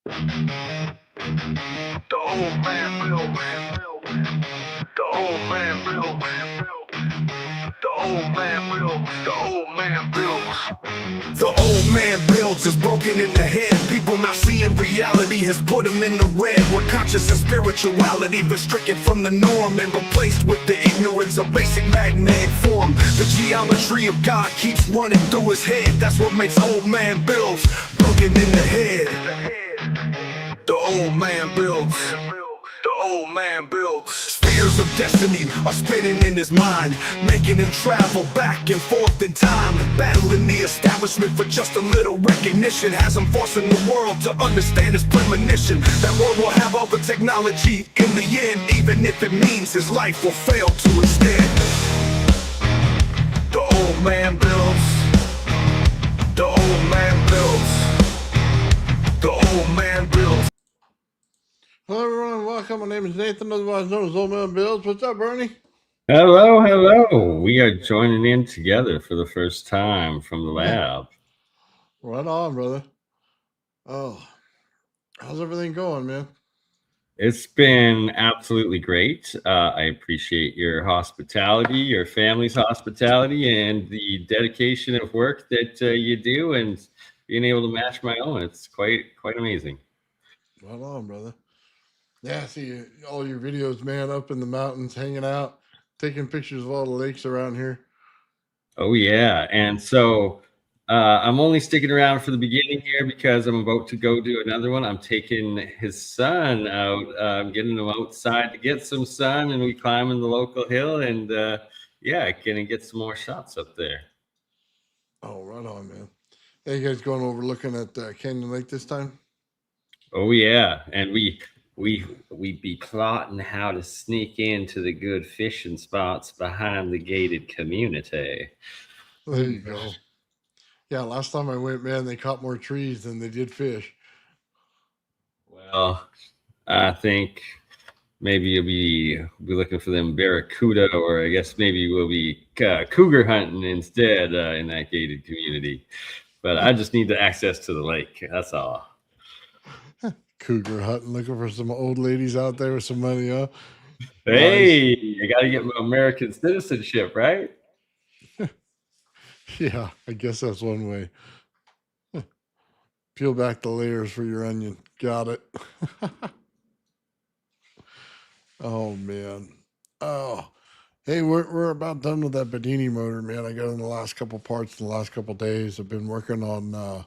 The old man built. The old man built. The old man builds. The old man builds. The old man builds is broken in the head. People not seeing reality has put him in the red. Where conscious and spirituality been stricken from the norm and replaced with the ignorance of basic magnetic form. The geometry of God keeps running through his head. That's what makes old man builds broken in the head. The old man builds. The old man builds. Spheres of destiny are spinning in his mind, making him travel back and forth in time, battling the establishment for just a little recognition. Has him forcing the world to understand his premonition. That world will have all the technology in the end, even if it means his life will fail to instead. The old man builds. The old man builds. The old man builds. Hello everyone, welcome. My name is Nathan, otherwise known as Old Man Builds. What's up, Bernie? Hello, hello. We are joining in together for the first time from the lab. Right on, brother. Oh, how's everything going, man? It's been absolutely great. I appreciate your hospitality, your family's hospitality, and the dedication of work that you do, and being able to match my own. It's quite amazing. Right on, brother. Yeah, I see all your videos, man, up in the mountains, hanging out, taking pictures of all the lakes around here. Oh yeah, and so I'm only sticking around for the beginning here because I'm about to go do another one. I'm taking his son out. I'm getting him outside to get some sun, and we climbing the local hill, and yeah, gonna get some more shots up there. Oh, right on, man. Hey, you guys going over looking at Canyon Lake this time? Oh yeah, and we be plotting how to sneak into the good fishing spots behind the gated community. There you go. Yeah, last time I went, man, they caught more trees than they did fish. Well, I think maybe you'll be looking for them barracuda, or I guess maybe we'll be cougar hunting instead in that gated community. But I just need the access to the lake. That's all. Cougar hunting, looking for some old ladies out there with some money, huh? Hey, I got to get my American citizenship, right? Yeah, I guess that's one way. Peel back the layers for your onion. Got it. Oh man. Oh, hey, we're about done with that Bedini motor, man. I got in the last couple parts in the last couple days. I've been working on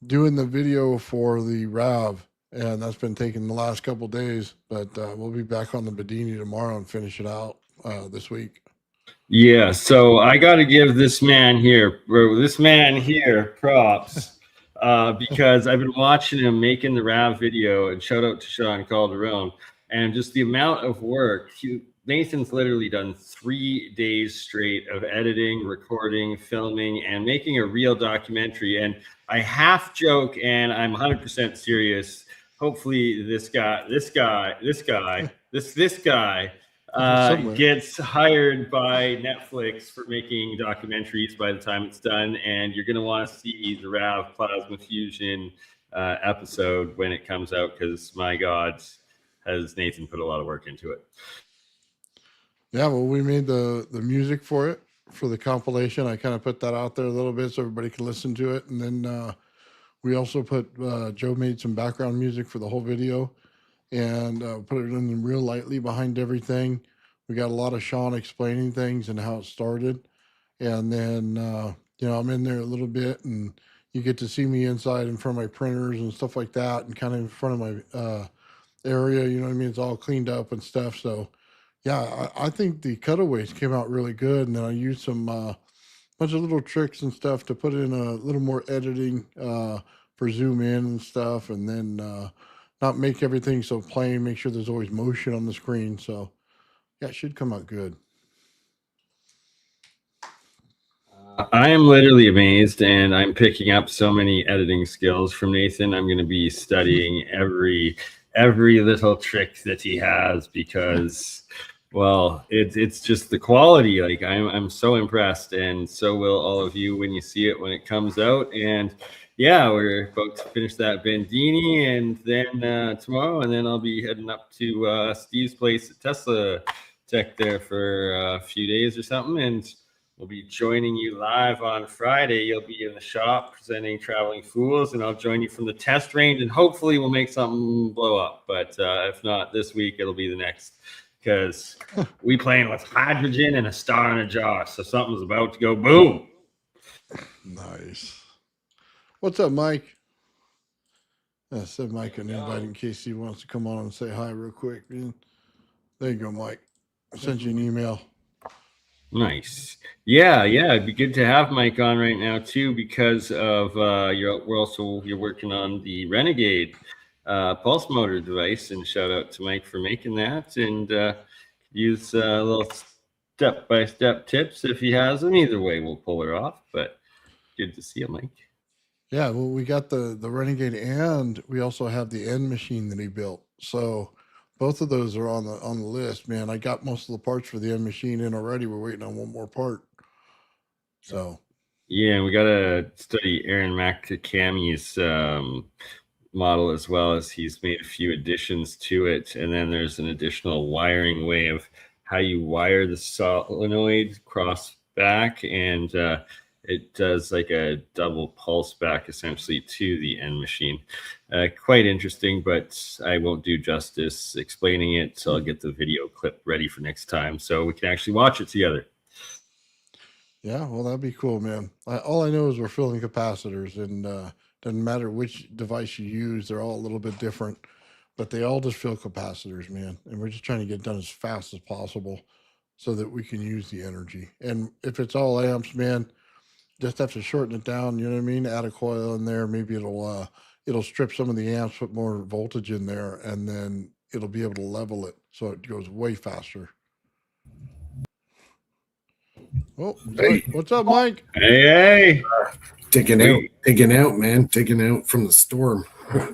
doing the video for the RAV, and that's been taking the last couple days. But we'll be back on the Bedini tomorrow and finish it out this week. Yeah, so I got to give this man here props because I've been watching him making the RAV video, and shout out to Sean Calderon, and just the amount of work. Nathan's literally done 3 days straight of editing, recording, filming, and making a real documentary. And I half joke, and I'm 100% serious. Hopefully this guy gets hired by Netflix for making documentaries by the time it's done, and you're going to want to see the RAV Plasma Fusion episode when it comes out, because my God, has Nathan put a lot of work into it. Yeah, well, we made the music for it, for the compilation. I kind of put that out there a little bit so everybody can listen to it, and then we also put Joe made some background music for the whole video, and put it in real lightly behind everything. We got a lot of Sean explaining things and how it started, and then I'm in there a little bit, and you get to see me inside in front of my printers and stuff like that, and kind of in front of my area. You know what I mean? It's all cleaned up and stuff. So yeah, I think the cutaways came out really good, and then I used some bunch of little tricks and stuff to put in a little more editing for zoom in and stuff, and then not make everything so plain, make sure there's always motion on the screen. So yeah, it should come out good. I am literally amazed, and I'm picking up so many editing skills from Nathan. I'm going to be studying every little trick that he has, because well, it's just the quality. Like I'm so impressed, and so will all of you when you see it when it comes out. And yeah, we're about to finish that Bandini, and then tomorrow, and then I'll be heading up to Steve's place at Tesla Tech there for a few days or something, and we'll be joining you live on Friday. You'll be in the shop presenting Traveling Fools, and I'll join you from the test range, and hopefully we'll make something blow up. But if not this week, it'll be the next, because we playing with hydrogen and a star in a jar, so something's about to go boom. Nice. What's up, Mike? I said Mike an invite in case he wants to come on and say hi real quick, man. There you go, Mike. I sent you an email. Nice. Yeah, it'd be good to have Mike on right now too, because of you're working on the Renegade pulse motor device, and shout out to Mike for making that, and use a little step-by-step tips if he has them. Either way, we'll pull her off, but good to see you, Mike. Yeah, well, we got the Renegade, and we also have the end machine that he built. So both of those are on the list, man. I got most of the parts for the end machine in already. We're waiting on one more part. So yeah, we got to study Aaron McCammy's model, as well as he's made a few additions to it, and then there's an additional wiring way of how you wire the solenoid cross back, and it does like a double pulse back essentially to the end machine. Quite interesting, but I won't do justice explaining it, so I'll get the video clip ready for next time so we can actually watch it together. yeah, well, that'd be cool, man. All I know is we're filling capacitors, and doesn't matter which device you use, they're all a little bit different, but they all just fill capacitors, man. And we're just trying to get done as fast as possible so that we can use the energy. And if it's all amps, man, just have to shorten it down. You know what I mean? Add a coil in there. Maybe it'll strip some of the amps, put more voltage in there, and then it'll be able to level it so it goes way faster. Oh, Hey. what's up, Mike? Hey. Digging out, man. Digging out from the storm.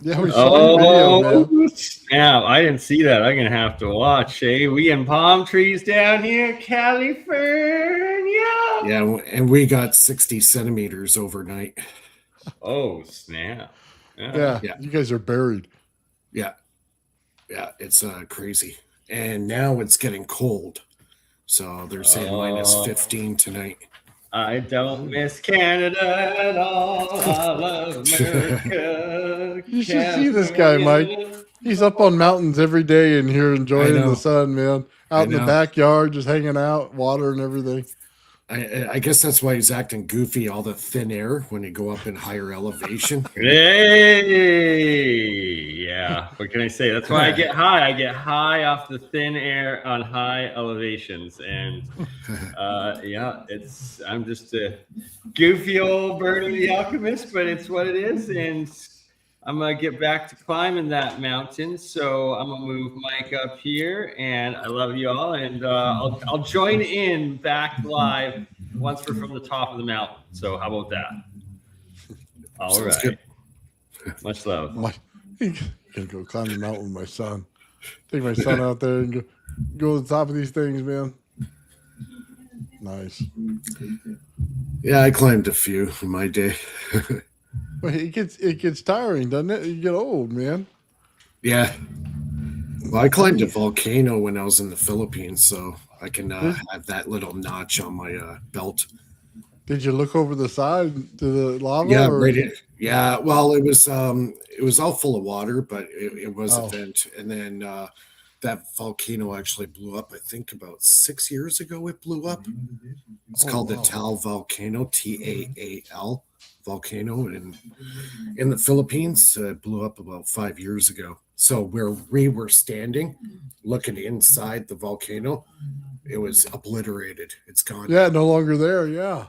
Yeah, we saw your video, man. Snap. I didn't see that. I'm going to have to watch. Hey, we in palm trees down here, California. Yeah, and we got 60 centimeters overnight. Oh, snap. Yeah, you guys are buried. Yeah, it's crazy. And now it's getting cold. So they're saying minus 15 tonight. I don't miss Canada at all. I love America. You should see this guy, Mike. He's up on mountains every day in here enjoying the sun, man. Out in the backyard, just hanging out, water and everything. I guess that's why he's acting goofy, all the thin air when you go up in higher elevation. Hey, yeah. What can I say? That's why I get high. I get high off the thin air on high elevations. And I'm just a goofy old bird of the Alchemist, but it's what it is. And I'm going to get back to climbing that mountain. So I'm going to move Mike up here, and I love you all. And I'll join in back live once we're from the top of the mountain. So how about that? All Sounds right. good. Much love. I'm gonna go climb the mountain with my son. Take my son out there and go to the top of these things, man. Nice. Yeah, I climbed a few in my day. But it gets tiring, doesn't it? You get old, man. Yeah. Well, I climbed a volcano when I was in the Philippines, so I can have that little notch on my belt. Did you look over the side to the lava? Yeah, right. Yeah. Well, it was all full of water, but it was a vent, and then that volcano actually blew up. I think about 6 years ago, it blew up. It's called the Taal volcano, Taal volcano, and in the Philippines, it blew up about 5 years ago. So where we were standing, looking inside the volcano, it was obliterated. It's gone. Yeah, no longer there. Yeah.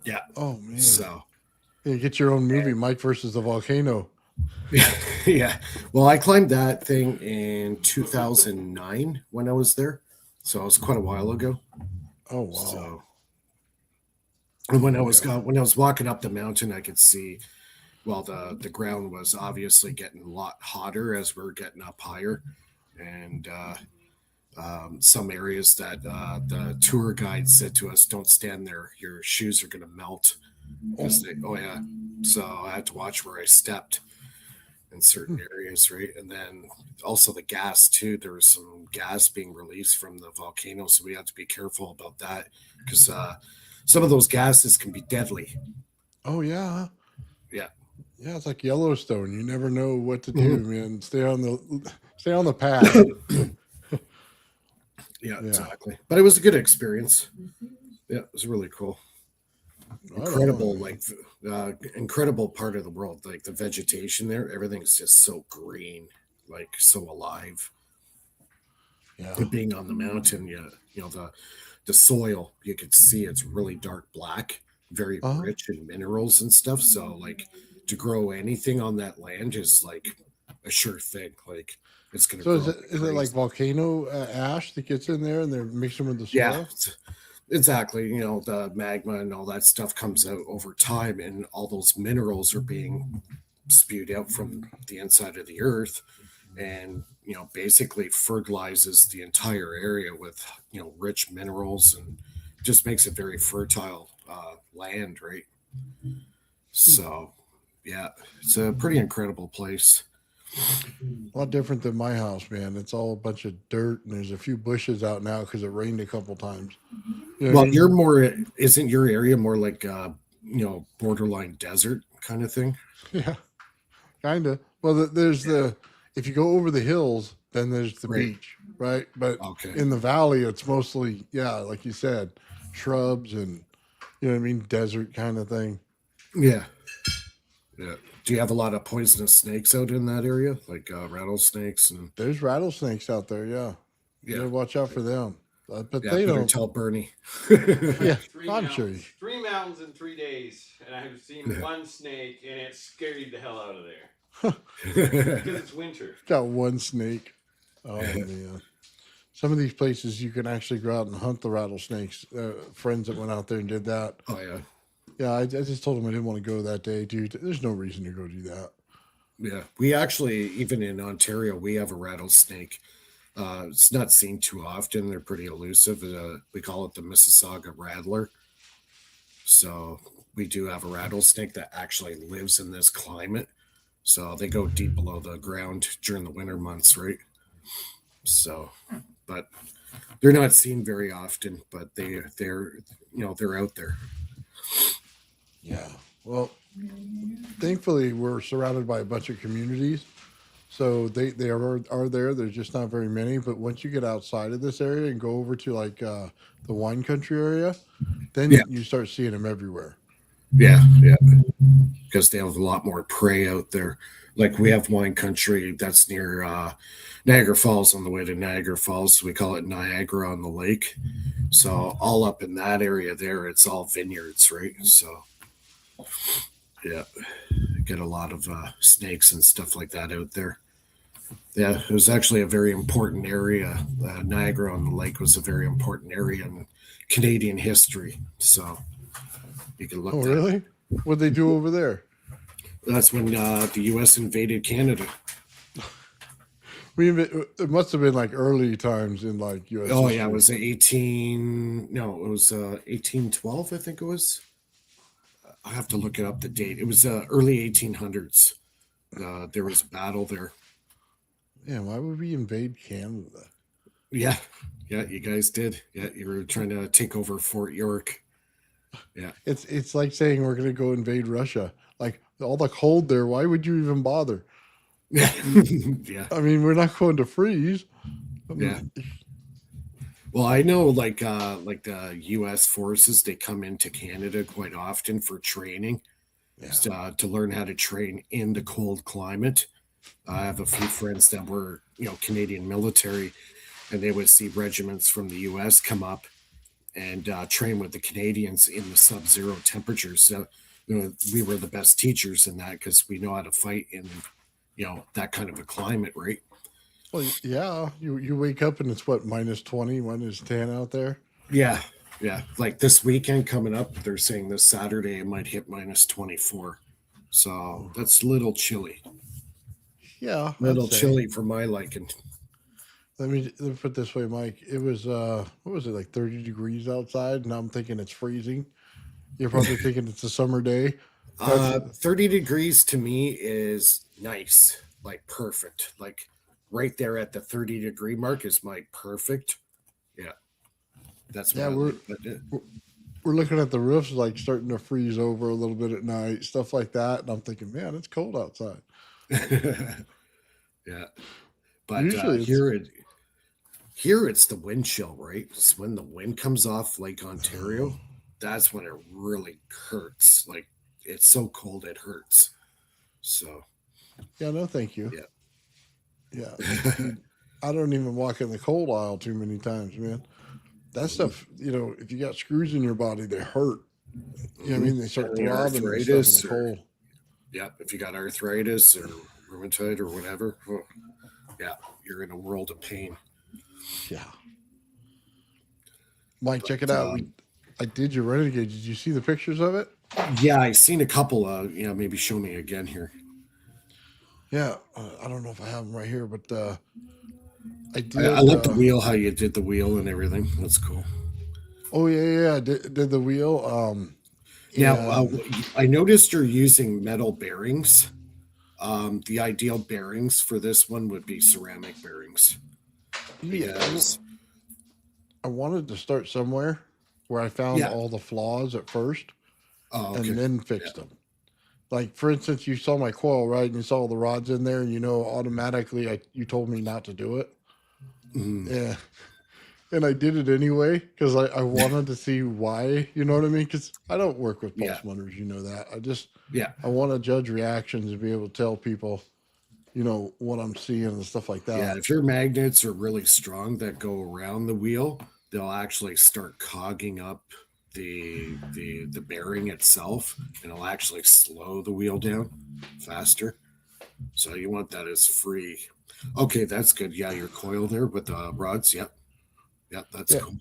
Yeah. Oh man. So you get your own movie, Mike versus the volcano. Yeah. Well, I climbed that thing in 2009 when I was there. So it was quite a while ago. Oh wow. So and when I was walking up the mountain, I could see, well, the ground was obviously getting a lot hotter as we're getting up higher, and some areas that the tour guide said to us, "Don't stand there; your shoes are going to melt." so I had to watch where I stepped in certain areas, right? And then also the gas too. There was some gas being released from the volcano, so we had to be careful about that because some of those gases can be deadly. Oh yeah. Yeah. Yeah, it's like Yellowstone. You never know what to do, Mhm. man. Stay on the path. Yeah, Yeah. exactly. But it was a good experience. Yeah, it was really cool. Right on, Incredible, man. like incredible part of the world. Like the vegetation there, everything's just so green, like so alive. Yeah. But being on the mountain, you know the soil, you could see it's really dark black, very Uh-huh. rich in minerals and stuff. So like to grow anything on that land is like a sure thing. Like it's gonna So grow like is it like crazy. volcano ash that gets in there and they're mixing with the Yeah, soil? exactly. You know, the magma and all that stuff comes out over time, and all those minerals are being spewed out from the inside of the earth, and basically fertilizes the entire area with rich minerals, and just makes it very fertile land, right? Hmm. So, yeah, it's a pretty incredible place. A lot different than my house, man. It's all a bunch of dirt and there's a few bushes out now because it rained a couple times. You know what I Well, mean? you're more, isn't your area more like borderline desert kind of thing? Yeah, kind of. Well, there's Yeah. the if you go over the hills, then there's the Right. beach, right? But Okay. in the valley, it's mostly, yeah, like you said, shrubs and you know what I mean, desert kind of thing. Yeah. Yeah. Do you have a lot of poisonous snakes out in that area, like rattlesnakes and There's rattlesnakes out there, yeah. You yeah, gotta watch out for them. But yeah? they Better don't. tell Bernie. Yeah, Three I'm sure. mountains, 3 mountains in 3 days, and I've seen one snake, and it scared the hell out of there because it's winter. Got one snake. Oh man. Some of these places you can actually go out and hunt the rattlesnakes. Friends that went out there and did that. Oh yeah, Yeah, I just told them I didn't want to go that day, dude. There's no reason to go do that. yeah. We actually, even in Ontario, we have a rattlesnake. It's not seen too often. They're pretty elusive. We call it the Mississauga rattler. So we do have a rattlesnake that actually lives in this climate. So they go deep below the ground during the winter months, right? So, but they're not seen very often. But they're out there. Yeah. Well, thankfully we're surrounded by a bunch of communities. So they are there. There's just not very many. But once you get outside of this area and go over to like the wine country area, Yeah, then you start seeing them everywhere. yeah. Because they have a lot more prey out there. Like we have wine country that's near Niagara Falls, on the way to Niagara Falls. So we call it Niagara on the lake. So all up in that area there, it's all vineyards, right? So yeah, get a lot of snakes and stuff like that out there. Yeah, it was actually a very important area. Niagara on the lake was a very important area in Canadian history. So you can look Oh, that. really? What they do over there? That's when the U.S. invaded Canada. It must have been like early times in like U.S. Oh history. yeah, it was 18. No, it was 1812. I think it was. I have to look it up the date. It was early 1800s. There was a battle there. Yeah, why would we invade Canada? Yeah, yeah, you guys did. Yeah, you were trying to take over Fort York. Yeah, It's like saying we're going to go invade Russia. Like all the cold there, why would you even bother? yeah, yeah, I mean, we're not going to freeze. I yeah. mean, Well, I know like the U.S. forces, they come into Canada quite often for training, yeah. to learn how to train in the cold climate. I have a few friends that were Canadian military, and they would see regiments from the U.S. come up and train with the Canadians in the sub-zero temperatures. So we were the best teachers in that because we know how to fight in that kind of a climate, right? Well, yeah, you wake up and it's what, -20, -10 out there. Yeah, yeah. Like this weekend coming up, they're saying this Saturday it might hit -24. So that's a little chilly. Yeah, I'd Little say. chilly for my liking. Let me put it this way, Mike. It was what was it, like 30 degrees outside? Now I'm thinking it's freezing. You're probably thinking it's a summer day. That's 30 degrees to me is nice, like perfect. Like right there at the 30-degree mark is my perfect. Yeah, that's what yeah. I We're like. But we're looking at the roofs like starting to freeze over a little bit at night, stuff like that, and I'm thinking, man, it's cold outside. yeah, but Usually it's here it's the wind chill, right? It's when the wind comes off Lake Ontario. That's when it really hurts. Like it's so cold it hurts. So yeah, no, thank you. yeah. Yeah, dude, I don't even walk in the cold aisle too many times, man. That stuff, if you got screws in your body, they hurt. You know what I mean? They start Any throbbing and stuff in the arthritis or cold. yeah, if you got arthritis or rheumatoid or whatever, yeah, you're in a world of pain. Yeah. Mike, check it But, out. I did your Renegade. Did you see the pictures of it? yeah, I seen a couple. Maybe show me again here. Yeah. I don't know if I have them right here, but I did. I like the wheel, how you did the wheel and everything. That's cool. Oh yeah. I did the wheel. Now, I noticed you're using metal bearings. The ideal bearings for this one would be ceramic bearings. yeah, Because, I wanted to start somewhere where I found yeah. all the flaws at first Oh, okay. and then fixed them. Like, for instance, you saw my coil, right? And you saw all the rods in there, and automatically you told me not to do it. Mhm. Yeah. And I did it anyway because I wanted to see why, you know what I mean? Because I don't work with pulse motors, you know that. I want to judge reactions and be able to tell people, what I'm seeing and stuff like that. Yeah, if your magnets are really strong that go around the wheel, they'll actually start cogging up the bearing itself, and it'll actually slow the wheel down faster. So you want that as free. Okay, that's good. Yeah, your coil there with the rods. Yep, that's cool.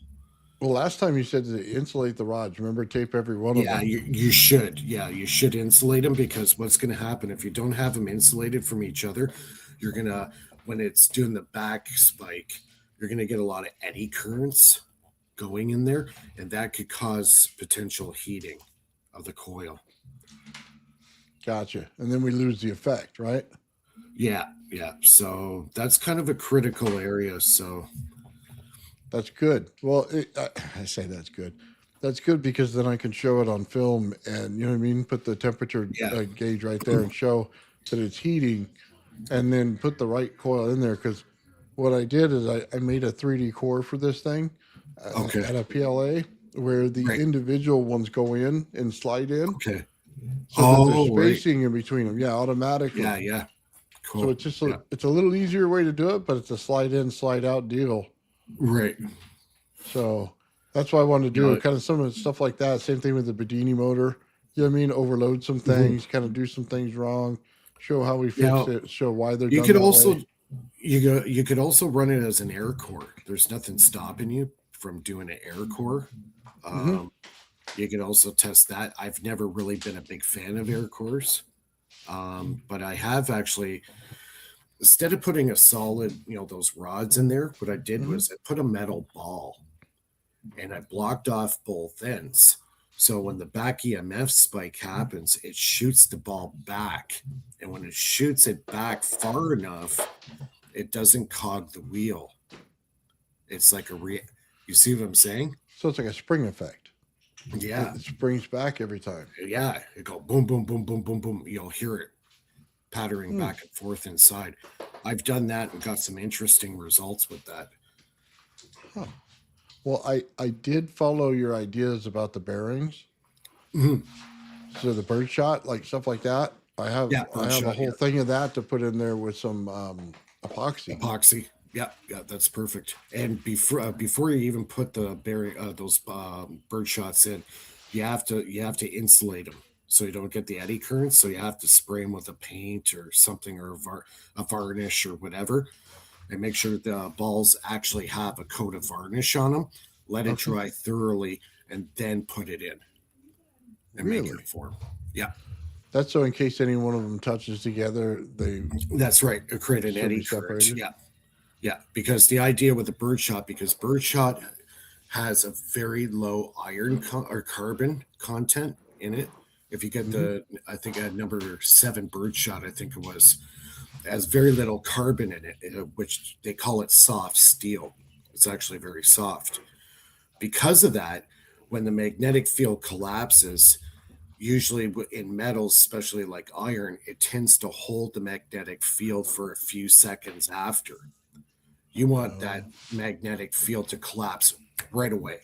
Well, last time you said to insulate the rods. Remember, tape every one of Yeah, them. you should. Yeah, you should insulate them because what's going to happen if you don't have them insulated from each other, you're going to, when it's doing the back spike, you're going to get a lot of eddy currents going in there, and that could cause potential heating of the coil. Gotcha. And then we lose the effect, right? Yeah. So that's kind of a critical area. So that's good. Well, I say that's good. That's good because then I can show it on film and, you know what I mean? Put the temperature gauge right there and show that it's heating and then put the right coil in there. Because what I did is I made a 3D core for this thing at a PLA where the individual ones go in and slide in. Okay. So there's spacing in between them. Yeah, automatically. Yeah. Cool. So it's just it's a little easier way to do it, but it's a slide in, slide out deal. Right. So that's why I wanted to do kind of some of the stuff like that. Same thing with the Bedini motor. You know what I mean? Overload some things, kind of do some things wrong, show how we fix it, show why they're done that way. You could also run it as an air core. There's nothing stopping you from doing an air core. You could also test that. I've never really been a big fan of air cores, but I have actually, instead of putting a solid, those rods in there, what I did was I put a metal ball and I blocked off both ends. So when the back EMF spike happens, it shoots the ball back. And when it shoots it back far enough, it doesn't cog the wheel. It's like you see what I'm saying? So it's like a spring effect. Yeah. It springs back every time. Yeah. It go boom, boom, boom, boom, boom, boom. You'll hear it pattering back and forth inside. I've done that and got some interesting results with that. Huh. Well, I did follow your ideas about the bearings. So the birdshot, like stuff like that. I have a whole thing of that to put in there with some epoxy. Yeah, that's perfect. And before you even put the those bird shots in, you have to insulate them so you don't get the eddy currents. So you have to spray them with a paint or something or a varnish or whatever, and make sure the balls actually have a coat of varnish on them. Let it dry thoroughly, and then put it in and make it form. Yeah. That's so in case any one of them touches together, That's right. Create an eddy current. Yeah, because the idea with the birdshot, because birdshot has a very low iron or carbon content in it. If you get I think a number 7 birdshot, I think it was, has very little carbon in it, which they call it soft steel. It's actually very soft. Because of that, when the magnetic field collapses, usually in metals, especially like iron, it tends to hold the magnetic field for a few seconds after. You want that magnetic field to collapse right away,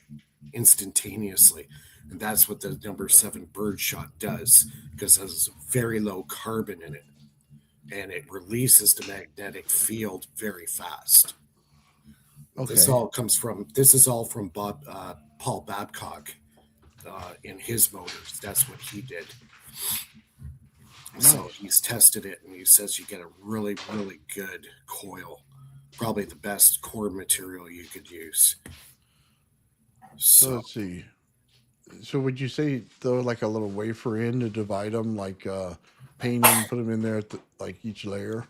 instantaneously. And that's what the number 7 birdshot does, because it has very low carbon in it. And it releases the magnetic field very fast. Okay. This is all from Paul Babcock in his motors. That's what he did. Nice. So he's tested it, and he says you get a really, really good coil. Probably the best core material you could use. So let's see. So would you say throw like a little wafer in to divide them, like paint them, put them in there at like each layer?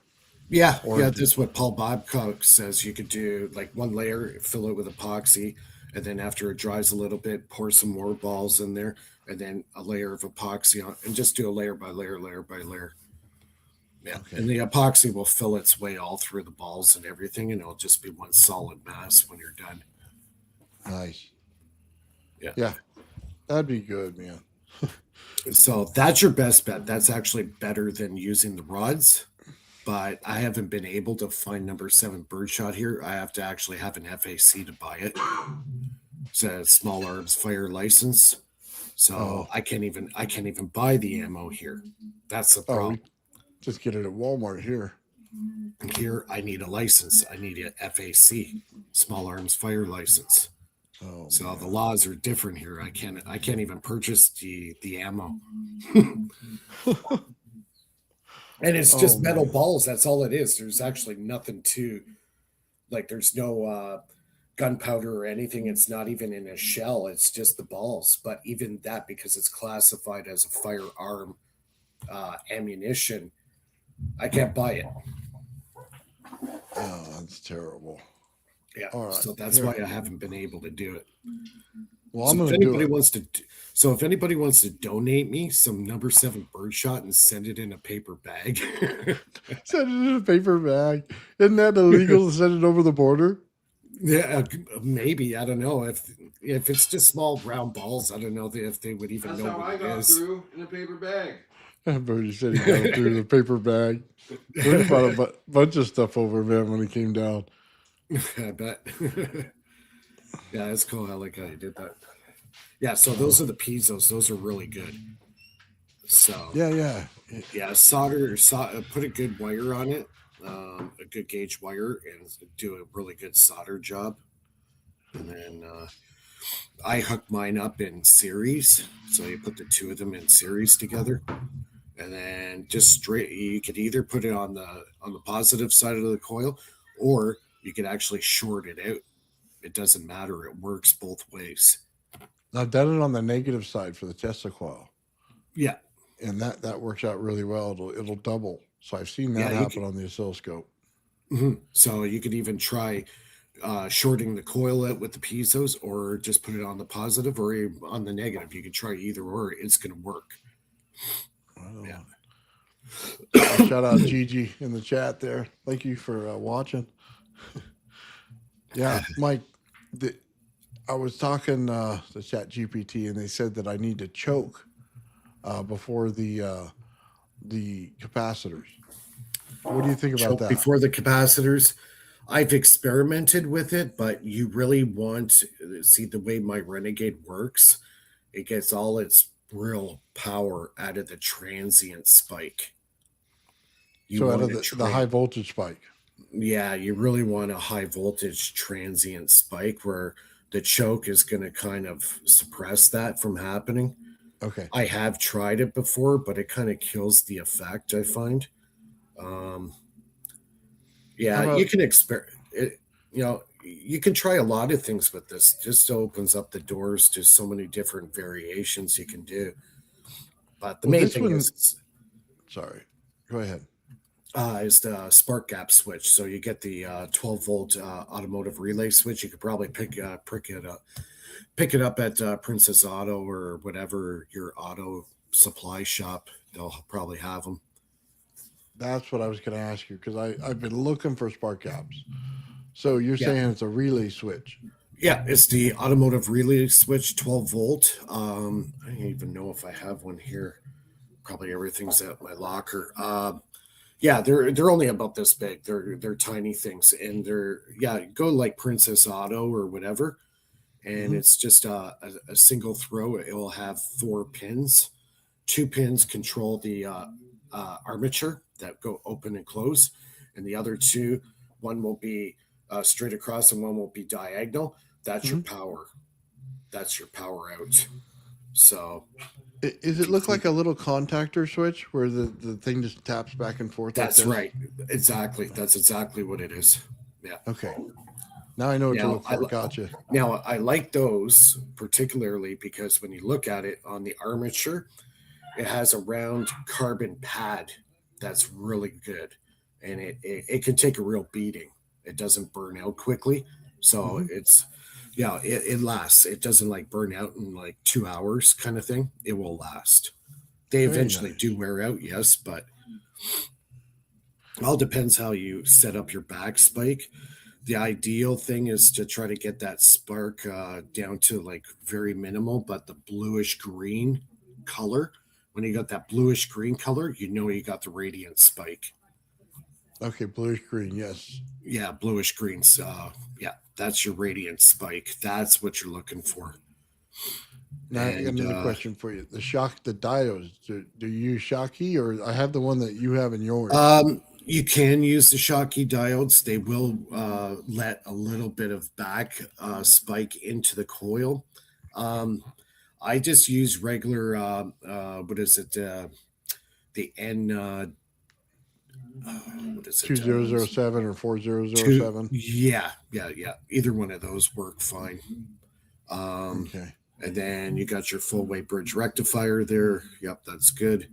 Yeah, that's what Paul Babcock says. You could do like one layer, fill it with epoxy, and then after it dries a little bit, pour some more balls in there, and then a layer of epoxy on, and just do a layer by layer, layer by layer. Yeah, okay. And the epoxy will fill its way all through the balls and everything, and it'll just be one solid mass when you're done. Nice. Yeah, that'd be good, man. So that's your best bet. That's actually better than using the rods. But I haven't been able to find number 7 birdshot here. I have to actually have an FAC to buy it. It's a small arms fire license. So I can't even buy the ammo here. That's the problem. Just get it at Walmart here. Here I need a license. I need a FAC, small arms fire license. So man. The laws are different here. I can't even purchase the ammo. And it's just metal balls. That's all it is. There's actually nothing to, like, there's no gunpowder or anything. It's not even in a shell. It's just the balls. But even that, because it's classified as a firearm ammunition, I can't buy it. Oh, that's terrible. Yeah. Right. So that's why I haven't been able to do it. Well, so if anybody wants to donate me some number 7 birdshot and send it in a paper bag. Send it in a paper bag. Isn't that illegal to send it over the border? Yeah, maybe. I don't know. If it's just small round balls, I don't know if they would even know what it is. That's how I got through in a paper bag. Bertie said he got through the paper bag. Bertie brought a bunch of stuff over, man, when he came down. I bet. Yeah, it's cool. I like how you did that. Yeah, so those are the piezo's. Those are really good. So yeah. Solder. Put a good wire on it, a good gauge wire, and do a really good solder job. And then I hook mine up in series, so you put the 2 of them in series together, and then just straight. You could either put it on the positive side of the coil, or you could actually short it out. It doesn't matter. It works both ways. I've done it on the negative side for the Tesla coil. Yeah. And that works out really well. It'll double. So I've seen that happen on the oscilloscope. Mm-hmm. So you could even try shorting the coil out with the piezo's, or just put it on the positive or on the negative. You can try either or. It's going to work. Yeah. Shout out Gigi in the chat there. Thank you for watching. Yeah, Mike, I was talking to Chat GPT, and they said that I need to choke before the capacitors. What do you think about that? Before the capacitors, I've experimented with it, but you really want to see the way my Renegade works. It gets all its real power out of the transient spike. So out of the high voltage spike. Yeah, you really want a high voltage transient spike where the choke is going to kind of suppress that from happening. Okay. I have tried it before, but it kind of kills the effect, I find. You can experiment. You can try a lot of things with this. Just opens up the doors to so many different variations you can do. But the main thing is... Sorry. Go ahead. Is the spark gap switch. So you get the 12 volt automotive relay switch. You could probably pick it up at Princess Auto or whatever your auto supply shop. They'll probably have them. That's what I was going to ask you because I've been looking for spark gaps. So you're Yeah. saying it's a relay switch? Yeah, it's the automotive relay switch, 12 volt. I don't even know if I have one here. Probably everything's at my locker. Yeah, they're only about this big. They're tiny things, and go like Princess Auto or whatever, and it's just a single throw. It will have 4 pins. 2 pins control the armature that go open and close, and the other 2, one will be straight across and one will be diagonal. That's your power. That's your power out. So, Does it look like a little contactor switch where the thing just taps back and forth? that's like right. Exactly. That's exactly what it is. Yeah. Okay. Now I know what to Now, look for. Gotcha. Now, I like those particularly because when you look at it on the armature, it has a round carbon pad that's really good, and it can take a real beating. It doesn't burn out quickly, so it lasts. It doesn't like burn out in like 2 hours kind of thing. It will last. They Very eventually nice. do wear out, yes, but it all depends how you set up your back spike. The ideal thing is to try to get that spark down to like very minimal, but the bluish green color. When you got that bluish green color, you know you got the radiant spike. Okay, bluish green. Yes. Yeah, bluish greens. Yeah, that's your radiant spike. That's what you're looking for. Now I got another question for you. The diodes. Do you use Shockey, or I have the one that you have in yours? You can use the Shockey diodes. They will let a little bit of back spike into the coil. I just use regular, what is it? The N, what is it? 2007 or 4007? Yeah. Either one of those work fine. Okay. And then you got your full weight bridge rectifier there. Yep, that's good.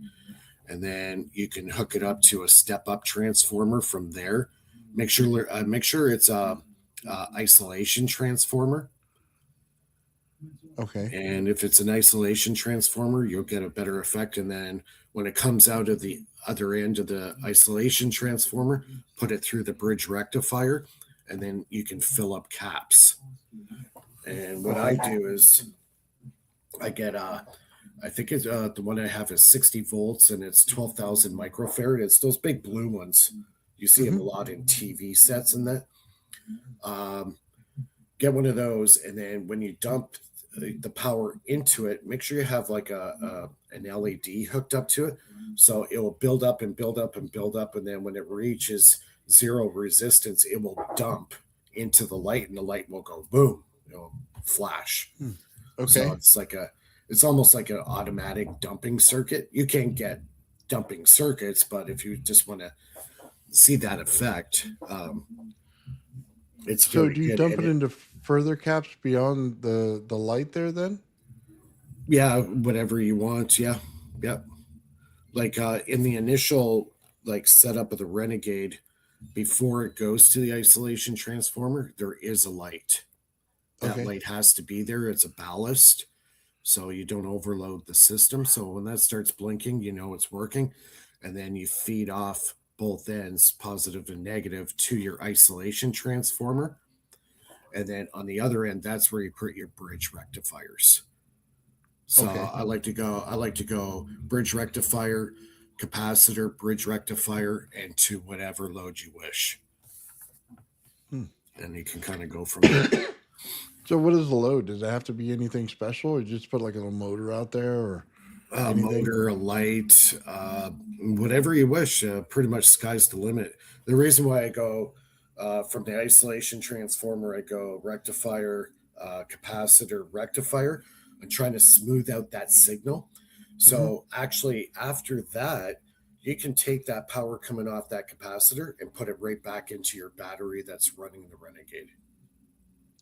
And then you can hook it up to a step up transformer from there. Make sure it's a isolation transformer. Okay. And if it's an isolation transformer, you'll get a better effect. And then when it comes out of the other end of the isolation transformer, put it through the bridge rectifier, and then you can fill up caps. And what I do is I get I think it's the one I have is 60 volts and it's 12,000 microfarad. It's those big blue ones. You see them a lot in TV sets and that. Get one of those, and then when you dump the power into it, make sure you have like an LED hooked up to it, so it will build up and build up and build up, and then when it reaches zero resistance, it will dump into the light, and the light will go boom, flash. Okay. So it's almost like an automatic dumping circuit. You can get dumping circuits, but if you just want to see that effect, it's So very do you good. dump And it into further caps beyond the light there then? yeah, whatever you want. Yeah. Like in the initial like setup of the Renegade, before it goes to the isolation transformer, there is a light. That light has to be there. It's a ballast, so you don't overload the system. So when that starts blinking, you know it's working, and then you feed off both ends, positive and negative, to your isolation transformer. And then on the other end, that's where you put your bridge rectifiers. So I like to go bridge rectifier, capacitor, bridge rectifier, and to whatever load you wish. And you can kind of go from there. So what is the load? Does it have to be anything special, or just put like a little motor out there, or A motor, a light, whatever you wish. Pretty much sky's the limit. The reason why I go from the isolation transformer, I go rectifier, capacitor, rectifier. I'm trying to smooth out that signal. So actually, after that, you can take that power coming off that capacitor and put it right back into your battery that's running the Renegade.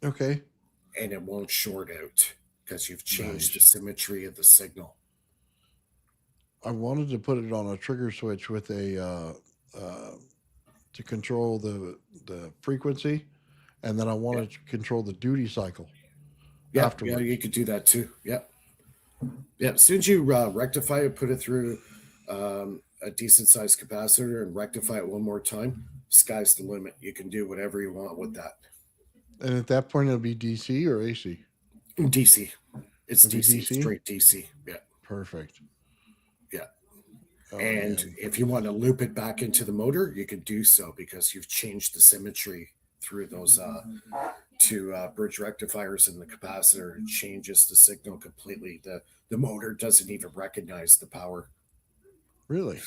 Okay. And it won't short out because you've changed the symmetry of the signal. I wanted to put it on a trigger switch with a to control the frequency, and then I wanted to control the duty cycle. Yeah, afterwards. you could do that too. Yep. Yeah, as soon as you rectify it, put it through a decent sized capacitor and rectify it one more time, sky's the limit. You can do whatever you want with that. And at that point, it'll be DC or AC? DC. It's It'll be DC, DC? straight DC. Yeah. Perfect. Yeah. Oh, And man. if you want to loop it back into the motor, you can do so because you've changed the symmetry through those two bridge rectifiers in the capacitor. It changes the signal completely. The motor doesn't even recognize the power. Really?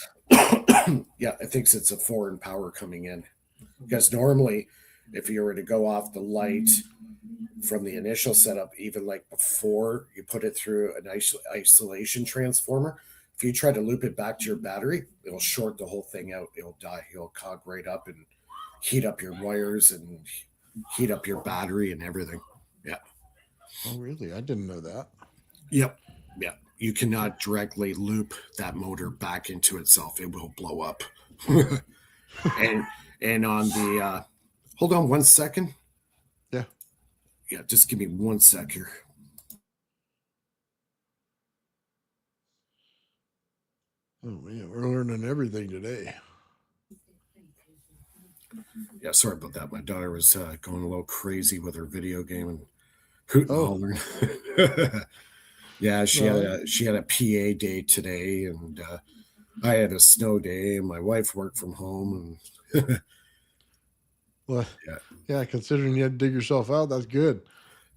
Yeah, it thinks it's a foreign power coming in. Because normally, if you were to go off the light from the initial setup, even like before you put it through an isolation transformer, if you try to loop it back to your battery, it'll short the whole thing out. It'll die. It'll cog right up and heat up your wires and heat up your battery and everything. Yeah. Oh, really? I didn't know that. Yep. Yeah. You cannot directly loop that motor back into itself. It will blow up. and on the hold on 1 second. Yeah. Yeah, just give me 1 sec here. Oh, man, we're learning everything today. Yeah, sorry about that. My daughter was going a little crazy with her video game and hooting and hollering. Yeah, she had a PA day today, and I had a snow day, and my wife worked from home. And Well, yeah, considering you had to dig yourself out, that's good.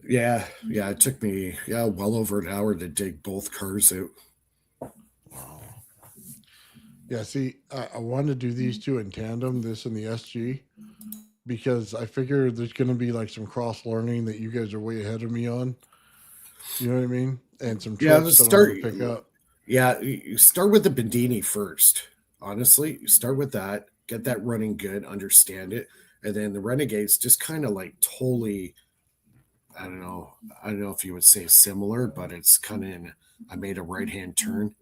yeah, it took me well over an hour to dig both cars out. Wow. Yeah, see, I wanted to do these two in tandem, this and the SG, because I figure there's going to be like some cross learning that you guys are way ahead of me on. You know what I mean? And some tricks that I'm going to pick up. Yeah, you start with the Bandini first. Honestly, you start with that, get that running good, understand it, and then the Renegades just kind of like totally. I don't know if you would say similar, but it's kind of I made a right hand turn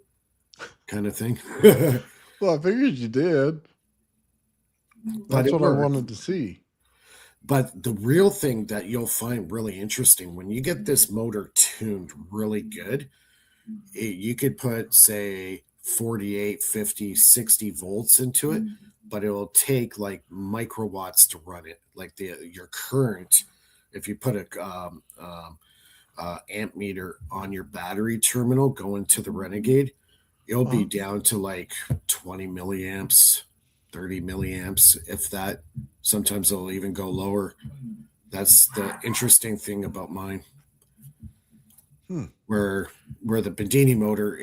kind of thing. Well, I figured you did. That's what I wanted to see. But the real thing that you'll find really interesting when you get this motor tuned really good, you could put, say, 48, 50, 60 volts into it, but it will take like microwatts to run it. Like your current, if you put a amp meter on your battery terminal going to the Renegade, it'll be down to like 20 milliamps, 30 milliamps, if that. Sometimes it'll even go lower. That's the interesting thing about mine. Where the Bandini motor,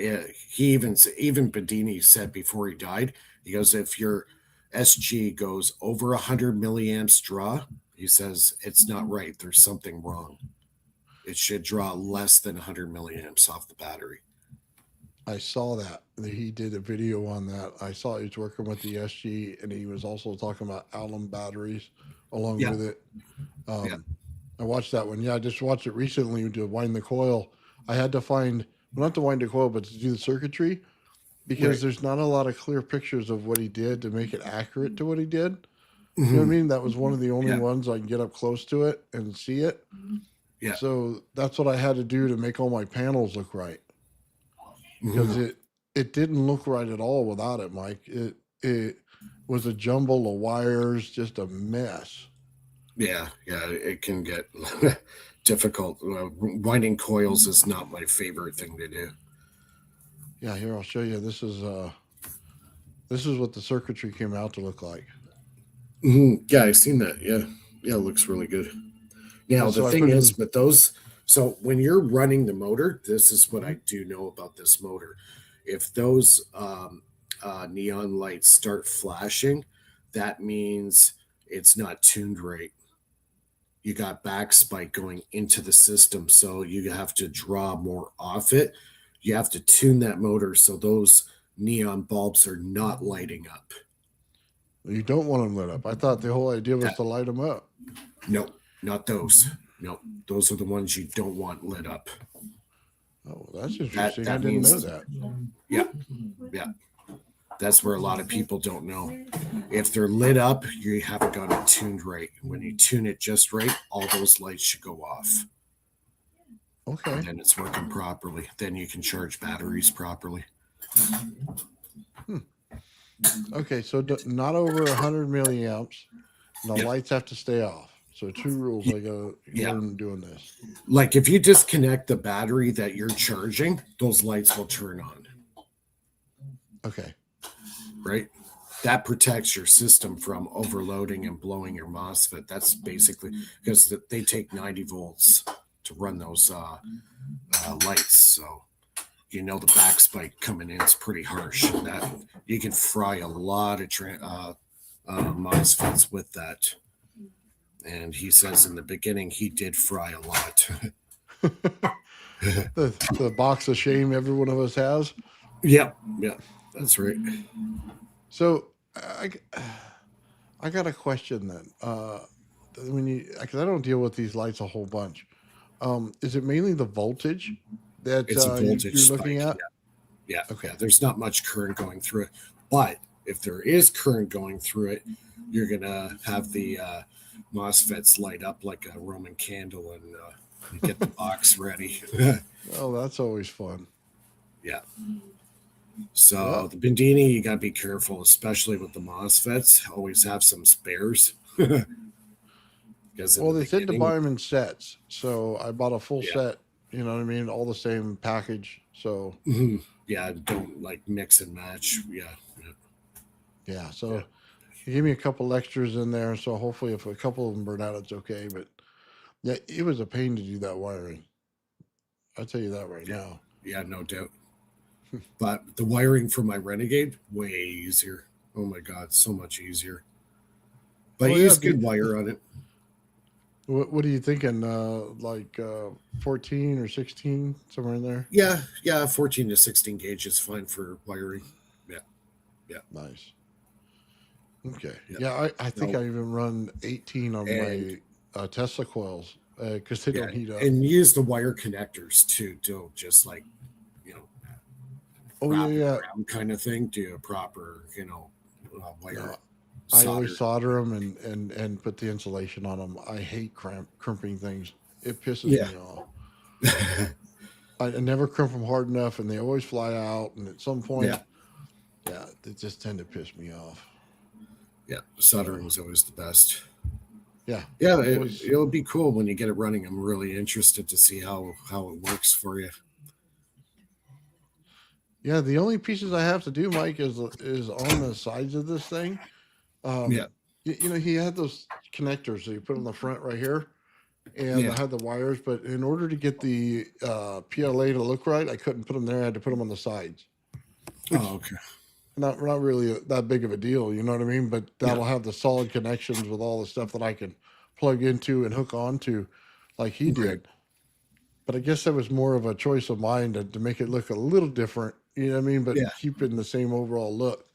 he even Bandini said before he died, he goes, if your SG goes over 100 milliamps draw, he says it's not right. There's something wrong. It should draw less than 100 milliamps off the battery. I saw that. He did a video on that. I saw he was working with the SG, and he was also talking about alum batteries along with it. I watched that one. Yeah, I just watched it recently to wind the coil. I had to find, well, not to wind the coil, but to do the circuitry, because there's not a lot of clear pictures of what he did to make it accurate to what he did. You know what I mean? That was one of the only ones I can get up close to it and see it. Yeah. So that's what I had to do to make all my panels look right. Because it didn't look right at all without it, Mike. It was a jumble of wires, just a mess. Yeah, it can get difficult. Winding coils is not my favorite thing to do. Yeah, here I'll show you. This is what the circuitry came out to look like. Yeah, I've seen that. Yeah, it looks really good. Now the thing is with those. So when you're running the motor, this is what I do know about this motor. If those neon lights start flashing, that means it's not tuned right. You got back spike going into the system, so you have to draw more off it. You have to tune that motor so those neon bulbs are not lighting up. You don't want them lit up. I thought the whole idea was to light them up. No, not those. No, those are the ones you don't want lit up. Oh, that's interesting. That I didn't know that. Yeah. That's where a lot of people don't know. If they're lit up, you haven't got it tuned right. When you tune it just right, all those lights should go off. Okay. And then it's working properly. Then you can charge batteries properly. Okay, so not over 100 milliamps. And the Yep. lights have to stay off. So 2 rules I gotta Yeah. learn doing this. Like if you disconnect the battery that you're charging, those lights will turn on. Okay. Right? That protects your system from overloading and blowing your MOSFET. That's basically because they take 90 volts to run those lights. So you know the backspike coming in is pretty harsh. And that you can fry a lot of MOSFETs with that. And he says in the beginning he did fry a lot. the box of shame every one of us has. Yep, that's right. So I got a question then. When you, because I don't deal with these lights a whole bunch, is it mainly the voltage that It's a voltage you're looking spike. at? Yeah. Okay. There's not much current going through it, but if there is current going through it, you're gonna have the MOSFETs light up like a Roman candle, and you get the box ready. Oh, that's always fun. Yeah. So the Bendini, you gotta be careful, especially with the MOSFETs. Always have some spares. Because Well, they said to buy them in sets, so I bought a full set. You know what I mean? All the same package. So yeah, don't like mix and match. Yeah. So you give me a couple extras in there. So hopefully, if a couple of them burn out, it's okay. But yeah, it was a pain to do that wiring. I'll tell you that right now. Yeah, no doubt. But the wiring for my Renegade, way easier. Oh my God, so much easier. But use good wire on it. What are you thinking? Like 14 or 16, somewhere in there? Yeah, 14 to 16 gauge is fine for wiring. Yeah. Nice. Okay. Yeah, I think I even run 18 on my Tesla coils because they don't heat up. And use the wire connectors too. Don't just like, around kind of thing. Do a proper, wire. No, I always solder them and put the insulation on them. I hate crimping things. It pisses me off. I never crimp them hard enough, and they always fly out. And at some point, they just tend to piss me off. Yeah, soldering is always the best. Yeah, it'll be cool when you get it running. I'm really interested to see how it works for you. Yeah, the only pieces I have to do, Mike, is on the sides of this thing. He had those connectors that you put on the front right here, and I had the wires. But in order to get the PLA to look right, I couldn't put them there. I had to put them on the sides. Okay. Not really that big of a deal, you know what I mean? But that'll have the solid connections with all the stuff that I can plug into and hook onto, like he did. But I guess that was more of a choice of mine to make it look a little different, you know what I mean? But keeping the same overall look.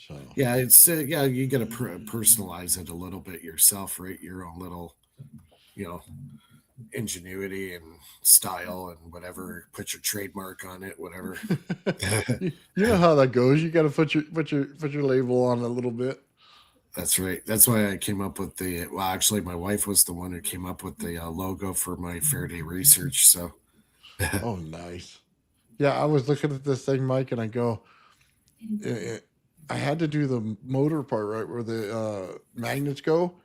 So it's you got to personalize it a little bit yourself, right? Your own little, ingenuity and style and whatever. Put your trademark on it, whatever. You know how that goes. You got to put your label on a little bit. That's right. That's why I came up with actually my wife was the one who came up with the logo for my Faraday research. So oh, nice. Yeah, I was looking at this thing, Mike, and I go, I had to do the motor part, right, where the magnets go.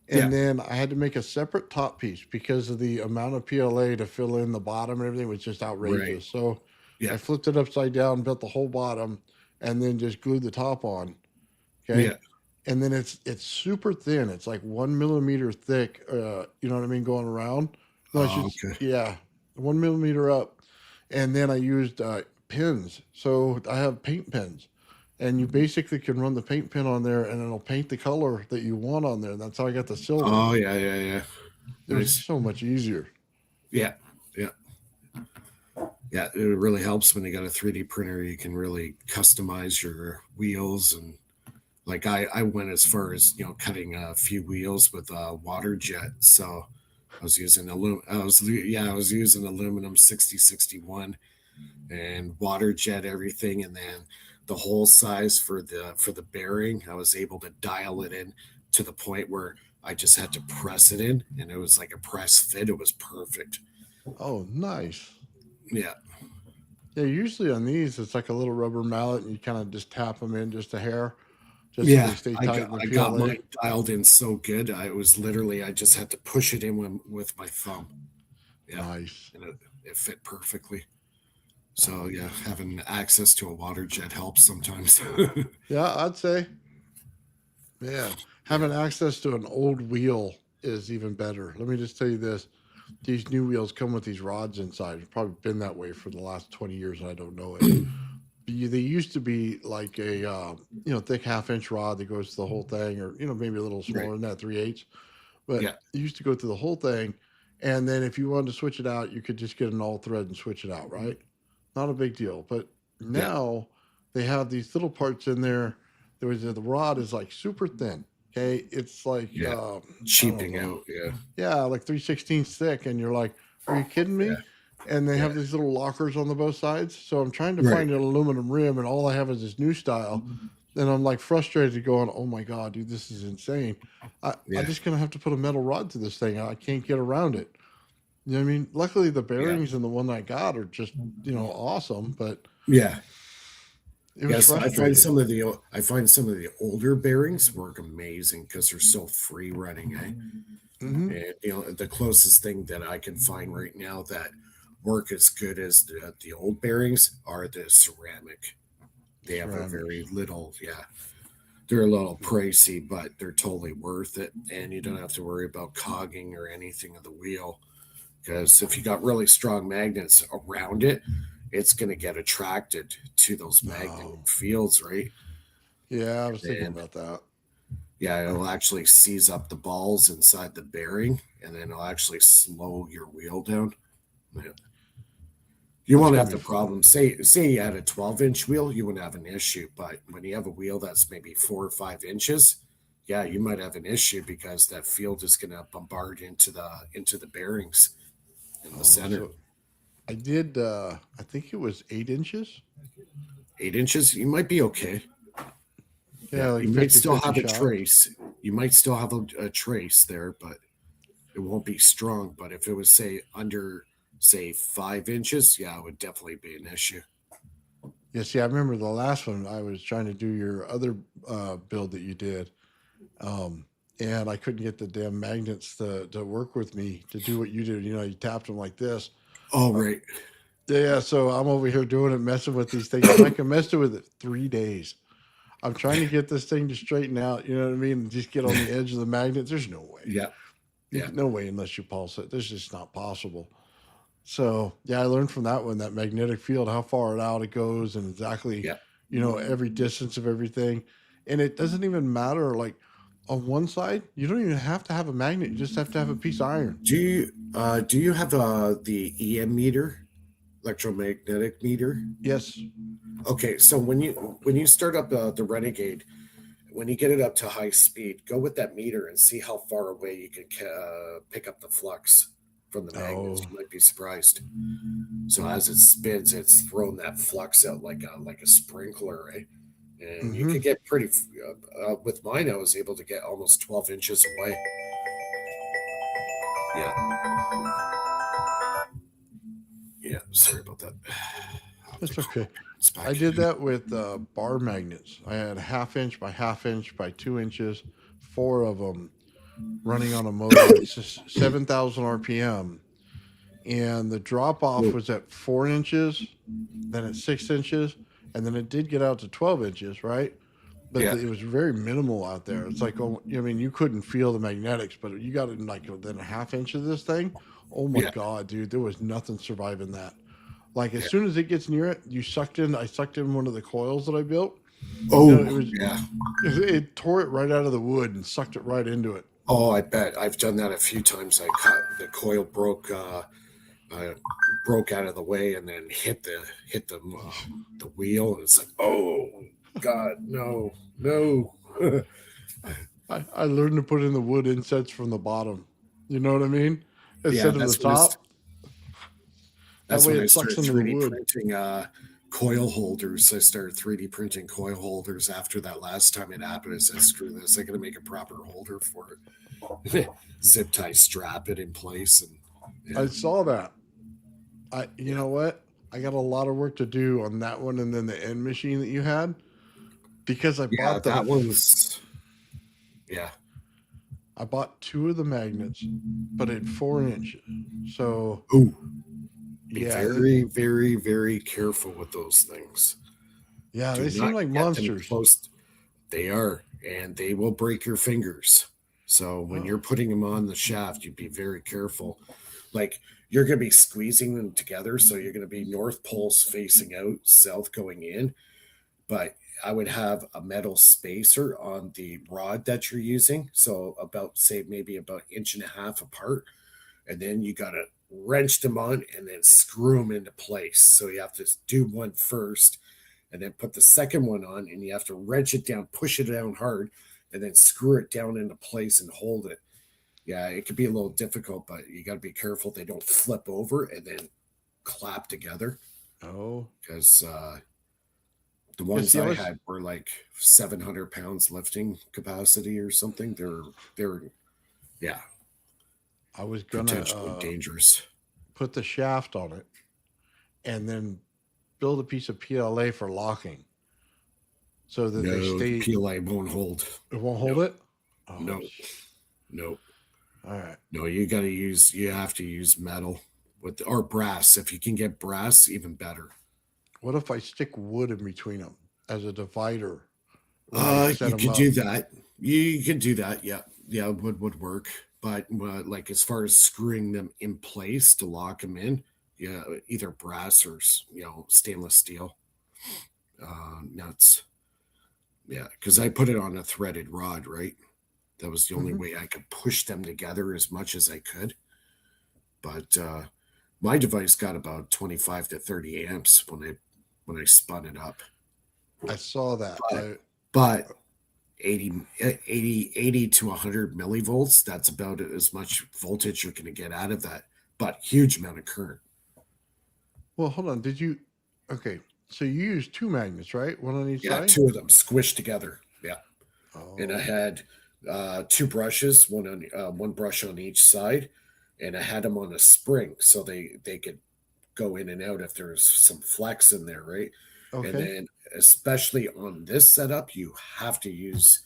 And then I had to make a separate top piece because of the amount of PLA to fill in the bottom and everything was just outrageous. Right. So I flipped it upside down, built the whole bottom, and then just glued the top on. Okay. Yeah. And then it's super thin. It's like 1 millimeter thick. You know what I mean? Going around. No, okay. 1 millimeter up. And then I used pins. So I have paint pens. And you basically can run the paint pen on there, and it'll paint the color that you want on there. And that's how I got the silver. Oh, yeah. It was so much easier. Yeah. It really helps when you got a 3D printer. You can really customize your wheels. And like I went as far as, cutting a few wheels with a water jet. So I was using aluminum 6061 and water jet everything, and then the hole size for the bearing, I was able to dial it in to the point where I just had to press it in, and it was like a press fit. It was perfect. Oh, nice. Yeah. Yeah, usually on these, it's like a little rubber mallet, and you kind of just tap them in just a hair, just so they Yeah, stay tight in the I got PLA. mine dialed in so good. I was literally I just had to push it in with my thumb. Yeah, Nice. and it fit perfectly. So yeah, having access to a water jet helps sometimes. Yeah, I'd say. Man, having access to an old wheel is even better. Let me just tell you this. These new wheels come with these rods inside. It's probably been that way for the last 20 years, and I don't know it. They used to be like a thick 1/2 inch rod that goes to the whole thing, or maybe a little Right. smaller than that, 3/8. But Yeah. it used to go through the whole thing, and then if you wanted to switch it out, you could just get an all thread and switch it out, right? Not a big deal. But Yeah. now they have these little parts in there. The rod is like super thin. Okay, it's like Yeah. I don't Cheaping know. out. Yeah. Yeah, like 3/16 thick, and you're like, are you kidding Yeah. me? And they Yeah. have these little lockers on the both sides. So I'm trying to Right. find an aluminum rim, and all I have is this new style. And I'm like frustrated, going, oh my god, dude, this is insane. I Yeah. just gonna have to put a metal rod to this thing. I can't get around it. You know what I mean? Luckily, the Yeah. bearings in the one I got are just awesome, but Yeah. it was Yes, I frustrating. find some of the older bearings work amazing because they're so free running. Eh? Hmm. And the closest thing that I can find right now that work as good as the old bearings are the ceramic. They have a very Ceramics. little, yeah. They're a little pricey, but they're totally worth it, and you don't have to worry about cogging or anything of the wheel. Because if you got really strong magnets around it, it's going to get attracted to those magnetic No. fields, right? Yeah, I was thinking And about that. yeah, it'll actually seize up the balls inside the bearing, and then it'll actually slow your wheel down. Yeah. You That's won't gonna have be the fun. problem. Say you had a 12-inch wheel, you wouldn't have an issue. But when you have a wheel that's maybe 4 or 5 inches, yeah, you might have an issue because that field is going to bombard into the bearings in the Oh, center. so I did. I think it was 8 inches. 8 inches, you might be okay. Yeah, Yeah, like you might still 50/50 have a shot. trace. You might still have a trace there, but it won't be strong. But if it was say under say 5 inches, yeah, it would definitely be an issue. Yeah, see, I remember the last one. I was trying to do your other build that you did, um, and I couldn't get the damn magnets to work with me to do what you did. You tapped them like this. Oh Uh, right. yeah, so I'm over here doing it, messing with these things, and I can mess with it 3 days. I'm trying to get this thing to straighten out. You know what I mean? Just get on the edge of the magnets. There's no way. Yeah. Yeah. No way unless you pulse it. This is just not possible. So yeah, I learned from that one, that magnetic field, how far out it goes, and exactly, Yeah. every distance of everything. And it doesn't even matter. Like on one side, you don't even have to have a magnet. You just have to have a piece of iron. Do you have the EM meter, electromagnetic meter? Yes. Okay, so when you start up the Renegade, when you get it up to high speed, go with that meter and see how far away you can pick up the flux from the magnets. Oh, You might be surprised. So as it spins, it's throwing that flux out like a sprinkler, right? And you mm-hmm. could get pretty. With mine, I was able to get almost 12 inches away. Yeah, yeah. Sorry about that. I'll have to That's call my okay. parents I back did in. that with bar magnets. I had 1/2 inch by 1/2 inch by 2 inches, four of them running on a motor at 7,000 RPM. And the drop off was at 4 inches, then at 6 inches, and then it did get out to 12 inches, right? But Yeah, it was very minimal out there. It's like, oh, I mean, you couldn't feel the magnetics, but you got in like within a 1/2 inch of this thing. Oh my yeah, God, dude, there was nothing surviving that. Like as yeah. soon as it gets near it, I sucked in one of the coils that I built. It Oh, was, yeah. it tore it right out of the wood and sucked it right into it. Oh, I bet I've done that a few times. I cut the coil uh, broke out of the way and then hit the wheel, and it's like, oh God, no, no. I learned to put in the wood insets from the bottom. You know what I mean? Yeah, Instead of the top. That that's way when I it sucks started into the 3D wood. printing coil holders. I started 3D printing coil holders after that last time it happened. I said, screw this, I gotta make a proper holder for it. zip tie strap it in place, and I saw that. You know what? I got a lot of work to do on that one, and then the end machine that you had, because I yeah, bought them. that one's yeah. I bought 2 of the magnets, but at 4 inch. So Ooh, be yeah, very, very, very careful with those things. yeah, Do they seem not like get them monsters. close. They are, and they will break your fingers. So when you're Oh. putting them on the shaft, you be very careful. Like you're going to be squeezing them together, so you're going to be north poles facing out, south going in. But I would have a metal spacer on the rod that you're using, so about say maybe about 1.5 inches apart, and then you got to wrench them on and then screw them into place. So you have to do one first and then put the second one on, and you have to wrench it down, push it down hard, and then screw it down into place and hold it. Yeah, it could be a little difficult, but you got to be careful they don't flip over and then clap together, Oh, because the yeah. ones See, I I was had were like 700 pounds lifting capacity or something. They're yeah, I was gonna potentially dangerous. put the shaft on it, and then build a piece of PLA for locking, so that they No, the stay. PLA won't hold. It won't hold it. Oh, No, no, all right. no. You have to use metal or brass. If you can get brass, even better. What if I stick wood in between them as a divider when I set You them could up? do that. You could do that. Yeah, yeah, would work. But like as far as screwing them in place to lock them in, yeah, either brass or stainless steel nuts. Yeah, because I put it on a threaded rod, right? That was the only Mhm. way I could push them together as much as I could. But my device got about 25 to 30 amps when I spun it up. I saw that. But 80 to 100 millivolts, that's about as much voltage you're going to get out of that, but huge amount of current. Well, hold on. Did you? Okay, so you used 2 magnets, right? One on each Yeah, side. 2 of them squished together. Yeah, and I Oh, had 2 brushes, one brush on each side, and I had them on a spring so they could go in and out if there's some flex in there, right? And okay. then especially on this setup, you have to use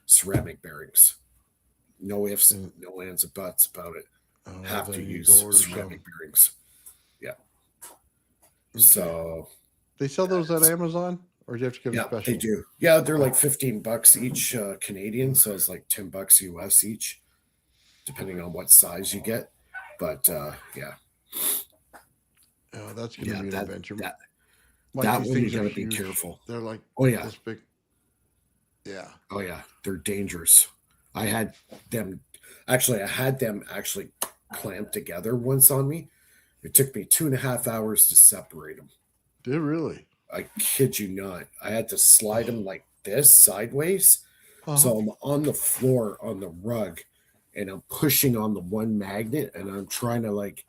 ceramic bearings. No ifs, And, no ands, or buts about it. oh, Have to then you use go order ceramic some. bearings. Yeah. Okay. So They sell those at that's Amazon, or do you have to get them yeah, they special? do. Yeah, they're like $15 each Canadian, so it's like $10 US each, depending on what size you get. But yeah, Oh, that's going to yeah, be an that adventure. that Mike, that these one you things are got to be huge. careful. They're like Oh yeah, this big. Yeah. oh yeah, they're dangerous. I had them actually clamped together once on me. It took me 2.5 hours to separate them. Did really? I kid you not. I had to slide them like this sideways. Uh-huh. So I'm on the floor on the rug and I'm pushing on the one magnet and I'm trying to like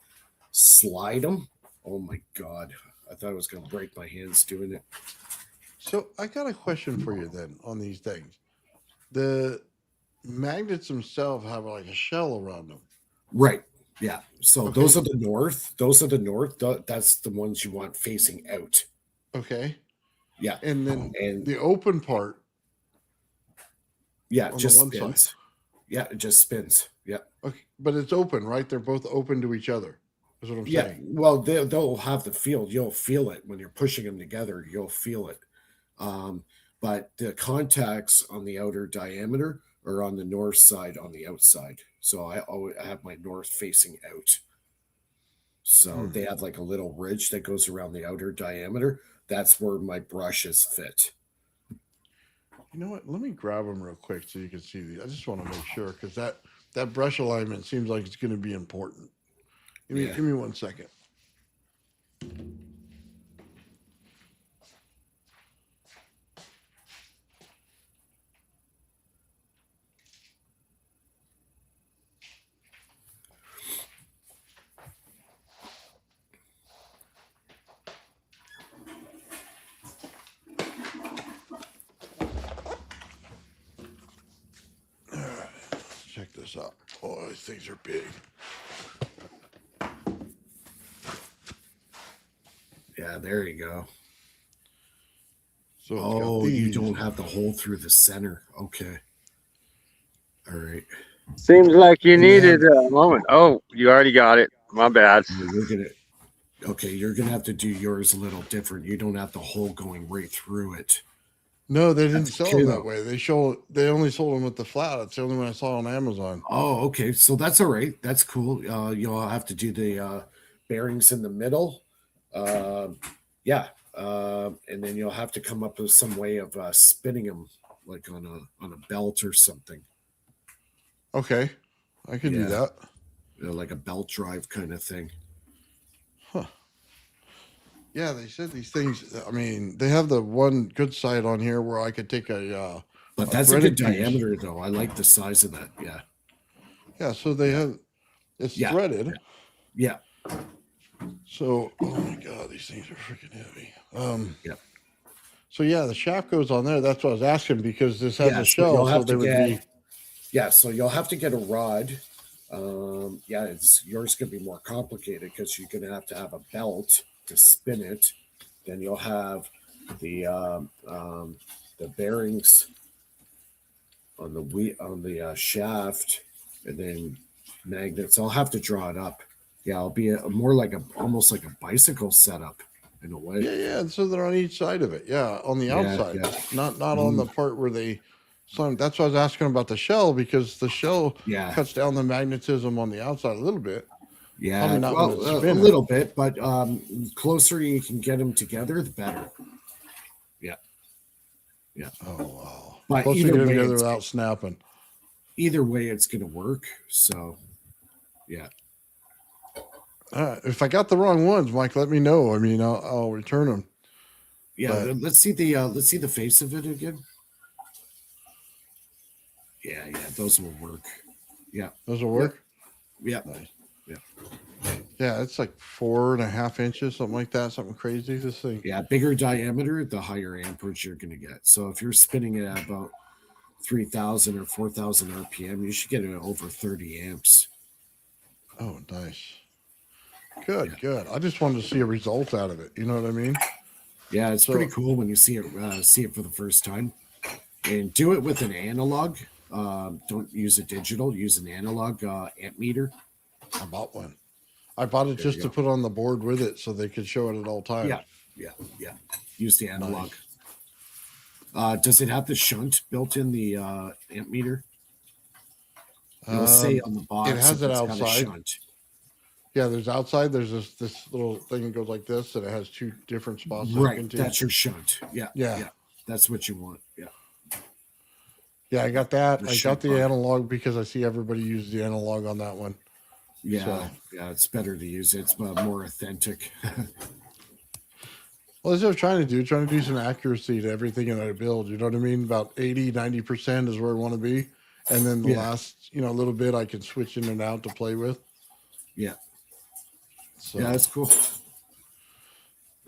slide them. Oh my God. I thought I was going to break my hands doing it. So I got a question for you then on these things. The magnets themselves have like a shell around them. Right. Yeah. So Okay. those are the north. Those are the north. That's the ones you want facing out. Okay. Yeah. And then And the open part yeah, it on the just one side. spins. Yeah, it just spins. Yeah. Okay. But it's open, right? They're both open to each other. Is what I'm Yeah. saying. Well, they'll have the feel. You'll feel it when you're pushing them together. You'll feel it. Um, but the contacts on the outer diameter are on the north side on the outside. So I always have my north facing out. So they have like a little ridge that goes around the outer diameter. That's where my brushes fit. You know what? Let me grab them real quick so you can see these. I just want to make sure because that brush alignment seems like it's going to be important. Yeah. Give me 1 second. All right, let's check this Oh, these things are big. Yeah, there you go. So it's got Oh, you these. don't have the hole through the center. Okay. All right. Seems like you And they needed have, a moment. Oh, you already got it. My bad. you're gonna okay, you're gonna have to do yours a little different. You don't have the hole going right through it. No, they didn't That's sell okay, them though. that way. They only sold them with the flat. It's the only one I saw on Amazon. Oh, okay. So that's all right. That's cool. You'll have to do the bearings in the middle. Yeah. And then you'll have to come up with some way of spinning them, like on a belt or something. Okay, I can do Yeah. that. Like a belt drive kind of thing. Huh. Yeah, they said these things. I mean, they have the one good side on here where I could take a. But that's a threaded good piece. diameter, though. I like the size of that. Yeah. Yeah, so they have. It's Yeah. threaded. Yeah. So, oh my god, these things are freaking heavy. Yep. So yeah, the shaft goes on there. That's what I was asking because this has Yeah, a so shell, you'll so have they to would get- be. Yeah. So you'll have to get a rod. Yeah, yours going to be more complicated because you're going to have a belt to spin it. Then you'll have the bearings on the shaft, and then magnets. I'll have to draw it up. Yeah, it'll be more like almost like a bicycle setup in a way. Yeah, yeah. And so they're on each side of it. Yeah, on the Yeah, outside, yeah. not on the part where they. So that's why I was asking about the shell because the shell Yeah. cuts down the magnetism on the outside a little bit. Yeah, Probably not when it's well, a spinning. little bit, but closer you can get them together, the better. Yeah. Oh wow! But Plus, we either get them way, together it's- without snapping. Either way, it's going to work. So, yeah. If I got the wrong ones, Mike, let me know. I mean, I'll return them. Yeah, But- let's see the face of it again. Yeah, those will work. Those will work. Yeah, Nice. Yeah. Yeah, it's like 4.5 inches, something like that, something crazy. This thing. yeah. Bigger diameter, the higher amperage you're going to get. So if you're spinning it at about 3,000 or 4,000 RPM, you should get it over 30 amps. Oh, nice. Good. I just wanted to see a result out of it. You know what I mean? Yeah, it's So- pretty cool when you see it for the first time. And do it with an analog. Don't use a digital. Use an analog amp meter. I bought one. I bought it There just you to go. put on the board with it so they could show it at all times. Yeah. Use the analog. Nice. Does it have the shunt built in the amp meter? It'll say on the box. it has if it it's got a outside. shunt. Yeah, there's outside. There's this little thing that goes like this, and it has two different spots. to hook Right, into. that's your shunt. Yeah. Yeah. That's what you want. Yeah. Yeah, I got that. The I got shunt the part. analog because I see everybody use the analog on that one. Yeah. So- Yeah. It's better to use it. It's more authentic. Well, that's what I'm trying to do some accuracy to everything that I build. You know what I mean? About 80-90% is where I want to be. And then the Yeah. last, little bit I can switch in and out to play with. Yeah. So Yeah, that's cool. It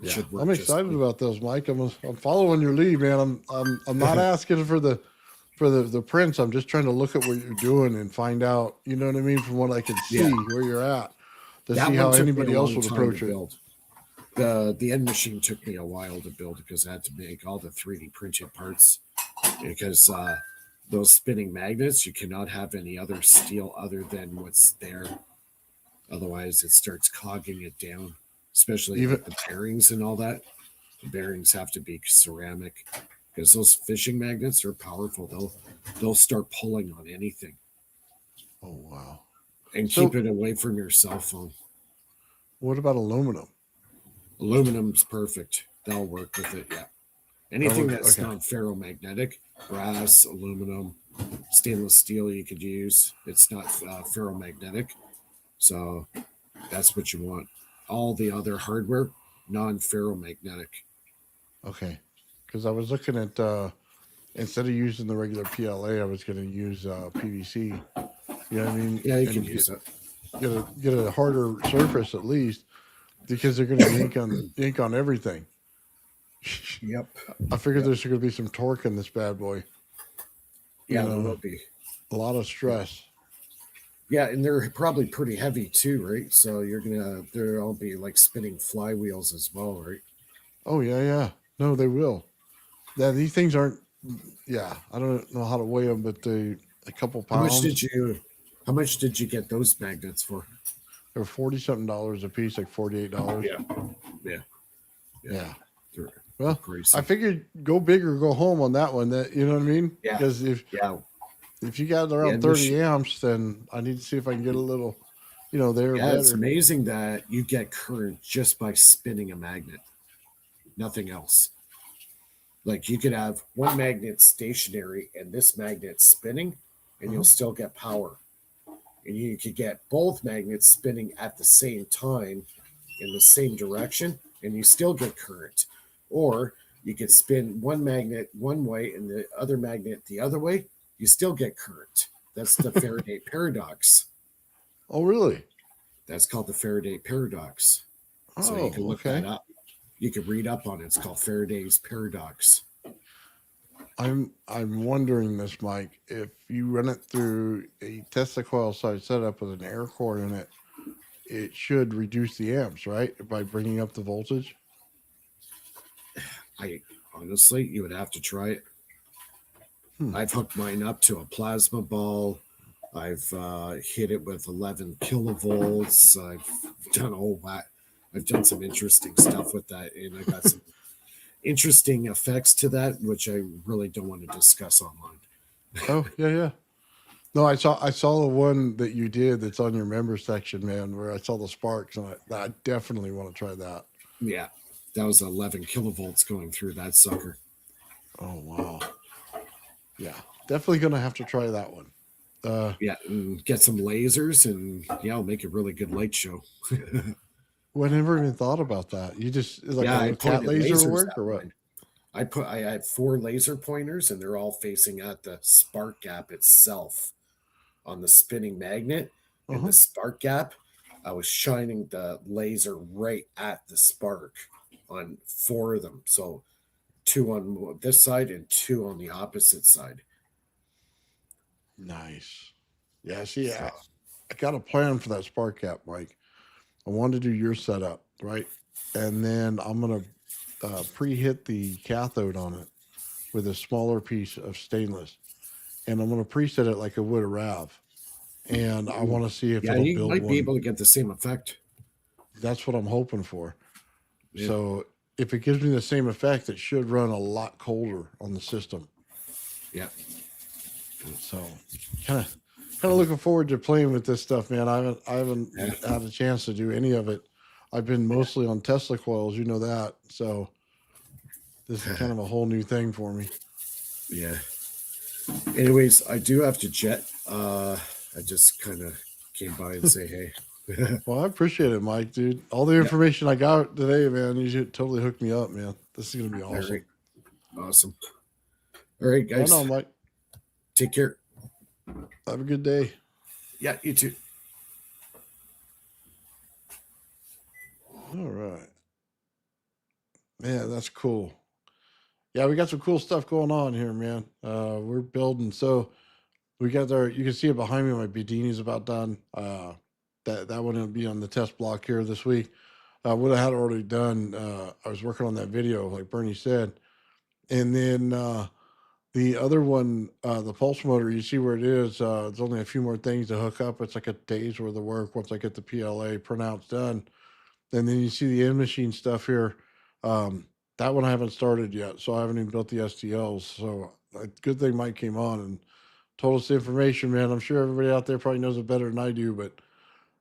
yeah. should work I'm just excited fine. about those, Mike. I'm following your lead, man. I'm not asking for the prints. I'm just trying to look at what you're doing and find out, you know what I mean, from what I can see Yeah. where you're at to That see one how took me anybody a else long would time approach to it. build. The end machine took me a while to build because I had to make all the 3D printed parts because those spinning magnets, you cannot have any other steel other than what's there. Otherwise, it starts clogging it down, especially Even- with the bearings and all that. The bearings have to be ceramic because those fishing magnets are powerful. They'll start pulling on anything Oh wow. and So- keep it away from your cell phone. What about aluminum? Aluminum's perfect. That'll work with it. Yeah. Anything work, that's okay. not ferromagnetic, brass, aluminum, stainless steel, you could use. It's not ferromagnetic, so that's what you want. All the other hardware, non-ferromagnetic. Okay. Because I was looking at instead of using the regular PLA, I was going to use PVC. You know what I mean? Yeah, you And can use it. get a harder surface at least because they're going to ink on everything. Yep. I figured there's going to be some torque in this bad boy. Yeah, You there know, will be. a lot of stress. Yeah, and they're probably pretty heavy too, right? So they'll all be like spinning flywheels as well, right? Oh yeah, yeah. No, they will. Yeah, these things aren't. Yeah, I don't know how to weigh them, but they a couple How much did pounds. you? How much did you get those magnets for? They're $40 something a piece, like $48. Yeah, yeah, Yeah. they're, they're Well, I pricey. figured go big or go home on that one. That you know what I mean? Yeah. Because Yeah, if you got yeah, around no 30 amps, then I need to see if I can get a little, there yeah. It's better. amazing that you get current just by spinning a magnet. Nothing else. Like you could have one magnet stationary and this magnet spinning, and you'll still get power. And you could get both magnets spinning at the same time in the same direction, and you still get current. Or you could spin one magnet one way and the other magnet the other way, you still get current. That's the Faraday paradox. Oh, really? That's called the Faraday paradox. So you Oh, can look okay. that up. You can read up on it. It's called Faraday's paradox. I'm wondering this, Mike. If you run it through a Tesla coil side setup with an air core in it, it should reduce the amps, right? By bringing up the voltage. I honestly, you would have to try it. I've hooked mine up to a plasma ball. I've hit it with 11 kilovolts. I've done all that. I've done some interesting stuff with that, and I got some interesting effects to that, which I really don't want to discuss online. Oh, yeah, yeah. No, I saw the one that you did that's on your member section, man, where I saw the sparks, and I definitely want to try that. Yeah, that was 11 kilovolts going through that sucker. Oh, wow. Yeah, definitely gonna have to try that one. Yeah, and get some lasers, and yeah, I'll make a really good light show. Well, I never even thought about that. You just like Yeah, a I little cat pointed laser lasers work at or what? mine. I had 4 laser pointers, and they're all facing at the spark gap itself on the spinning magnet. And Uh-huh. the spark gap, I was shining the laser right at the spark on 4 of them. So 2 on this side and 2 on the opposite side. Nice. Yeah, see, So, I got a plan for that spark gap, Mike. I wanted to do your setup, right? And then I'm gonna pre-hit the cathode on it with a smaller piece of stainless, and I'm gonna preset it like I would a RAV. And I want to see if yeah, it'll you build might be one. able to get the same effect. That's what I'm hoping for. Yeah. So if it gives me the same effect, it should run a lot colder on the system. Yeah. So kind of looking forward to playing with this stuff, man. I haven't Yeah. had a chance to do any of it. I've been mostly on Tesla coils, you know that. So this is kind of a whole new thing for me. Yeah. Anyways, I do have to jet. I just kind of came by and say hey. Well, I appreciate it, Mike, dude. All the information I got today, man, you should totally hook me up, man. This is gonna be All awesome. right. Awesome. All right, guys. Right on, Mike. Take care. Have a good day. Yeah, you too. All right. Man, that's cool. Yeah, we got some cool stuff going on here, man. We're building. So we got our, you can see it behind me. My Bedini's about done. That one will be on the test block here this week. What I had already done, I was working on that video, like Bernie said. And then the other one, the pulse motor, you see where it is. There's only a few more things to hook up. It's like a day's worth of work once I get the PLA printouts done. And then you see the in machine stuff here. That one I haven't started yet, so I haven't even built the STLs. So good thing Mike came on and told us the information, man. I'm sure everybody out there probably knows it better than I do, but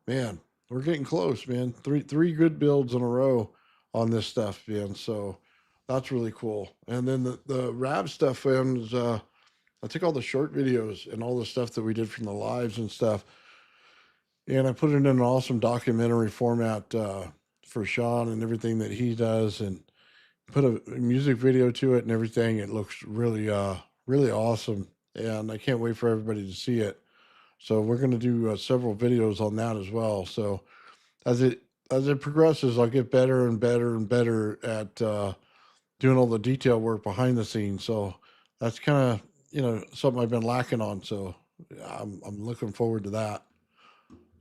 man, we're getting close, man. Three good builds in a row on this stuff, man. So that's really cool. And then the RAV stuff, man, is I took all the short videos and all the stuff that we did from the lives and stuff, and I put it in an awesome documentary format for Sean and everything that he does, and put a music video to it and everything. It looks really, really awesome, and I can't wait for everybody to see it. So we're going to do several videos on that as well. So as it progresses, I'll get better and better and better at doing all the detail work behind the scenes. So that's kind of something I've been lacking on. So I'm looking forward to that.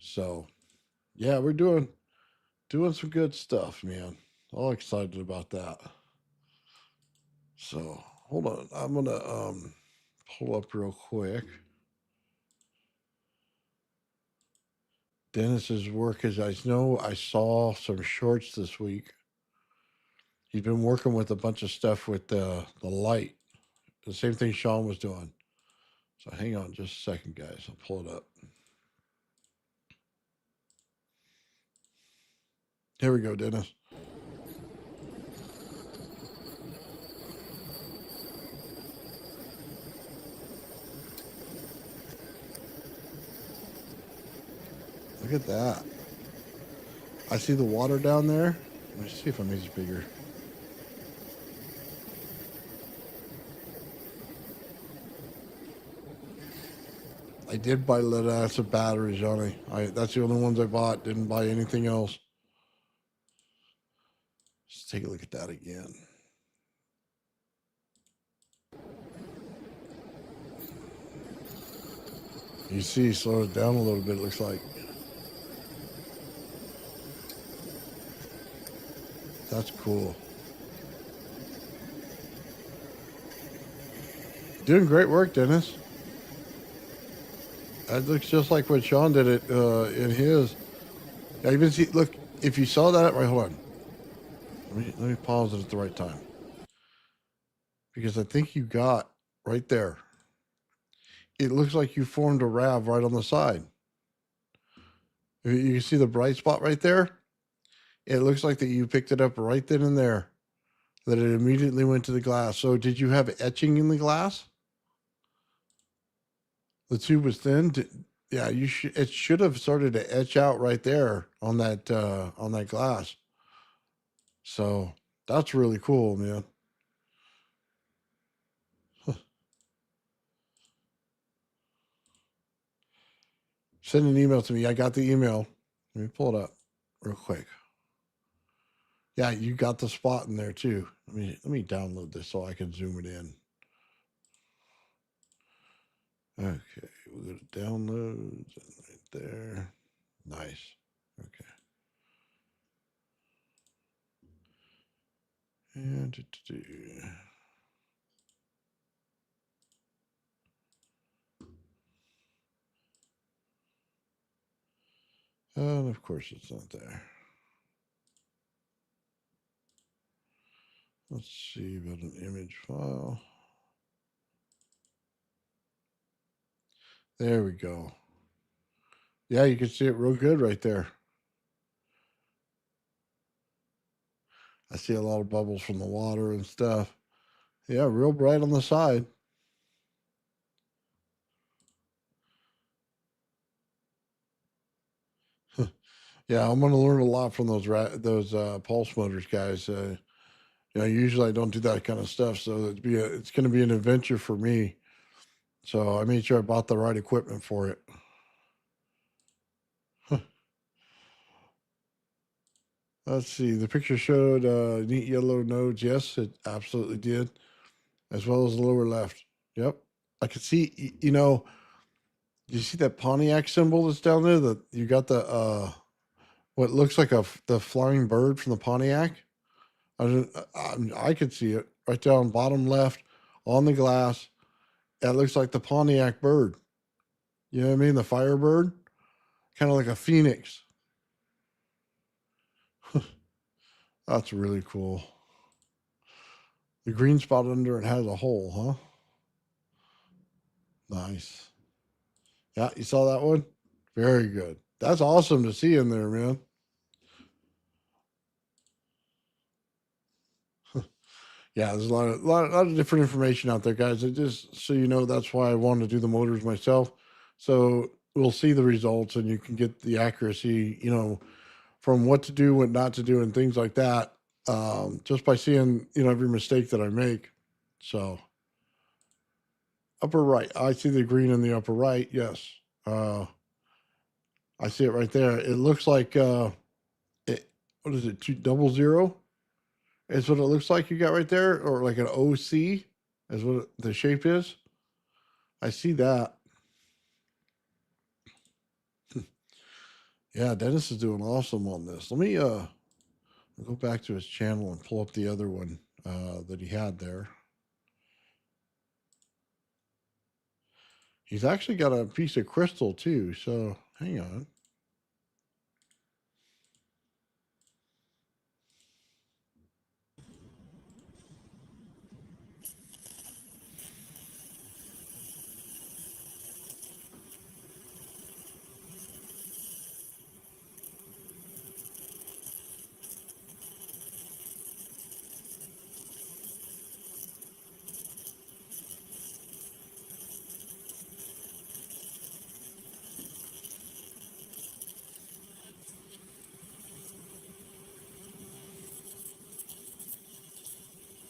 So, yeah, we're doing some good stuff, man. All excited about that. So, hold on. I'm going to pull up real quick. Dennis's work, as I know, I saw some shorts this week. He's been working with a bunch of stuff with the light. The same thing Sean was doing. So hang on just a second, guys. I'll pull it up. Here we go, Dennis. Look at that. I see the water down there. Let me see if I make it bigger. I did buy lead acid batteries, Johnny. That's the only ones I bought. Didn't buy anything else. Let's take a look at that again. You see, slow it down a little bit, it looks like. That's cool. Doing great work, Dennis. That looks just like when Sean did it in his. I even see, look, if you saw that, right, hold on. Let me pause it at the right time. Because I think you got right there. It looks like you formed a rav right on the side. You can see the bright spot right there. It looks like that you picked it up right then and there. That it immediately went to the glass. So did you have etching in the glass? The tube was thin. Yeah, it should have started to etch out right there on that glass. So that's really cool, man. Send an email to me. I got the email. Let me pull it up real quick. Yeah, you got the spot in there too. Let me download this so I can zoom it in. Okay, we'll go to downloads right there. Nice. Okay. And and of course it's not there. Let's see about an image file. There we go. Yeah, you can see it real good right there. I see a lot of bubbles from the water and stuff. Yeah, real bright on the side. Yeah, I'm going to learn a lot from those pulse motors guys. Usually I don't do that kind of stuff, so it's going to be an adventure for me. So I made sure I bought the right equipment for it. Let's see. The picture showed neat yellow nodes. Yes, it absolutely did, as well as the lower left. Yep, I could see. You see that Pontiac symbol that's down there? That you got the what looks like the flying bird from the Pontiac. I could see it right down bottom left on the glass. That looks like the Pontiac bird. You know what I mean? The Firebird, kind of like a phoenix. That's really cool. The green spot under it has a hole, huh? Nice. Yeah, you saw that one? Very good. That's awesome to see in there, man. Yeah, there's a lot of different information out there, guys. Just so you know, that's why I wanted to do the motors myself. So we'll see the results and you can get the accuracy, from what to do, what not to do, and things like that. Just by seeing, every mistake that I make. So upper right, I see the green in the upper right. Yes. I see it right there. It looks like, what is it? 200? Is what it looks like you got right there, or like an OC is what the shape is. I see that. Yeah, Dennis is doing awesome on this. Let me go back to his channel and pull up the other one that he had there. He's actually got a piece of crystal too, so hang on.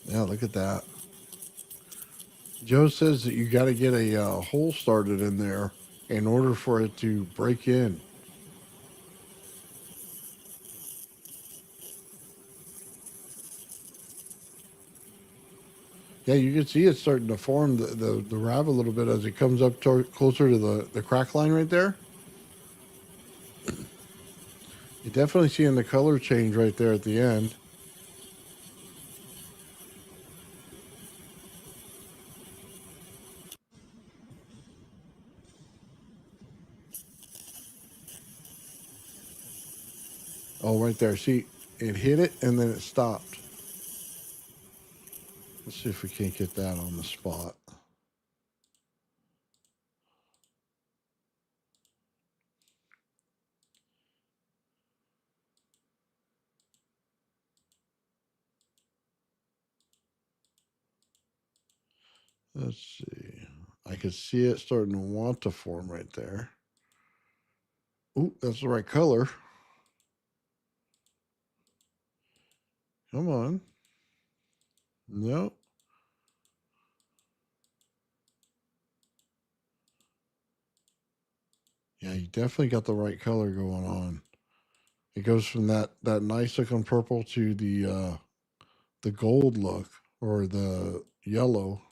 Yeah, look at that. Joe says that you got to get a hole started in there in order for it to break in. Yeah, you can see it starting to form the rav a little bit as it comes up closer to the crack line right there. You're definitely seeing the color change right there at the end. Oh, right there. See, it hit it and then it stopped. Let's see if we can't get that on the spot. Let's see. I can see it starting to want to form right there. Ooh, that's the right color. Come on. Nope. Yeah, you definitely got the right color going on. It goes from that nice looking purple to the gold look or the yellow.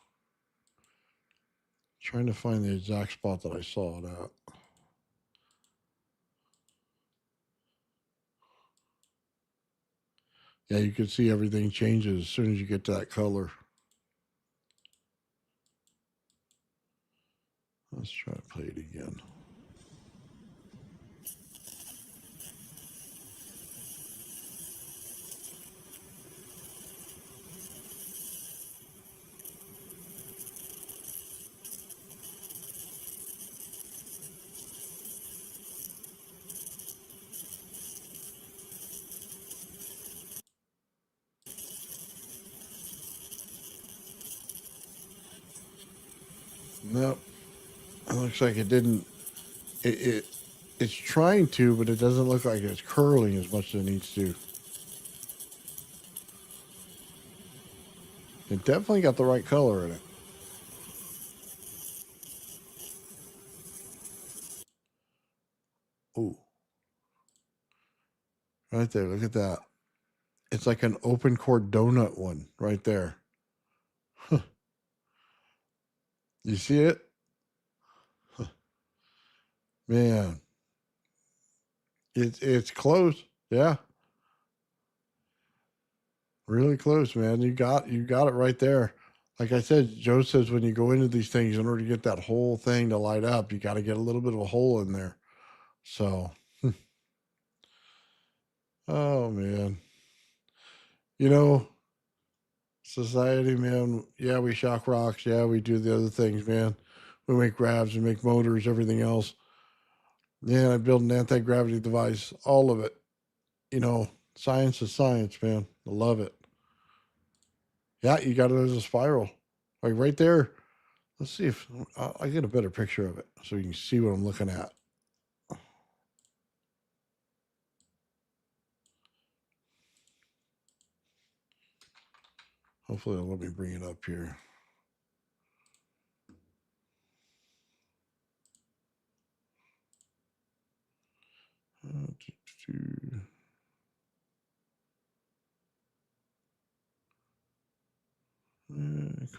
Trying to find the exact spot that I saw it at. Yeah, you can see everything changes as soon as you get to that color. Let's try to play it again. Nope. It looks like it didn't. It's trying to, but it doesn't look like it's curling as much as it needs to. It definitely got the right color in it. Ooh. Right there. Look at that. It's like an open core donut one right there. You see it? Man. It's close. Yeah. Really close, man. You got it right there. Like I said, Joe says when you go into these things, in order to get that whole thing to light up, you got to get a little bit of a hole in there. So, oh man, you know, society, man. Yeah, we shock rocks. Yeah, we do the other things, man. We make ravs, we make motors, everything else. Yeah, I build an anti-gravity device. All of it. You know, science is science, man. I love it. Yeah, you got it as a spiral, like right there. Let's see if I get a better picture of it so you can see what I'm looking at. Hopefully, it'll let me bring it up here.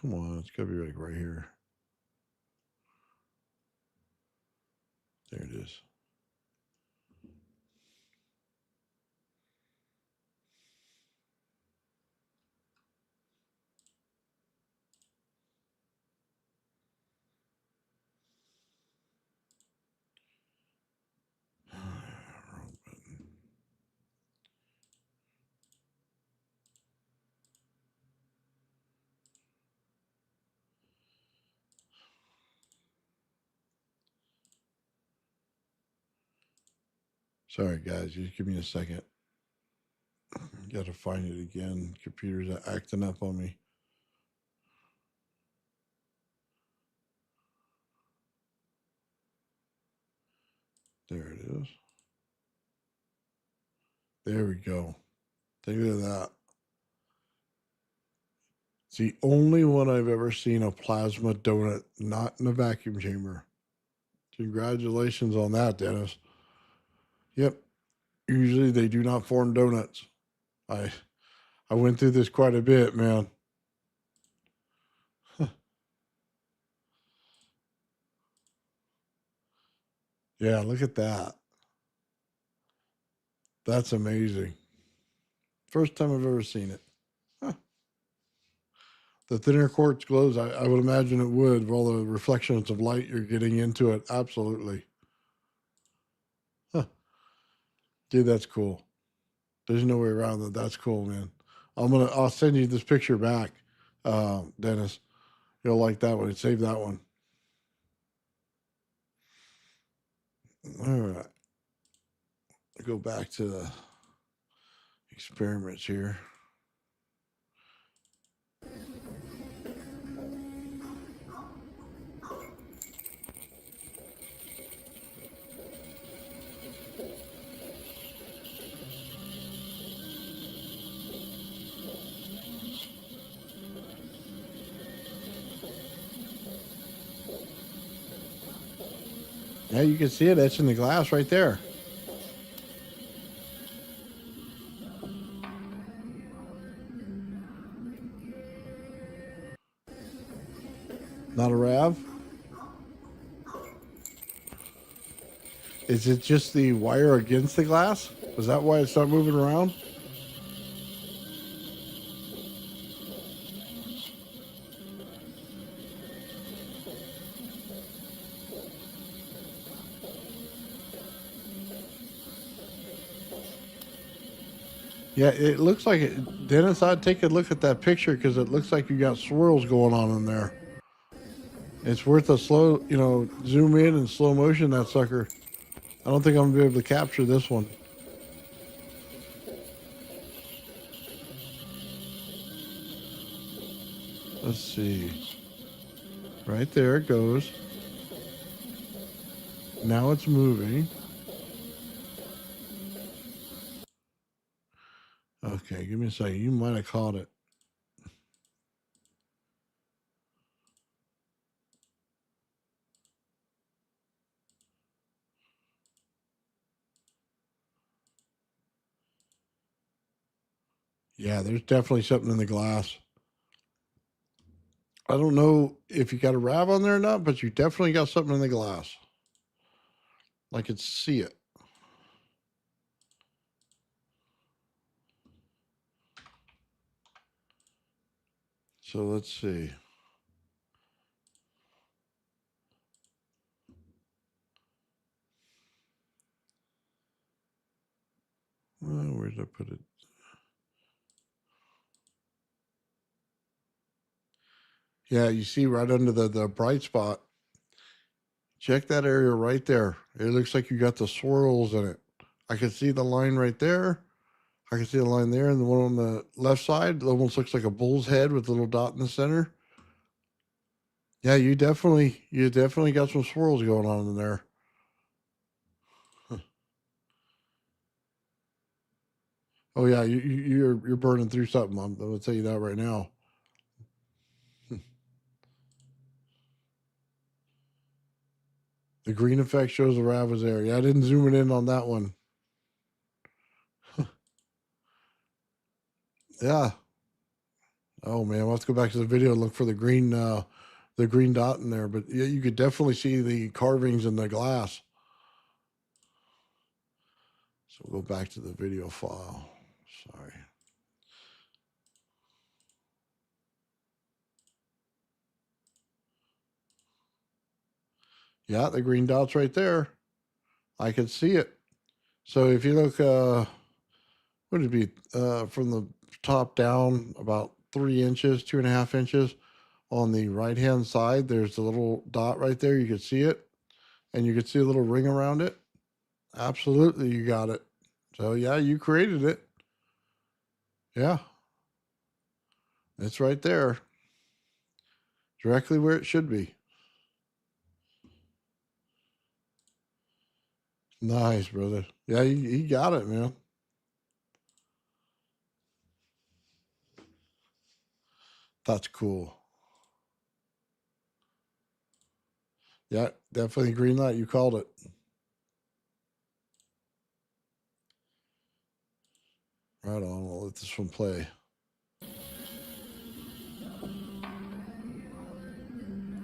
Come on, it's got to be like right here. There it is. Sorry, guys. Just give me a second. Got to find it again. Computer's acting up on me. There it is. There we go. Think of that. It's the only one I've ever seen a plasma donut not in a vacuum chamber. Congratulations on that, Dennis. Yep. Usually they do not form donuts. I went through this quite a bit, man. Yeah, look at that. That's amazing. First time I've ever seen it. Huh. The thinner quartz glows. I would imagine it would, with all the reflections of light you're getting into it. Absolutely. Huh. Dude, that's cool. There's no way around that. That's cool, man. I'll send you this picture back, Dennis. You'll like that one. Save that one. All right. Go back to the experiments here. Yeah, you can see it etched in the glass right there. Not a RAV? Is it just the wire against the glass? Is that why it's not moving around? Yeah, it looks like it. Dennis, I'd take a look at that picture because it looks like you got swirls going on in there. It's worth a slow, zoom in and slow motion that sucker. I don't think I'm going to be able to capture this one. Let's see. Right there it goes. Now it's moving. Okay, give me a second. You might have caught it. Yeah, there's definitely something in the glass. I don't know if you got a RAV on there or not, but you definitely got something in the glass. I could see it. So let's see. Where did I put it? Yeah, you see right under the bright spot. Check that area right there. It looks like you got the swirls in it. I can see the line right there. I can see the line there, and the one on the left side, it almost looks like a bull's head with a little dot in the center. Yeah, you definitely got some swirls going on in there. Oh yeah, you're burning through something. I'm gonna tell you that right now. The green effect shows the RAV was there. Yeah, I didn't zoom it in on that one. Yeah. Oh man, we'll have to go back to the video and look for the green dot in there. But yeah, you could definitely see the carvings in the glass. So we'll go back to the video file. Sorry. Yeah, the green dot's right there. I could see it. So if you look, what would it be? From the top down, about 3 inches, 2.5 inches. On the right-hand side, there's a little dot right there. You could see it. And you could see a little ring around it. Absolutely, you got it. So yeah, you created it. Yeah, it's right there, directly where it should be. Nice, brother. Yeah, he got it, man. That's cool. Yeah, definitely green light. You called it. Right on. We'll let this one play.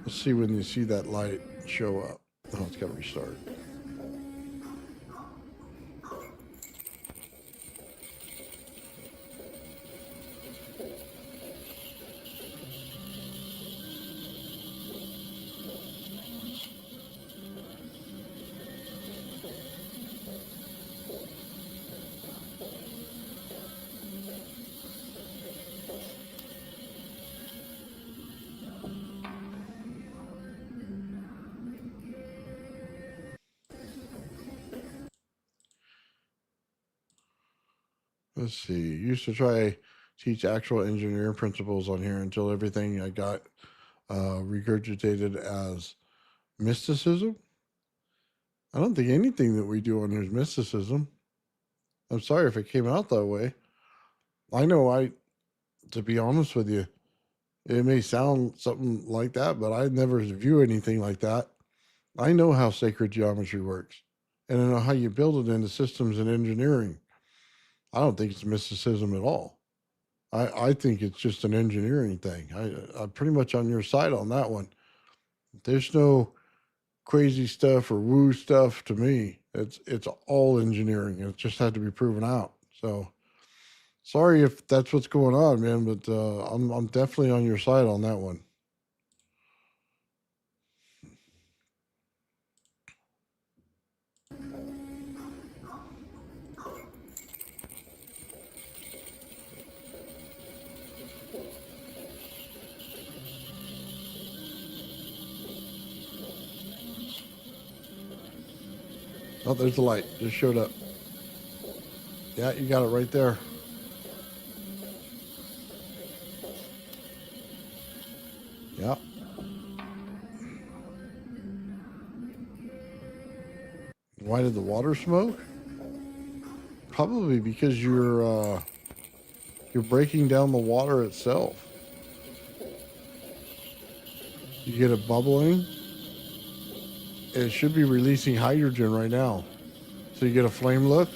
Let's see when you see that light show up. Oh, it's got to restart. Let's see. Used to try teach actual engineering principles on here until everything I got regurgitated as mysticism. I don't think anything that we do on here is mysticism. I'm sorry if it came out that way. I know to be honest with you, it may sound something like that, but I never view anything like that. I know how sacred geometry works, and I know how you build it into systems and engineering. I don't think it's mysticism at all. I think it's just an engineering thing. I'm pretty much on your side on that one. There's no crazy stuff or woo stuff to me. It's all engineering. It just had to be proven out. So sorry if that's what's going on, man, but I'm definitely on your side on that one. Oh, there's the light. Just showed up. Yeah, you got it right there. Yeah. Why did the water smoke? Probably because you're breaking down the water itself. You get it bubbling. It should be releasing hydrogen right now. So you get a flame look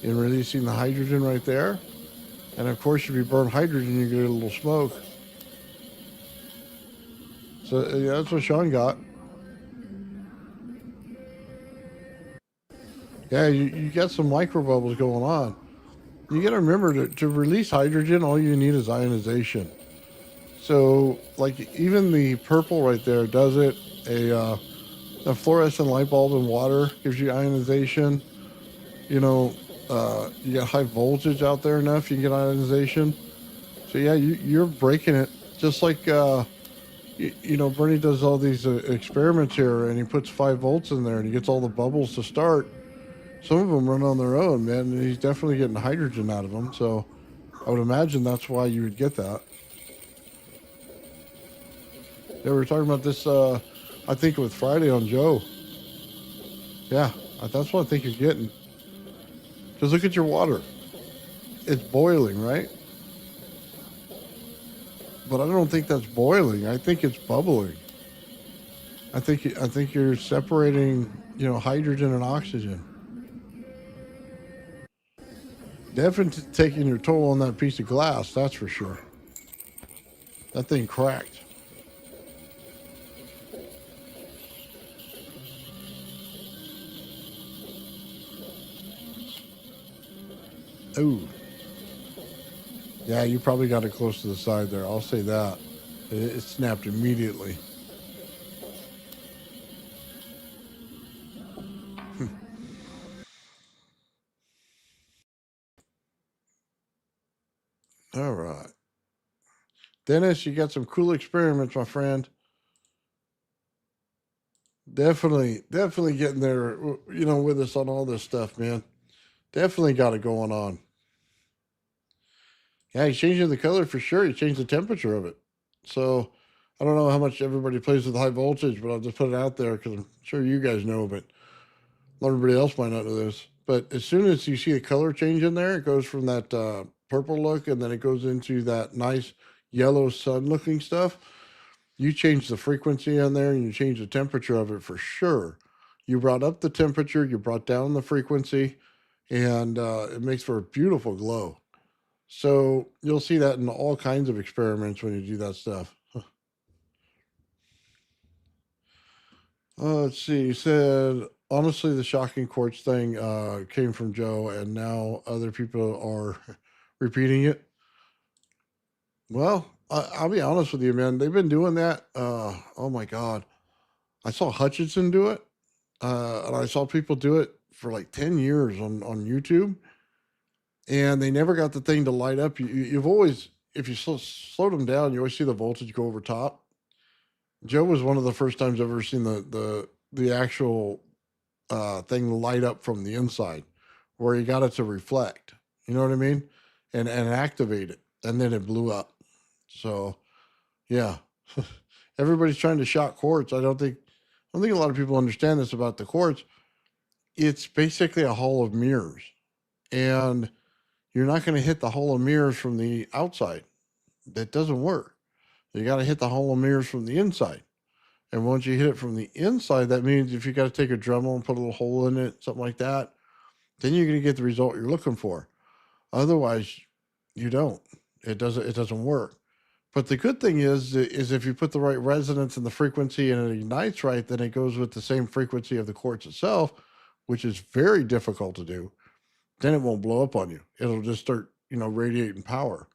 and releasing the hydrogen right there. And of course, if you burn hydrogen, you get a little smoke. So yeah, that's what Sean got. Yeah, you got some micro bubbles going on. You got to remember to release hydrogen, all you need is ionization. So, like, even the purple right there does it. A fluorescent light bulb in water gives you ionization. You know, you got high voltage out there enough, you can get ionization. So, yeah, you're breaking it. Just like, Bernie does all these experiments here, and he puts 5 volts in there, and he gets all the bubbles to start. Some of them run on their own, man, and he's definitely getting hydrogen out of them. So, I would imagine that's why you would get that. Yeah, we were talking about this, I think, with Friday on Joe. Yeah, that's what I think you're getting. Because look at your water. It's boiling, right? But I don't think that's boiling. I think it's bubbling. I think you're separating, hydrogen and oxygen. Definitely taking your toll on that piece of glass, that's for sure. That thing cracked. Ooh. Yeah, you probably got it close to the side there. I'll say that. It snapped immediately. All right. Dennis, you got some cool experiments, my friend. Definitely getting there, with us on all this stuff, man. Definitely got it going on. Yeah, he's changing the color for sure. He changed the temperature of it. So I don't know how much everybody plays with high voltage, but I'll just put it out there because I'm sure you guys know, but everybody else might not know this. But as soon as you see the color change in there, it goes from that purple look and then it goes into that nice yellow sun looking stuff. You change the frequency on there and you change the temperature of it for sure. You brought up the temperature, you brought down the frequency, and it makes for a beautiful glow. So you'll see that in all kinds of experiments when you do that stuff. Let's see. You said, honestly, the shocking quartz thing came from Joe, and now other people are repeating it. Well, I'll be honest with you, man. They've been doing that. Oh my God. I saw Hutchinson do it, and I saw people do it for like 10 years on YouTube, and they never got the thing to light up. You've always, if you slowed them down, you always see the voltage go over top. Joe was one of the first times I've ever seen the actual thing light up from the inside, where he got it to reflect. You know what I mean? And activate it, and then it blew up. So, yeah, everybody's trying to shock quartz. I don't think a lot of people understand this about the quartz. It's basically a hall of mirrors, and you're not going to hit the hall of mirrors from the outside. That doesn't work. You got to hit the hall of mirrors from the inside. And once you hit it from the inside, that means if you got to take a Dremel and put a little hole in it, something like that, then you're going to get the result you're looking for. Otherwise, you don't. It doesn't work. But the good thing is if you put the right resonance in the frequency and it ignites right, then it goes with the same frequency of the quartz itself, which is very difficult to do. Then it won't blow up on you. It'll just start, radiating power.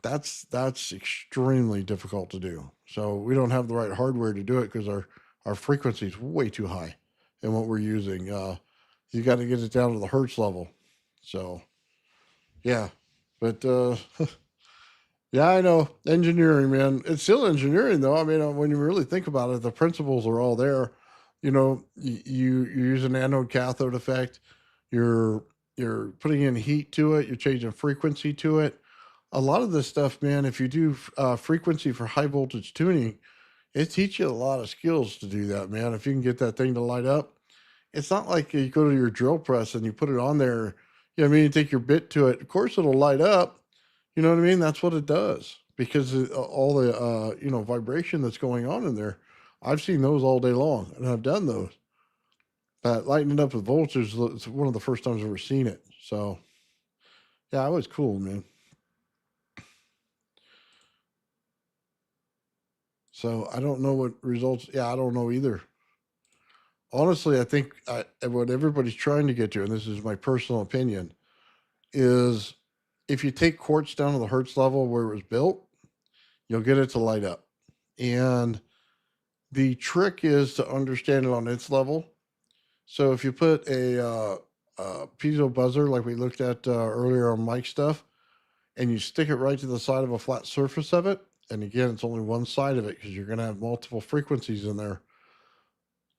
That's extremely difficult to do. So we don't have the right hardware to do it because our frequency is way too high in what we're using. You got to get it down to the hertz level. So, yeah. But, yeah, I know. Engineering, man. It's still engineering, though. I mean, when you really think about it, the principles are all there. You use an anode cathode effect. You're putting in heat to it. You're changing frequency to it. A lot of this stuff, man, if you do frequency for high voltage tuning, it teaches you a lot of skills to do that, man. If you can get that thing to light up, it's not like you go to your drill press and you put it on there. You know what I mean? You take your bit to it. Of course, it'll light up. You know what I mean? That's what it does because all the, vibration that's going on in there. I've seen those all day long and I've done those. Lighting it up with voltage is one of the first times I've ever seen it. So, yeah, it was cool, man. So I don't know what results. Yeah, I don't know either. Honestly, I think what everybody's trying to get to, and this is my personal opinion, is if you take quartz down to the hertz level where it was built, you'll get it to light up. And the trick is to understand it on its level. So if you put a piezo buzzer like we looked at earlier on Mike's stuff, and you stick it right to the side of a flat surface of it, and again, it's only one side of it because you're going to have multiple frequencies in there.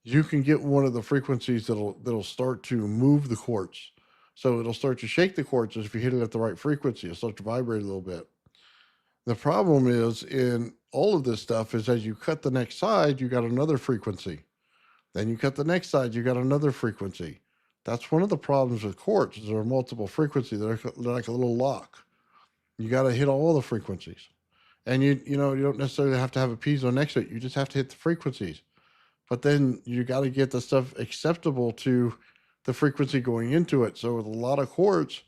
You can get one of the frequencies that'll start to move the quartz. So it'll start to shake the quartz if you hit it at the right frequency. It'll start to vibrate a little bit. The problem is in all of this stuff is as you cut the next side, you got another frequency. Then you cut the next side, you got another frequency. That's one of the problems with quartz. There are multiple frequencies. They're like a little lock. You got to hit all the frequencies. And you don't necessarily have to have a piezo next to it. You just have to hit the frequencies. But then you got to get the stuff acceptable to the frequency going into it. So with a lot of quartz,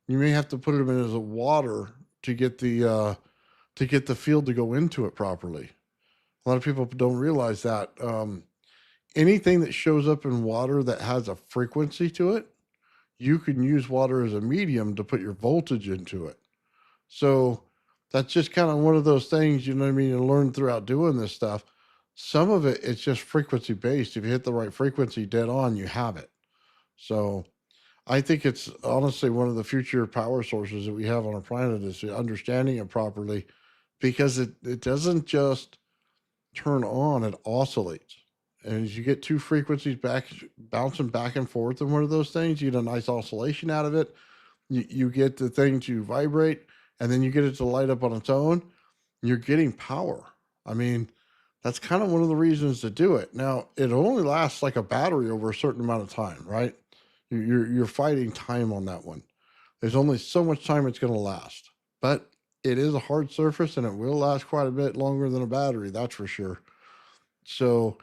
you may have to put them in as a water to get the field to go into it properly. A lot of people don't realize that. Anything that shows up in water that has a frequency to it, you can use water as a medium to put your voltage into it. So that's just kind of one of those things, you know what I mean, you learn throughout doing this stuff. Some of it, it's just frequency based. If you hit the right frequency dead on, you have it. So I think it's honestly one of the future power sources that we have on our planet is understanding it properly because it doesn't just turn on, it oscillates. And as you get two frequencies bouncing back and forth in one of those things, you get a nice oscillation out of it. You get the thing to vibrate, and then you get it to light up on its own. You're getting power. I mean, that's kind of one of the reasons to do it. Now, it only lasts like a battery over a certain amount of time, right? You're fighting time on that one. There's only so much time it's going to last, but it is a hard surface and it will last quite a bit longer than a battery, that's for sure. So,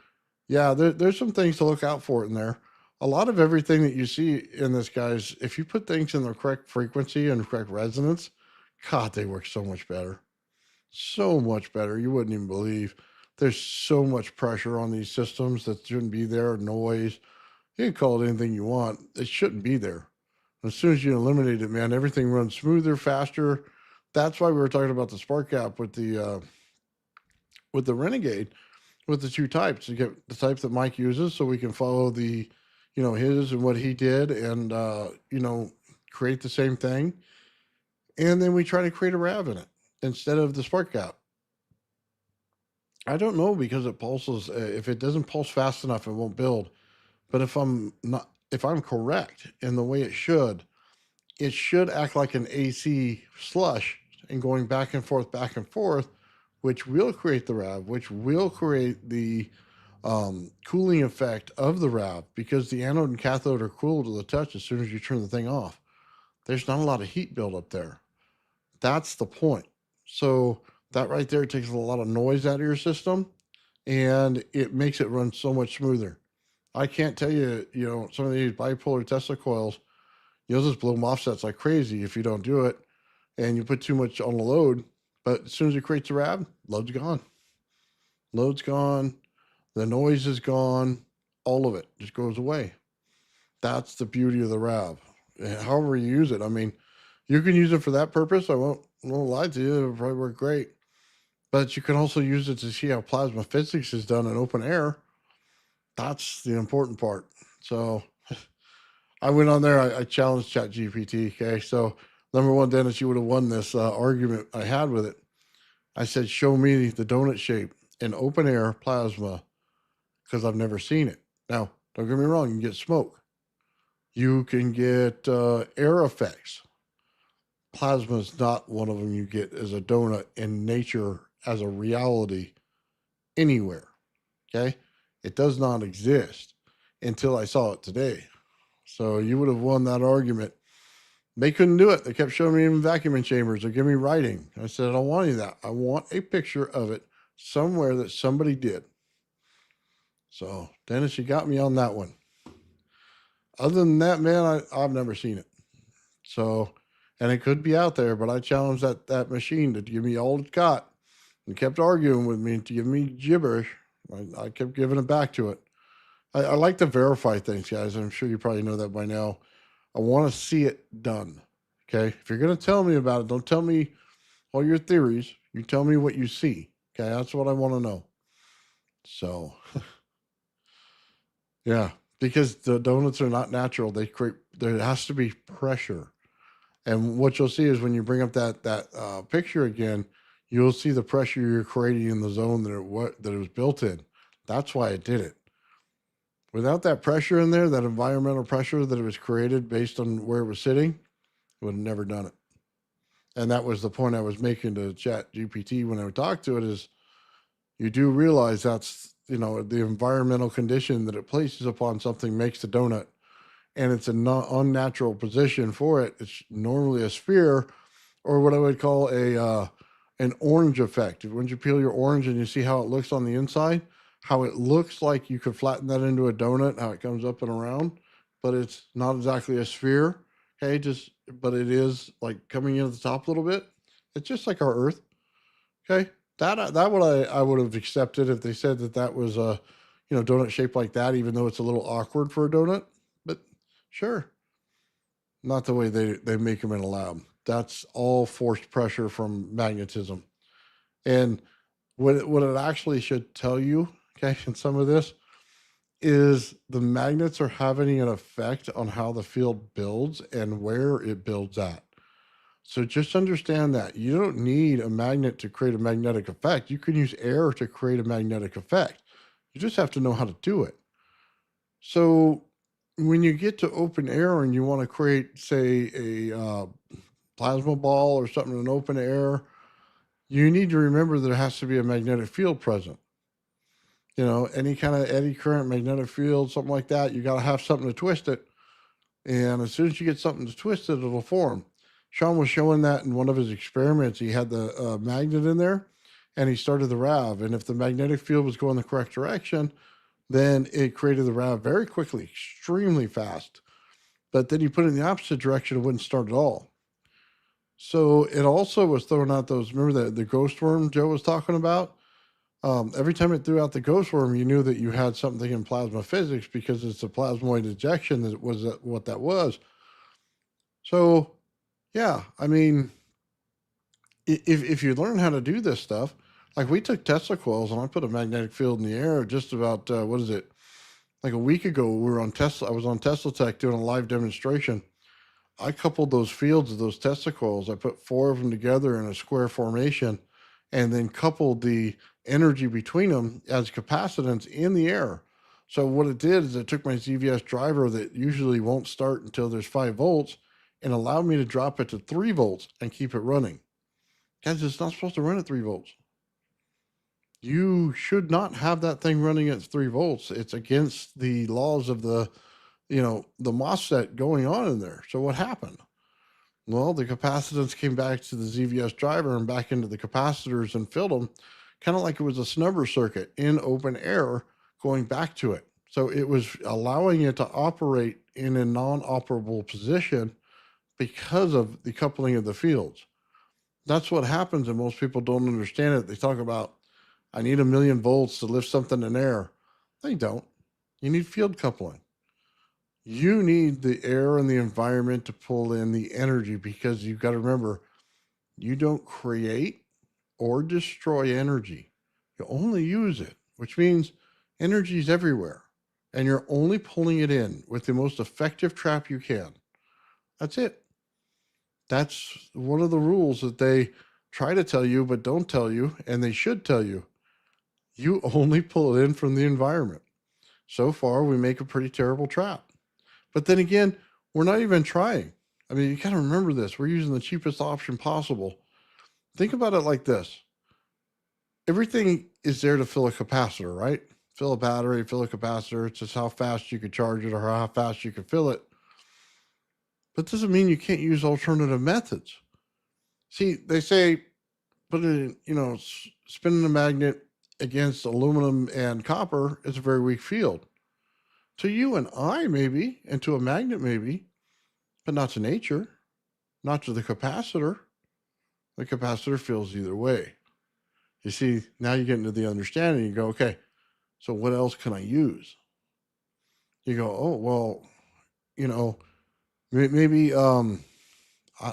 yeah, there's some things to look out for in there. A lot of everything that you see in this, guys, if you put things in the correct frequency and correct resonance, God, they work so much better. So much better. You wouldn't even believe. There's so much pressure on these systems that shouldn't be there, noise. You can call it anything you want. It shouldn't be there. As soon as you eliminate it, man, everything runs smoother, faster. That's why we were talking about the spark gap with the Renegade, with the two types. You get the type that Mike uses, so we can follow the, his and what he did, and create the same thing. And then we try to create a RAV in it instead of the spark gap. I don't know, because it pulses. If it doesn't pulse fast enough, it won't build. But if I'm correct in the way it should act like an AC slush and going back and forth, which will create the RAV, which will create the cooling effect of the RAV, because the anode and cathode are cool to the touch as soon as you turn the thing off. There's not a lot of heat buildup there. That's the point. So that right there takes a lot of noise out of your system, and it makes it run so much smoother. I can't tell you, some of these bipolar Tesla coils, you'll just blow them offsets like crazy if you don't do it, and you put too much on the load. But as soon as it creates a RAV, load's gone. Load's gone. The noise is gone. All of it just goes away. That's the beauty of the RAV. However you use it. I mean, you can use it for that purpose. I won't lie to you. It'll probably work great. But you can also use it to see how plasma physics is done in open air. That's the important part. So I went on there. I challenged ChatGPT. Okay. So number one, Dennis, you would have won this argument I had with it. I said, show me the donut shape in open air plasma, because I've never seen it. Now, don't get me wrong. You can get smoke. You can get air effects. Plasma is not one of them you get as a donut in nature as a reality anywhere. Okay. It does not exist until I saw it today. So you would have won that argument. They couldn't do it. They kept showing me in vacuuming chambers or giving me writing. I said, I don't want any of that. I want a picture of it somewhere that somebody did. So Dennis, you got me on that one. Other than that, man, I've never seen it. So, and it could be out there, but I challenged that machine to give me all it got, and kept arguing with me to give me gibberish. I kept giving it back to it. I like to verify things, guys. I'm sure you probably know that by now. I want to see it done. Okay. If you're going to tell me about it, don't tell me all your theories. You tell me what you see. Okay. That's what I want to know. So, yeah, because the donuts are not natural. There has to be pressure. And what you'll see is when you bring up that picture again, you'll see the pressure you're creating in the zone that it was built in. That's why it did it. Without that pressure in there, that environmental pressure that it was created based on where it was sitting, it would have never done it. And that was the point I was making to ChatGPT when I talked to it, is you do realize that's, the environmental condition that it places upon something makes the donut. And it's an unnatural position for it. It's normally a sphere, or what I would call an orange effect. When you peel your orange and you see how it looks on the inside, how it looks like you could flatten that into a donut, how it comes up and around, but it's not exactly a sphere. Okay, but it is like coming in at the top a little bit. It's just like our Earth. Okay, that what I would have accepted if they said that was a donut shaped like that, even though it's a little awkward for a donut. But sure, not the way they make them in a lab. That's all forced pressure from magnetism. And what it actually should tell you, okay, in some of this, is the magnets are having an effect on how the field builds and where it builds at. So just understand that you don't need a magnet to create a magnetic effect. You can use air to create a magnetic effect. You just have to know how to do it. So when you get to open air and you want to create, say, a plasma ball or something in open air, you need to remember there has to be a magnetic field present. You know, any kind of eddy current, magnetic field, something like that, you got to have something to twist it. And as soon as you get something to twist it, it'll form. Sean was showing that in one of his experiments. He had the magnet in there and he started the RAV. And if the magnetic field was going the correct direction, then it created the RAV very quickly, extremely fast. But then you put it in the opposite direction, it wouldn't start at all. So it also was throwing out those, remember the ghost worm Joe was talking about? Every time it threw out the ghost worm, you knew that you had something in plasma physics because it's a plasmoid ejection that was what that was. So, yeah, I mean, if you learn how to do this stuff, like we took Tesla coils and I put a magnetic field in the air just about, what is it? Like a week ago, we were on Tesla. I was on Tesla Tech doing a live demonstration. I coupled those fields of those Tesla coils. I put 4 of them together in a square formation and then coupled the energy between them as capacitance in the air. So what it did is it took my ZVS driver that usually won't start until there's 5 volts and allowed me to drop it to 3 volts and keep it running. Guys, it's not supposed to run at 3 volts. You should not have that thing running at 3 volts. It's against the laws of the MOSFET going on in there. So what happened? Well, the capacitance came back to the ZVS driver and back into the capacitors and filled them, kind of like it was a snubber circuit in open air going back to it. So it was allowing it to operate in a non-operable position because of the coupling of the fields. That's what happens, and most people don't understand it. They talk about, I need 1,000,000 volts to lift something in air. They don't. You need field coupling. You need the air and the environment to pull in the energy because you've got to remember, you don't create or destroy energy. You only use it, which means energy is everywhere. And you're only pulling it in with the most effective trap you can. That's it. That's one of the rules that they try to tell you, but don't tell you, and they should tell you. You only pull it in from the environment. So far, we make a pretty terrible trap. But then again, we're not even trying. I mean, you got to remember this. We're using the cheapest option possible. Think about it like this. Everything is there to fill a capacitor, right? Fill a battery, fill a capacitor. It's just how fast you could charge it or how fast you could fill it. But it doesn't mean you can't use alternative methods. See, they say put it in, spinning a magnet against aluminum and copper is a very weak field. To you and I, maybe, and to a magnet, maybe, but not to nature, not to the capacitor. The capacitor feels either way. You see, now you get into the understanding. You go, okay, so what else can I use? You go, oh, well, maybe, I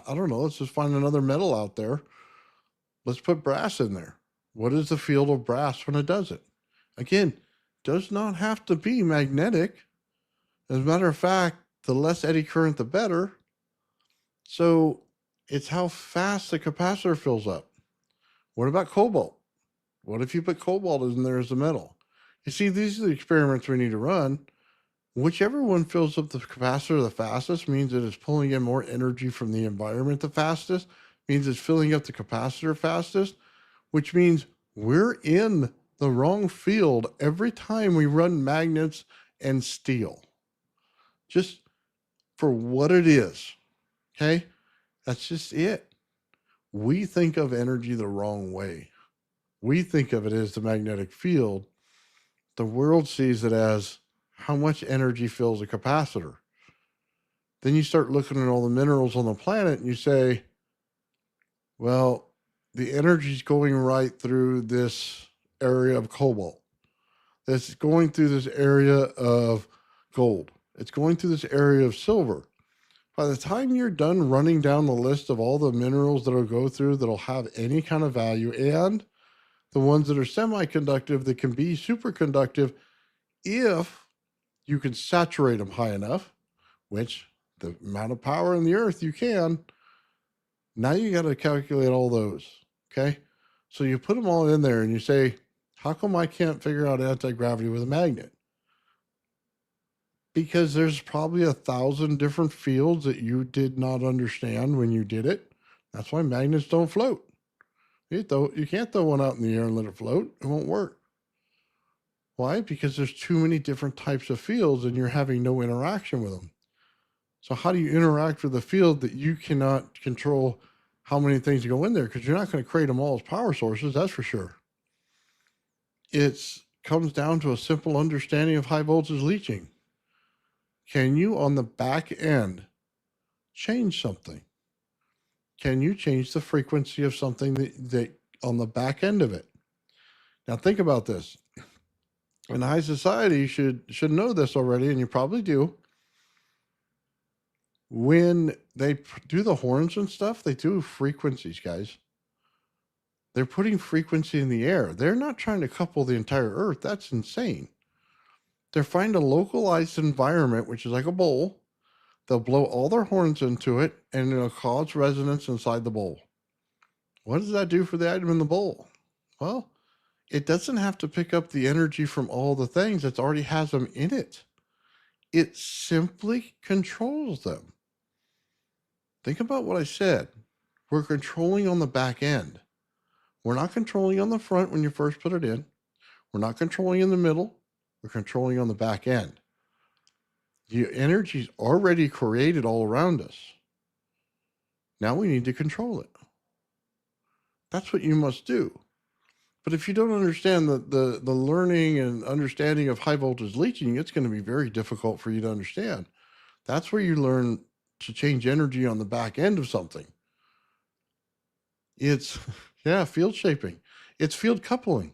don't know, let's just find another metal out there. Let's put brass in there. What is the field of brass when it does it? Again, does not have to be magnetic. As a matter of fact, the less eddy current, the better. So it's how fast the capacitor fills up. What about cobalt? What if you put cobalt in there as a metal? You see, these are the experiments we need to run. Whichever one fills up the capacitor the fastest means it is pulling in more energy from the environment the fastest, means it's filling up the capacitor fastest, which means we're in the wrong field every time we run magnets and steel. Just for what it is, okay? That's just it. We think of energy the wrong way. We think of it as the magnetic field. The world sees it as how much energy fills a capacitor. Then you start looking at all the minerals on the planet and you say, well, the energy is going right through this area of cobalt. It's going through this area of gold. It's going through this area of silver. By the time you're done running down the list of all the minerals that'll go through that'll have any kind of value, and the ones that are semiconductive that can be superconductive if you can saturate them high enough, which the amount of power in the earth you can, now you got to calculate all those, okay? So you put them all in there and you say, How come I can't figure out anti-gravity with a magnet? Because there's probably 1,000 different fields that you did not understand when you did it. That's why magnets don't float. You can't throw one out in the air and let it float. It won't work. Why? Because there's too many different types of fields and you're having no interaction with them. So how do you interact with a field that you cannot control how many things go in there? Because you're not going to create them all as power sources, that's for sure. It comes down to a simple understanding of high voltage leaching. Can you, on the back end, change something? Can you change the frequency of something that on the back end of it? Now think about this. In high society, you should know this already, and you probably do. When they do the horns and stuff, they do frequencies, guys. They're putting frequency in the air. They're not trying to couple the entire earth. That's insane. They're finding a localized environment, which is like a bowl. They'll blow all their horns into it, and it'll cause resonance inside the bowl. What does that do for the item in the bowl? Well, it doesn't have to pick up the energy from all the things that already has them in it. It simply controls them. Think about what I said. We're controlling on the back end. We're not controlling on the front when you first put it in. We're not controlling in the middle. We're controlling on the back end. The energy's already created all around us. Now we need to control it. That's what you must do. But if you don't understand the learning and understanding of high voltage leaching, it's going to be very difficult for you to understand. That's where you learn to change energy on the back end of something. It's, field shaping. It's field coupling.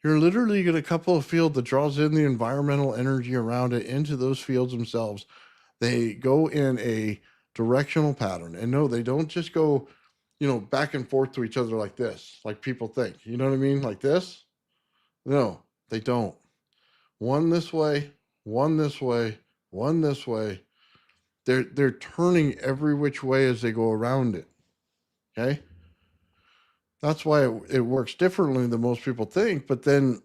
You're literally going to couple a field that draws in the environmental energy around it into those fields themselves. They go in a directional pattern. And no, they don't just go, back and forth to each other like this, like people think. You know what I mean? Like this? No, they don't. One this way, one this way, one this way. They're turning every which way as they go around it. Okay? That's why it works differently than most people think. But then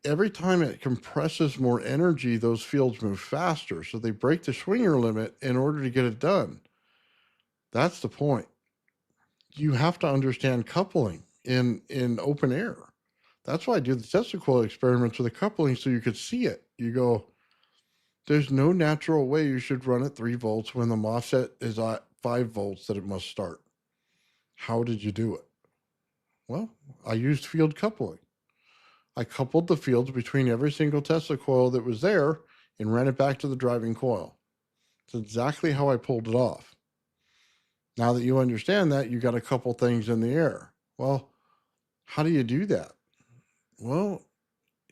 every time it compresses more energy, those fields move faster. So they break the swinger limit in order to get it done. That's the point. You have to understand coupling in open air. That's why I do the Tesla coil experiments with the coupling so you could see it. You go, there's no natural way you should run at 3 volts when the MOSFET is at 5 volts that it must start. How did you do it? Well, I used field coupling. I coupled the fields between every single Tesla coil that was there and ran it back to the driving coil. It's exactly how I pulled it off. Now that you understand that, you got a couple things in the air. Well, how do you do that? Well,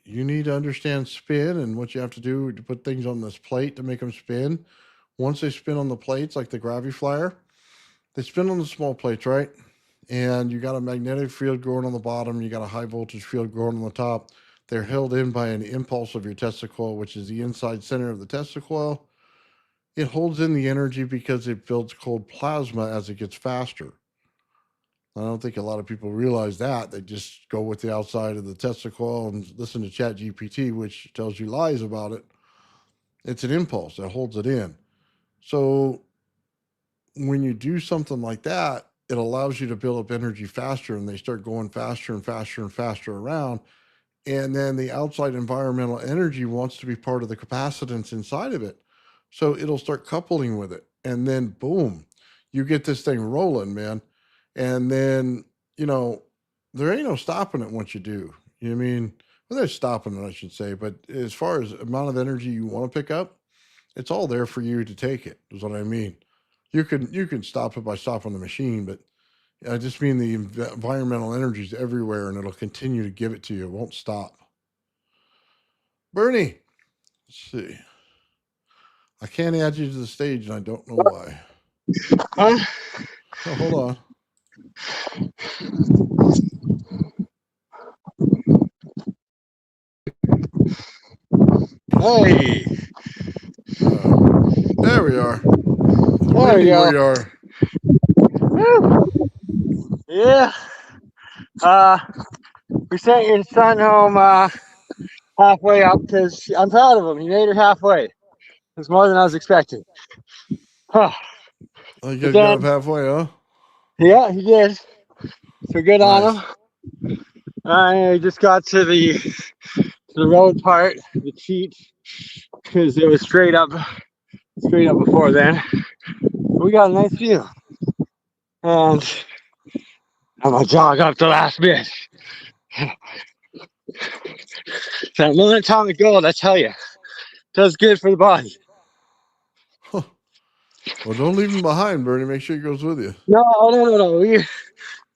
you need to understand spin and what you have to do to put things on this plate to make them spin. Once they spin on the plates, like the gravity flyer, they spin on the small plates, right? And you got a magnetic field going on the bottom. You got a high voltage field going on the top. They're held in by an impulse of your Tesla coil, which is the inside center of the Tesla coil. It holds in the energy because it builds cold plasma as it gets faster. I don't think a lot of people realize that. They just go with the outside of the Tesla coil and listen to ChatGPT, which tells you lies about it. It's an impulse that holds it in. So when you do something like that, it allows you to build up energy faster, and they start going faster and faster and faster around. And then the outside environmental energy wants to be part of the capacitance inside of it. So it'll start coupling with it. And then boom, you get this thing rolling, man. And then, there ain't no stopping it once you do. You know what I mean? Well, there's stopping it, I should say. But as far as amount of energy you want to pick up, it's all there for you to take it, is what I mean. You can stop it by stopping the machine, but I just mean the environmental energy is everywhere, and it'll continue to give it to you. It won't stop. Bernie, let's see. I can't add you to the stage, and I don't know why. Huh? Oh, hold on. Hey, There we are. there we go. We are. Woo. Yeah. we sent your son home halfway up because I'm proud of him. He made it halfway. It's more than I was expecting. Huh. Oh, you But guys got up then, halfway, huh? yeah, he did. So good on Nice. him. I just got to the road part, the cheat, because it was straight up before then. We got a nice view, and I'm gonna jog up the last bit. That monatomic gold, I tell you, does good for the body. Huh. Well, don't leave him behind, Bernie. Make sure he goes with you. No.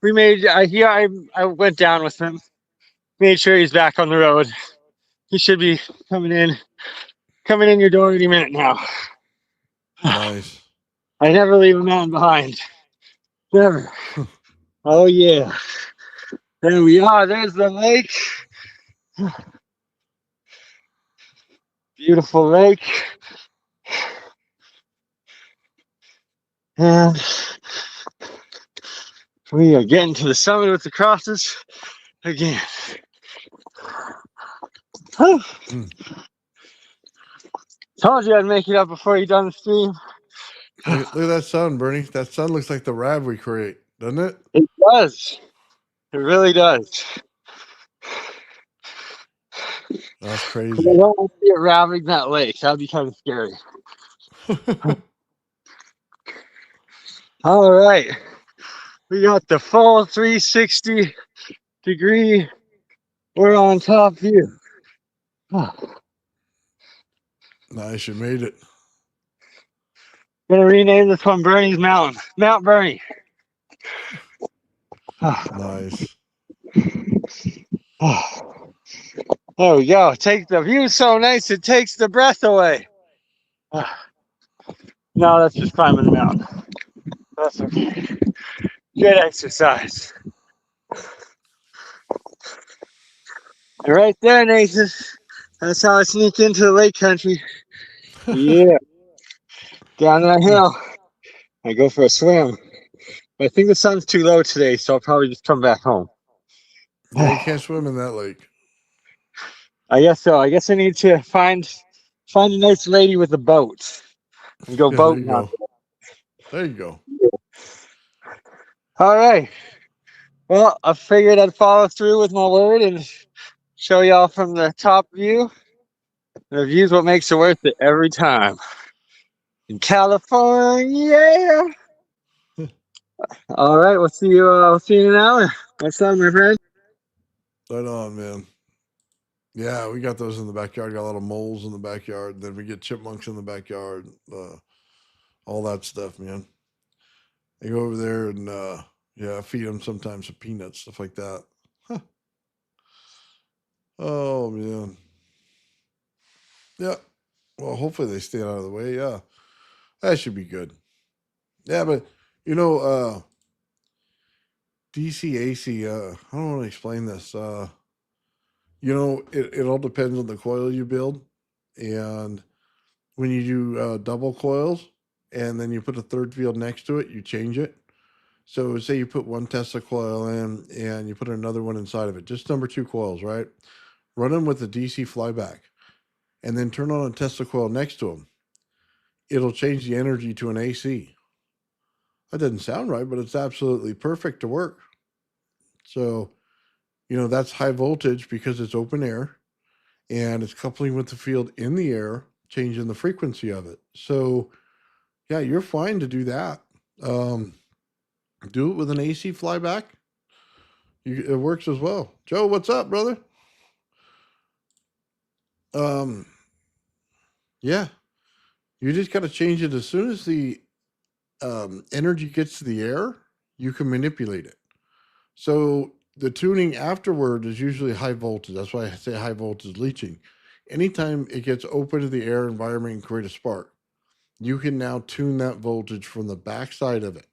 We made. I went down with him. Made sure he's back on the road. He should be coming in your door any minute now. Nice. I never leave a man behind. Never. Oh yeah. There we are. There's the lake. Beautiful lake. And we are getting to the summit with the crosses again. Told you I'd make it up before you done the stream. Look at that sun, Bernie. That sun looks like the rav we create, doesn't it? It does. It really does. That's I crazy. don't want to see it ravaging that lake. That'd be kind of scary. All right. We got the full 360-degree. We're on top view. Nice, you made it. Gonna rename this one Bernie's Mountain. Mount Bernie. Nice. There we go. Take the view so nice it takes the breath away. No, that's just climbing the mountain. That's okay. Good exercise. And right there, Nathan. That's how I sneak into the lake country. Yeah. Down that hill. I go for a swim. But I think the sun's too low today, so I'll probably just come back home. Yeah, you can't swim in that lake. I guess so. I guess I need to find a nice lady with a boat and go Yeah, there you boating. go. There you go. All right. Well, I figured I'd follow through with my word and show y'all from the top view. The view's what makes it worth it every time. In California. All right. We'll see you in an hour. What's up, my friend? Right on, man. Yeah, we got those in the backyard. Got a lot of moles in the backyard. Then we get chipmunks in the backyard. All that stuff, man. I go over there and I feed them sometimes some peanuts, stuff like that. Huh. Oh man. Yeah. Well, hopefully they stay out of the way. Yeah, that should be good. Yeah, but DCAC. I don't want to explain this. It all depends on the coil you build, and when you do double coils, and then you put a third field next to it, you change it. So say you put one Tesla coil in, and you put another one inside of it, just number 2 coils, right? Run them with a DC flyback, and then turn on a Tesla coil next to them. It'll change the energy to an AC. That doesn't sound right, but it's absolutely perfect to work. So, that's high voltage because it's open air and it's coupling with the field in the air, changing the frequency of it. So, yeah, you're fine to do that. Do it with an AC flyback. It works as well. Joe, what's up, brother? Yeah, you just got to change it as soon as the energy gets to the air, you can manipulate it. So the tuning afterward is usually high voltage. That's why I say high voltage leaching. Anytime it gets open to the air environment and create a spark, you can now tune that voltage from the backside of it.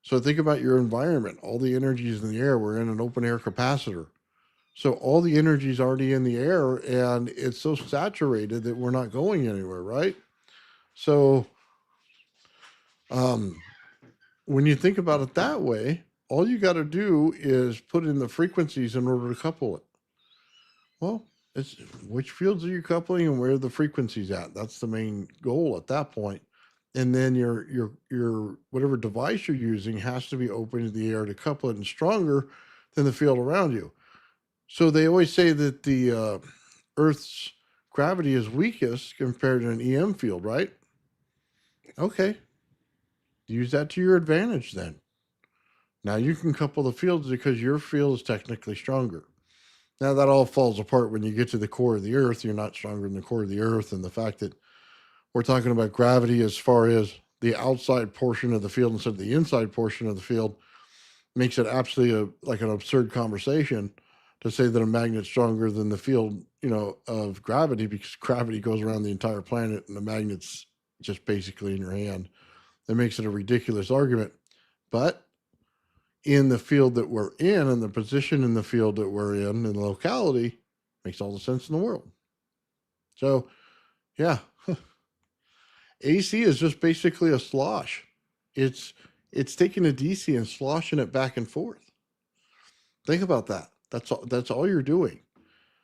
So think about your environment. All the energy is in the air. We're in an open air capacitor. So all the energy is already in the air and it's so saturated that we're not going anywhere, right? So when you think about it that way, all you got to do is put in the frequencies in order to couple it. Well, it's which fields are you coupling and where are the frequencies at? That's the main goal at that point. And then your whatever device you're using has to be open to the air to couple it and stronger than the field around you. So they always say that the Earth's gravity is weakest compared to an EM field, right? Okay. Use that to your advantage then. Now you can couple the fields because your field is technically stronger. Now that all falls apart when you get to the core of the Earth. You're not stronger than the core of the Earth. And the fact that we're talking about gravity as far as the outside portion of the field instead of the inside portion of the field makes it absolutely like an absurd conversation to say that a magnet's stronger than the field, of gravity, because gravity goes around the entire planet and the magnet's just basically in your hand. That makes it a ridiculous argument. But in the field that we're in and the position in the field that we're in and the locality makes all the sense in the world. So, yeah, AC is just basically a slosh. It's taking a DC and sloshing it back and forth. Think about that. That's all you're doing.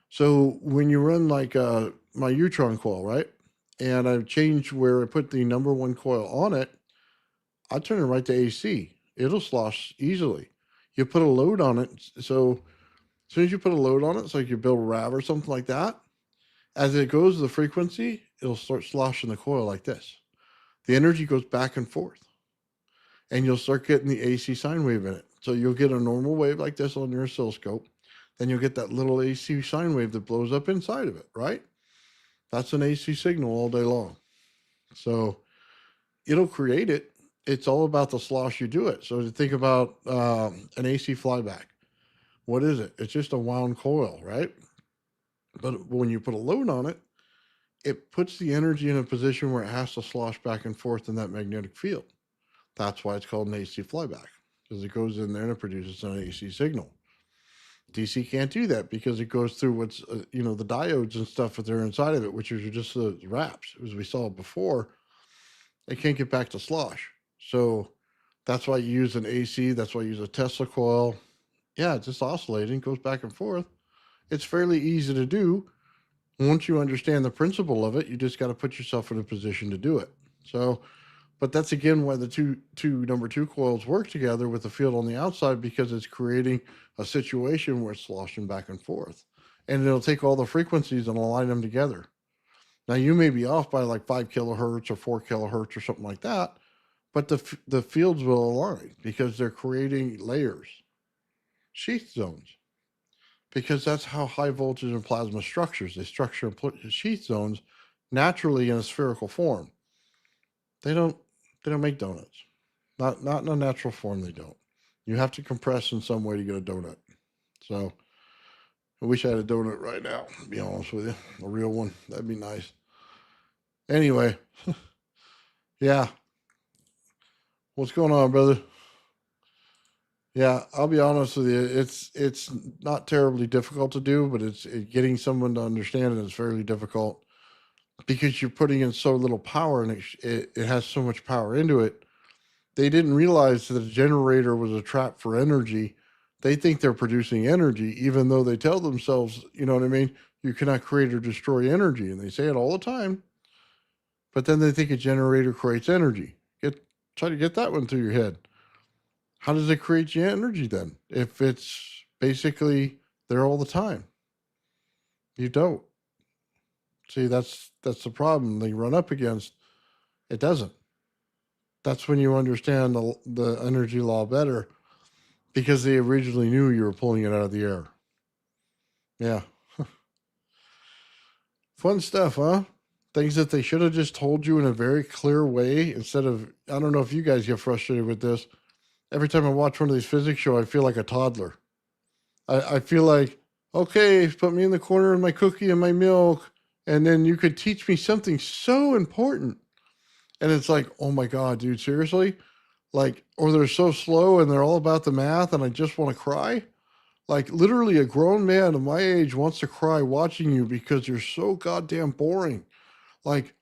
So when you run like my Utron coil, right? And I've changed where I put the number 1 coil on it, I turn it right to AC. It'll slosh easily. You put a load on it. So as soon as you put a load on it, it's like you build a RAV or something like that. As it goes to the frequency, it'll start sloshing the coil like this. The energy goes back and forth. And you'll start getting the AC sine wave in it. So you'll get a normal wave like this on your oscilloscope. Then you'll get that little AC sine wave that blows up inside of it, right? That's an AC signal all day long. So it'll create it. It's all about the slosh you do it. So to think about an AC flyback, what is it? It's just a wound coil, right? But when you put a load on it, it puts the energy in a position where it has to slosh back and forth in that magnetic field. That's why it's called an AC flyback, because it goes in there and it produces an AC signal. DC can't do that because it goes through what's, the diodes and stuff that are inside of it, which are just the wraps, as we saw before. It can't get back to slosh. So that's why you use an AC. That's why you use a Tesla coil. Yeah, it's just oscillating, goes back and forth. It's fairly easy to do. Once you understand the principle of it, you just got to put yourself in a position to do it. So, but that's again why the two number 2 coils work together with the field on the outside, because it's creating a situation where it's sloshing back and forth. And it'll take all the frequencies and align them together. Now you may be off by like 5 kilohertz or 4 kilohertz or something like that, but the fields will align because they're creating layers, sheath zones, because that's how high voltage and plasma structures. They structure sheath zones naturally in a spherical form. They don't make donuts. Not in a natural form, they don't. You have to compress in some way to get a donut. So I wish I had a donut right now, to be honest with you. A real one. That'd be nice. Anyway. Yeah. What's going on, brother? Yeah, I'll be honest with you. It's not terribly difficult to do, but it's getting someone to understand it is fairly difficult, because you're putting in so little power and it has so much power into it. They didn't realize that a generator was a trap for energy. They think they're producing energy, even though they tell themselves, you know what I mean? You cannot create or destroy energy. And they say it all the time. But then they think a generator creates energy. Try to get that one through your head. How does it create energy then? If it's basically there all the time. You don't. See, that's the problem they run up against. It doesn't. That's when you understand the energy law better, because they originally knew you were pulling it out of the air. Yeah. Fun stuff, huh? Things that they should have just told you in a very clear way instead of, I don't know if you guys get frustrated with this. Every time I watch one of these physics shows, I feel like a toddler. I feel like, okay, put me in the corner with my cookie and my milk, and then you could teach me something so important. And it's like, oh my God, dude, seriously? Like, or they're so slow and they're all about the math and I just want to cry. Like, literally a grown man of my age wants to cry watching you because you're so goddamn boring. Like,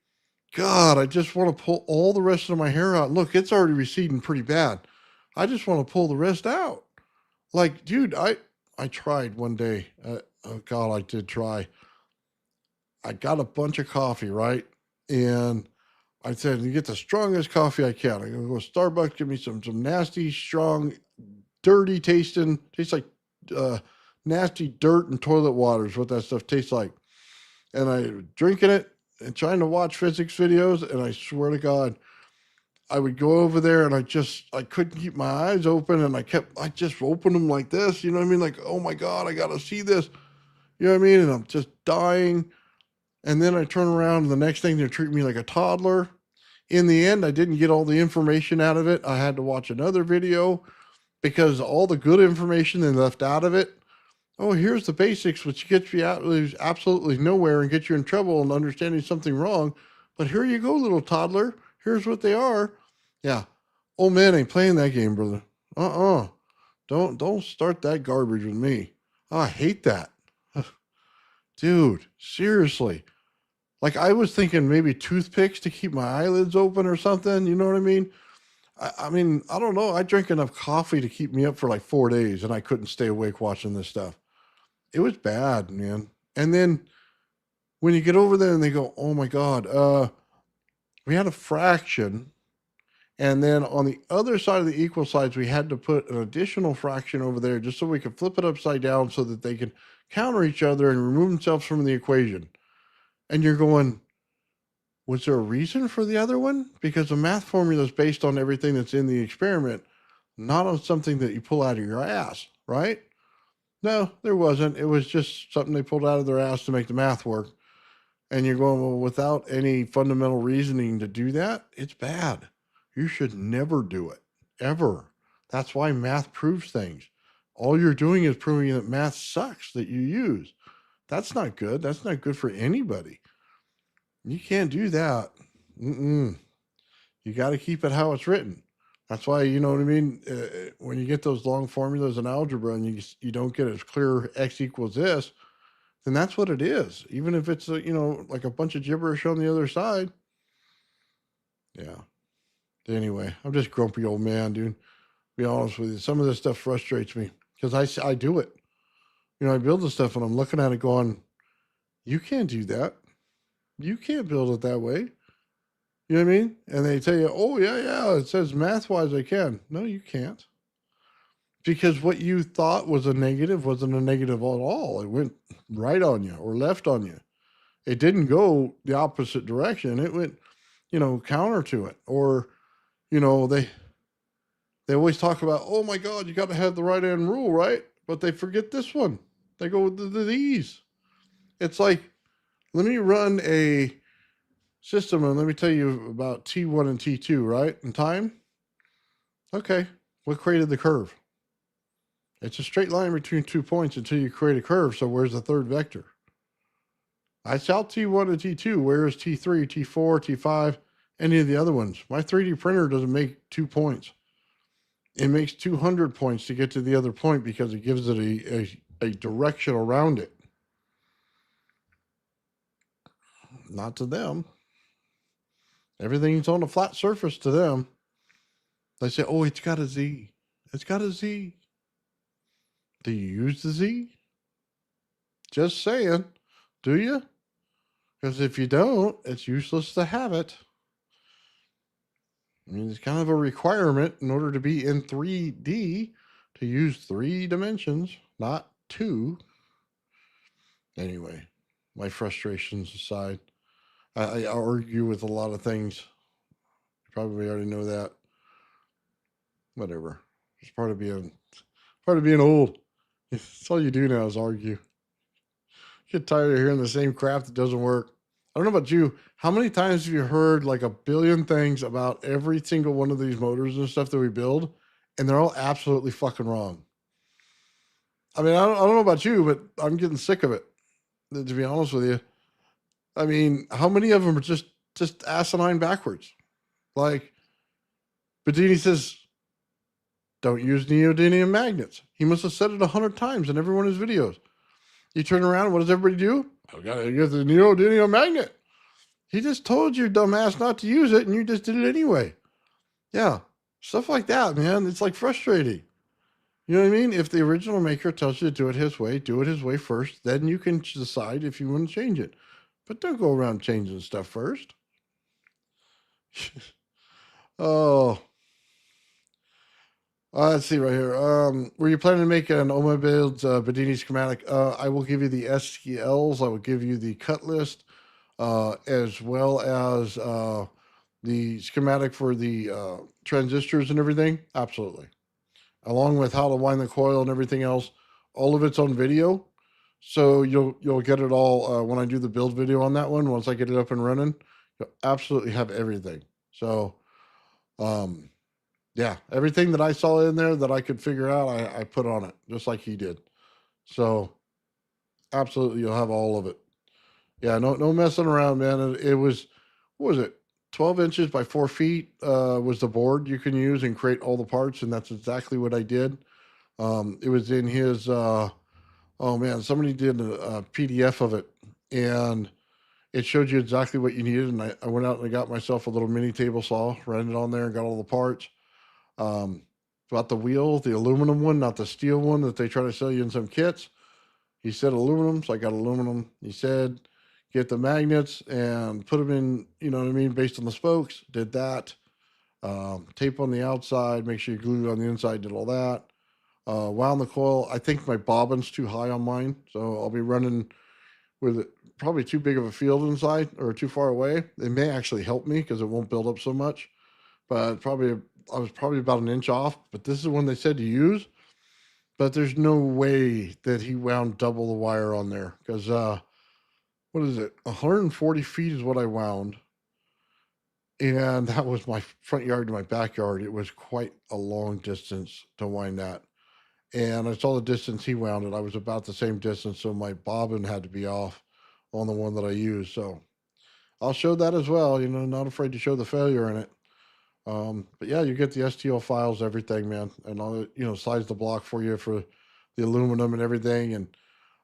God, I just want to pull all the rest of my hair out. Look, it's already receding pretty bad. I just want to pull the rest out. Like, dude, I tried one day. Oh God, I did try. I got a bunch of coffee, right? And I said, you get the strongest coffee I can. I go to Starbucks, give me some nasty, strong, dirty tasting, tastes like nasty dirt and toilet water is what that stuff tastes like. And I drinking it and trying to watch physics videos, and I swear to God, I would go over there and I couldn't keep my eyes open, and I just opened them like this, you know what I mean? Like, oh my God, I gotta see this. You know what I mean? And I'm just dying. And then I turn around and the next thing they're treating me like a toddler. In the end, I didn't get all the information out of it. I had to watch another video because all the good information they left out of it. Oh, here's the basics, which gets you out absolutely nowhere and gets you in trouble and understanding something wrong. But here you go, little toddler. Here's what they are. Yeah. Old man ain't playing that game, brother. Don't start that garbage with me. Oh, I hate that. Dude, seriously. Like, I was thinking maybe toothpicks to keep my eyelids open or something. You know what I mean? I mean, I don't know. I drank enough coffee to keep me up for like 4 days, and I couldn't stay awake watching this stuff. It was bad, man. And then when you get over there and they go, oh my God, we had a fraction. And then on the other side of the equal sides, we had to put an additional fraction over there just so we could flip it upside down so that they could counter each other and remove themselves from the equation. And you're going, was there a reason for the other one? Because the math formula is based on everything that's in the experiment, not on something that you pull out of your ass, right? No, there wasn't. It was just something they pulled out of their ass to make the math work. And you're going, well, without any fundamental reasoning to do that, it's bad. You should never do it, ever. That's why math proves things. All you're doing is proving that math sucks that you use. That's not good. That's not good for anybody. You can't do that. You got to keep it how it's written. That's why, you know what I mean? When you get those long formulas in algebra and you don't get as clear x equals this, then that's what it is. Even if it's, like a bunch of gibberish on the other side. Yeah. Anyway, I'm just grumpy old man, dude. Be honest with you. Some of this stuff frustrates me because I do it. I build the stuff and I'm looking at it going, you can't do that. You can't build it that way. You know what I mean? And they tell you, oh, yeah, it says math-wise I can. No, you can't. Because what you thought was a negative wasn't a negative at all. It went right on you or left on you. It didn't go the opposite direction. It went, counter to it. Or, they always talk about, oh, my God, you got to have the right-hand rule, right? But they forget this one. They go with these. It's like, let me run a system and let me tell you about T1 and T2, right? In time. Okay. What created the curve? It's a straight line between 2 points until you create a curve. So where's the third vector? I saw T1 and T2. Where is T3, T4, T5, any of the other ones? My 3D printer doesn't make 2 points. It makes 200 points to get to the other point because it gives it a direction around it. Not to them. Everything's on a flat surface to them. They say, oh, it's got a Z. It's got a Z. Do you use the Z? Just saying. Do you? Because if you don't, it's useless to have it. I mean, it's kind of a requirement in order to be in 3D to use 3 dimensions, not 2. Anyway, my frustrations aside, I argue with a lot of things. You probably already know that. Whatever. It's part of being old. That's all you do now is argue. Get tired of hearing the same crap that doesn't work. I don't know about you. How many times have you heard like a billion things about every single one of these motors and stuff that we build, and they're all absolutely fucking wrong? I mean, I don't know about you, but I'm getting sick of it, to be honest with you. I mean, how many of them are just asinine backwards? Like, Bedini says, don't use neodymium magnets. He must have said it 100 times in every one of his videos. You turn around, what does everybody do? I gotta get the neodymium magnet. He just told you, dumbass, not to use it, and you just did it anyway. Yeah, Stuff like that, man. It's like frustrating. You know what I mean? If the original maker tells you to do it his way, do it his way first. Then you can decide if you want to change it. But don't go around changing stuff first. Oh, let's see right here. Were you planning to make an Oma build Bedini schematic? I will give you the STLs. I will give you the cut list, as well as the schematic for the transistors and everything. Absolutely, along with how to wind the coil and everything else. All of it's on video, so you'll get it all when I do the build video on that one. Once I get it up and running, you'll absolutely have everything. So, yeah, everything that I saw in there that I could figure out, I put on it, just like he did. So, absolutely, you'll have all of it. Yeah, no messing around, man. It was, what was it? 12 inches by 4 feet was the board you can use and create all the parts, and that's exactly what I did. It was in his, oh man, somebody did a PDF of it, and it showed you exactly what you needed. And I went out and I got myself a little mini table saw, ran it on there, and got all the parts. About the wheel, the aluminum one, not the steel one that they try to sell you in some kits. He said aluminum, so I got aluminum. He said get the magnets and put them in, you know what I mean, based on the spokes. Did that. Tape on the outside, make sure you glue it on the inside, did all that. Wound the coil. I think my bobbin's too high on mine, so I'll be running with it probably too big of a field inside or too far away. It may actually help me because it won't build up so much, but I was probably about an inch off, but this is one they said to use. But there's no way that he wound double the wire on there because what is it? 140 feet is what I wound, and that was my front yard to my backyard. It was quite a long distance to wind that, and I saw the distance he wound it. I was about the same distance, so my bobbin had to be off on the one that I used. So I'll show that as well. You know, not afraid to show the failure in it. But yeah, you get the STL files, everything, man, and I'll, you know, size the block for you for the aluminum and everything. And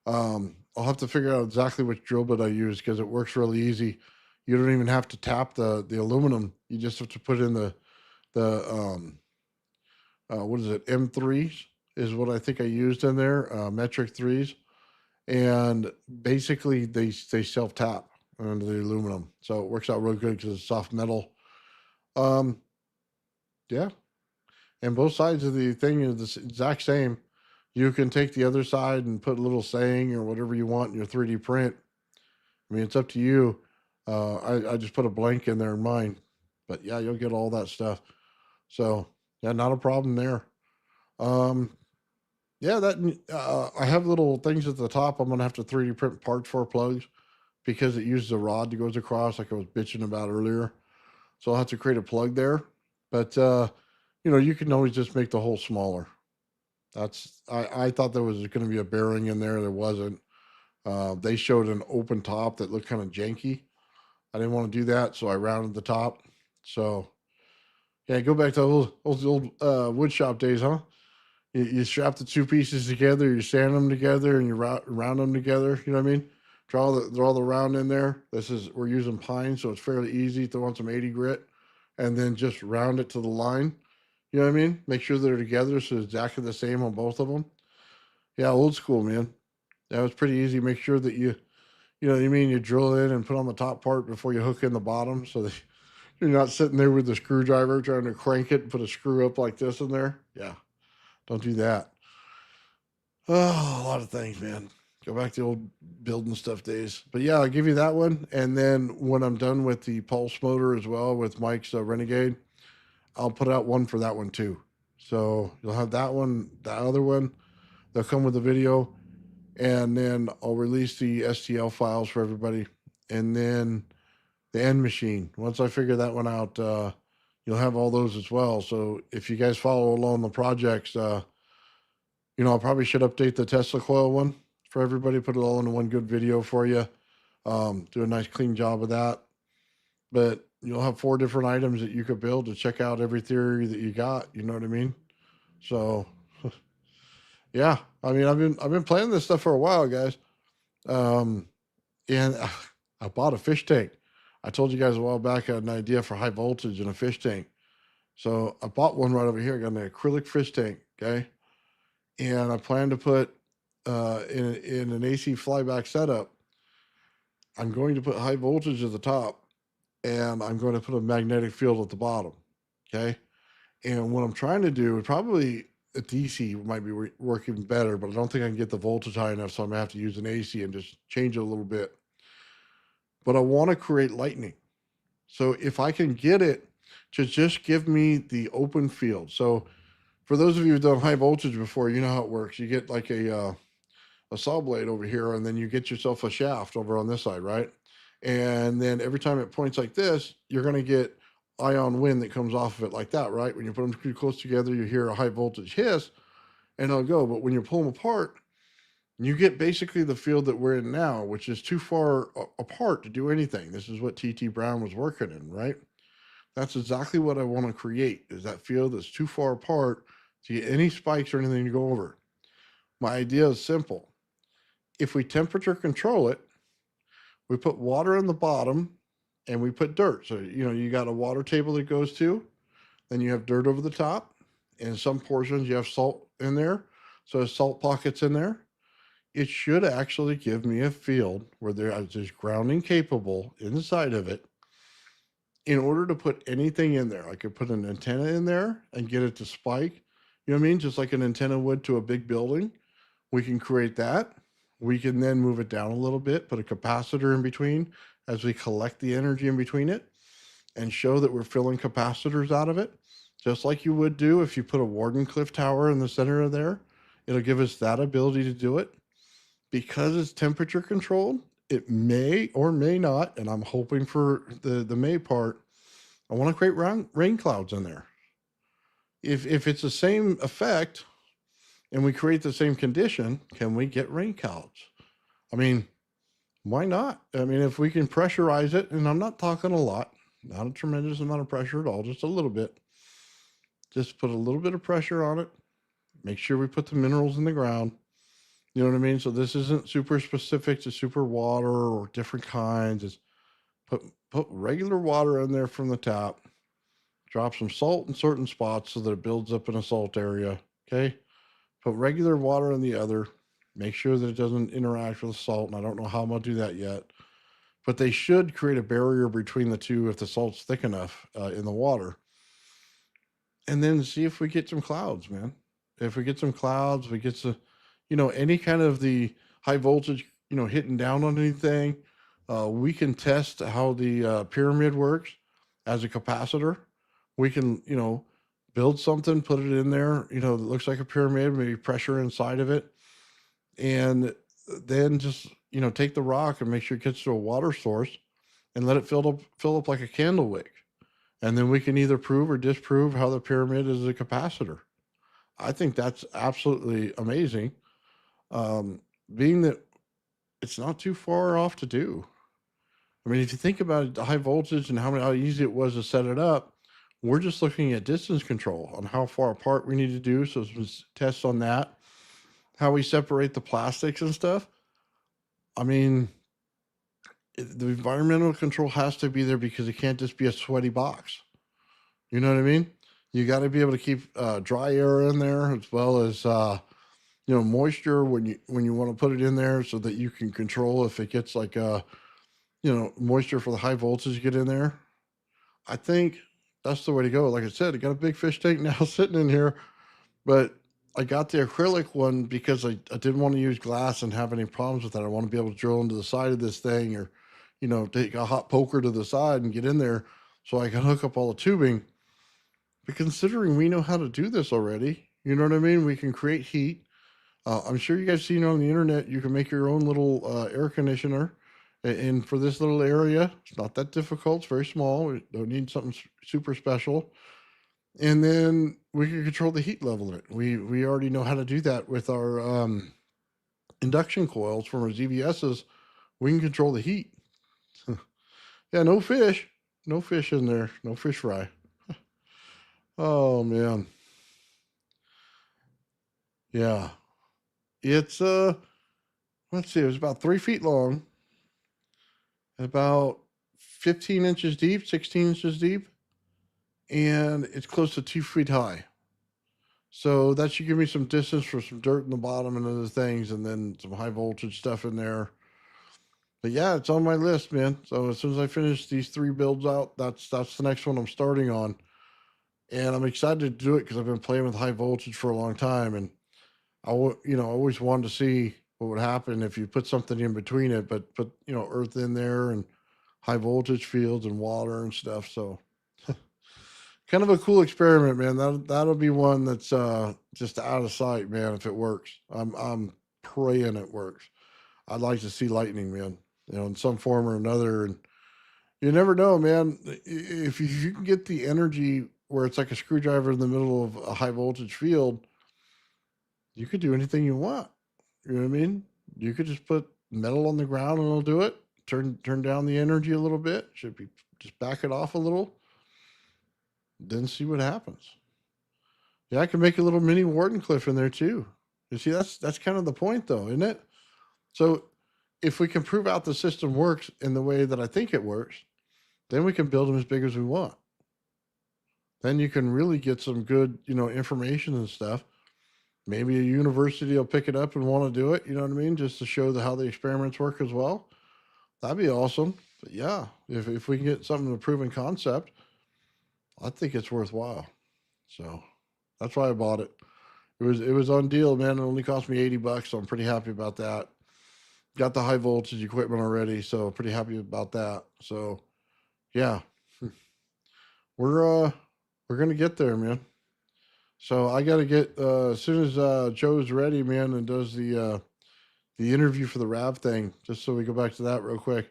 I'll have to figure out exactly which drill bit I use because it works really easy. You don't even have to tap the aluminum. You just have to put in the what is it? M3s is what I think I used in there, metric threes, and basically they self tap under the aluminum, so it works out real good because it's soft metal. Yeah, and both sides of the thing is the exact same. You can take the other side and put a little saying or whatever you want in your 3D print. I mean, it's up to you. I just put a blank in there in mine, but yeah, you'll get all that stuff. So yeah, not a problem there. Yeah, that I have little things at the top. I'm gonna have to 3D print parts for plugs because it uses a rod that goes across, like I was bitching about earlier. So I'll have to create a plug there. But you know, you can always just make the hole smaller. I thought there was going to be a bearing in there. There wasn't. They showed an open top that looked kind of janky. I didn't want to do that, so I rounded the top. So yeah, go back to old wood shop days, huh? You strap the two pieces together, you sand them together, and you round them together. You know what I mean? Draw the round in there. We're using pine, so it's fairly easy. Throw on some 80 grit, and then just round it to the line. You know what I mean? Make sure they're together so it's exactly the same on both of them. Yeah, old school, man. That was pretty easy. Make sure that you know what I mean? You drill in and put on the top part before you hook in the bottom so that you're not sitting there with the screwdriver trying to crank it and put a screw up like this in there. Yeah, don't do that. Oh, a lot of things, man. Go back to the old building stuff days. But yeah, I'll give you that one. And then when I'm done with the pulse motor as well with Mike's Renegade, I'll put out one for that one too. So you'll have that one, the other one. They'll come with a video, and then I'll release the STL files for everybody. And then the end machine. Once I figure that one out, you'll have all those as well. So if you guys follow along the projects, you know, I probably should update the Tesla coil one for everybody, put it all in one good video for you. Do a nice clean job of that. But you'll have 4 different items that you could build to check out every theory that you got. You know what I mean? So, yeah. I mean, I've been playing this stuff for a while, guys. And I bought a fish tank. I told you guys a while back I had an idea for high voltage in a fish tank, So I bought one right over here. I got an acrylic fish tank. Okay. And I plan to put in an AC flyback setup, I'm going to put high voltage at the top and I'm going to put a magnetic field at the bottom. Okay. And what I'm trying to do, probably a DC might be working better, but I don't think I can get the voltage high enough. So I'm going to have to use an AC and just change it a little bit. But I want to create lightning. So if I can get it to just give me the open field. So for those of you who've done high voltage before, you know how it works. You get like a saw blade over here, and then you get yourself a shaft over on this side, right? And then every time it points like this, you're going to get ion wind that comes off of it like that, right? When you put them too close together, you hear a high voltage hiss, and it'll go. But when you pull them apart, you get basically the field that we're in now, which is too far apart to do anything. This is what T.T. Brown was working in, right? That's exactly what I want to create, is that field that's too far apart to get any spikes or anything to go over. My idea is simple. If we temperature control it, we put water in the bottom and we put dirt. So, you got a water table that goes to, then you have dirt over the top. In some portions, you have salt in there. So there's salt pockets in there. It should actually give me a field where there is grounding capable inside of it. In order to put anything in there, I could put an antenna in there and get it to spike. You know what I mean? Just like an antenna would to a big building. We can create that. We can then move it down a little bit, put a capacitor in between as we collect the energy in between it and show that we're filling capacitors out of it, just like you would do if you put a Wardenclyffe tower in the center of there. It'll give us that ability to do it. Because it's temperature controlled, it may or may not, and I'm hoping for the may part, I want to create rain clouds in there. If it's the same effect and we create the same condition, can we get rain clouds? I mean, why not? I mean, if we can pressurize it, and I'm not talking a lot, not a tremendous amount of pressure at all, just a little bit. Just put a little bit of pressure on it. Make sure we put the minerals in the ground. You know what I mean? So this isn't super specific to super water or different kinds. It's put regular water in there from the top. Drop some salt in certain spots so that it builds up in a salt area. Okay. Put regular water in the other. Make sure that it doesn't interact with the salt. And I don't know how I'm going to do that yet. But they should create a barrier between the two if the salt's thick enough in the water. And then see if we get some clouds, man. If we get some clouds, we get some, any kind of the high voltage, hitting down on anything. We can test how the pyramid works as a capacitor. We can, build something, put it in there, that looks like a pyramid, maybe pressure inside of it. And then just, take the rock and make sure it gets to a water source and let it fill up like a candle wick. And then we can either prove or disprove how the pyramid is a capacitor. I think that's absolutely amazing. Being that it's not too far off to do. I mean, if you think about it, the high voltage and how easy it was to set it up, we're just looking at distance control on how far apart we need to do. So some tests on that, how we separate the plastics and stuff. I mean, the environmental control has to be there because it can't just be a sweaty box. You know what I mean? You got to be able to keep dry air in there as well as moisture when you want to put it in there so that you can control if it gets like moisture for the high voltage get in there. I think that's the way to go. Like I said, I got a big fish tank now sitting in here, but I got the acrylic one because I didn't want to use glass and have any problems with that. I want to be able to drill into the side of this thing or, take a hot poker to the side and get in there so I can hook up all the tubing. But considering we know how to do this already, you know what I mean? We can create heat. I'm sure you guys seen on the internet, you can make your own little air conditioner. And for this little area, it's not that difficult. It's very small. We don't need something super special. And then we can control the heat level in it. We already know how to do that with our induction coils from our ZVSs. We can control the heat. Yeah, no fish. No fish in there. No fish fry. Oh, man. Yeah. It's, let's see, it was about 3 feet long, about 15 inches deep, 16 inches deep. and it's close to 2 feet high. So that should give me some distance for some dirt in the bottom and other things, and then some high voltage stuff in there. But yeah, it's on my list, man. So as soon as I finish these 3 builds out, that's the next one I'm starting on. And I'm excited to do it because I've been playing with high voltage for a long time, and I always wanted to see what would happen if you put something in between it, but put earth in there and high voltage fields and water and stuff. So kind of a cool experiment, man. That'll be one that's just out of sight, man. If it works, I'm praying it works. I'd like to see lightning, man. In some form or another, and you never know, man. If you can get the energy where it's like a screwdriver in the middle of a high voltage field, you could do anything you want. You know what I mean? You could just put metal on the ground and it'll do it. Turn down the energy a little bit. Should be just back it off a little. Then see what happens. Yeah, I can make a little mini Wardenclyffe in there too. You see, that's kind of the point, though, isn't it? So if we can prove out the system works in the way that I think it works, then we can build them as big as we want. Then you can really get some good, information and stuff. Maybe a university will pick it up and want to do it. You know what I mean? Just to show how the experiments work as well. That'd be awesome. But yeah, if we can get something to proven concept, I think it's worthwhile. So that's why I bought it. It was on deal, man. It only cost me $80, so I'm pretty happy about that. Got the high voltage equipment already, so pretty happy about that. So yeah, we're gonna get there, man. So I got to get as soon as Joe's ready, man, and does the interview for the Rav thing. Just so we go back to that real quick.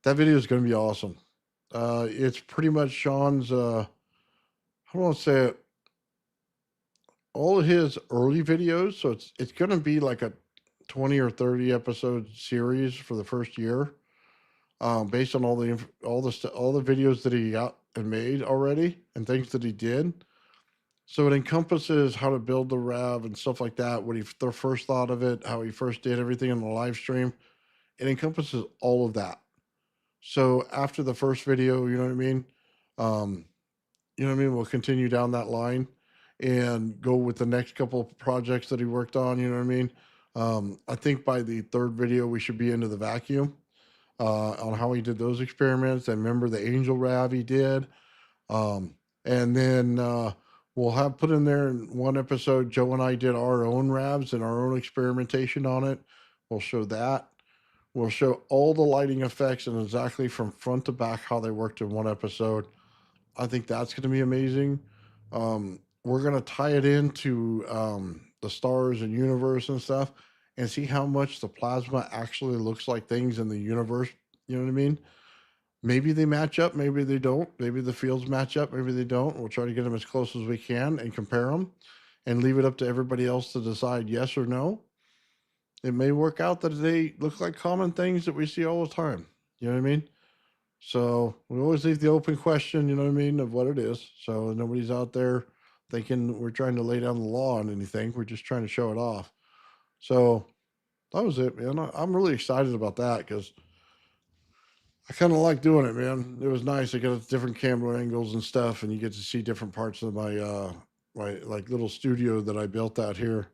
That video is going to be awesome. It's pretty much Sean's. I don't want to say it. All of his early videos, so it's going to be like a 20 or 30 episode series for the first year, based on all the videos that he got and made already and things that he did. So it encompasses how to build the Rav and stuff like that. What the first thought of it, how he first did everything in the live stream. It encompasses all of that. So after the first video, you know what I mean? We'll continue down that line and go with the next couple of projects that he worked on. You know what I mean? I think by the 3rd video, we should be into the vacuum on how he did those experiments. I remember the angel Rav he did. And then we'll have put in there in one episode, Joe and I did our own Ravs and our own experimentation on it. We'll show that. We'll show all the lighting effects and exactly from front to back how they worked in one episode. I think that's going to be amazing. We're going to tie it into the stars and universe and stuff and see how much the plasma actually looks like things in the universe. You know what I mean? Maybe they match up, maybe they don't. Maybe the fields match up, maybe they don't. We'll try to get them as close as we can and compare them and leave it up to everybody else to decide yes or no. It may work out that they look like common things that we see all the time. You know what I mean? So we always leave the open question, you know what I mean, of what it is. So nobody's out there thinking we're trying to lay down the law on anything. We're just trying to show it off. So that was it, man. I'm really excited about that because I kind of like doing it, man. It was nice. I got different camera angles and stuff, and you get to see different parts of my my like little studio that I built out here.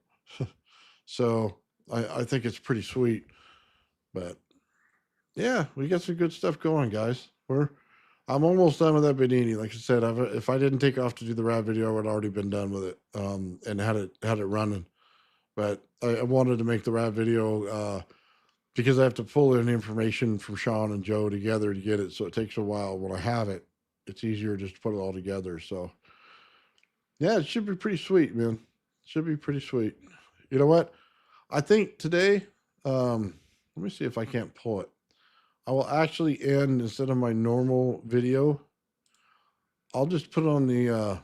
So I think it's pretty sweet. But yeah, we got some good stuff going, guys. I'm almost done with that Benini. Like I said, if I didn't take off to do the rap video, I would have already been done with it and had it running. But I wanted to make the rap video because I have to pull in information from Sean and Joe together to get it. So it takes a while. When I have it, it's easier just to put it all together. So yeah, it should be pretty sweet, man. Should be pretty sweet. You know what? I think today, let me see if I can't pull it. I will actually end instead of my normal video. I'll just put on the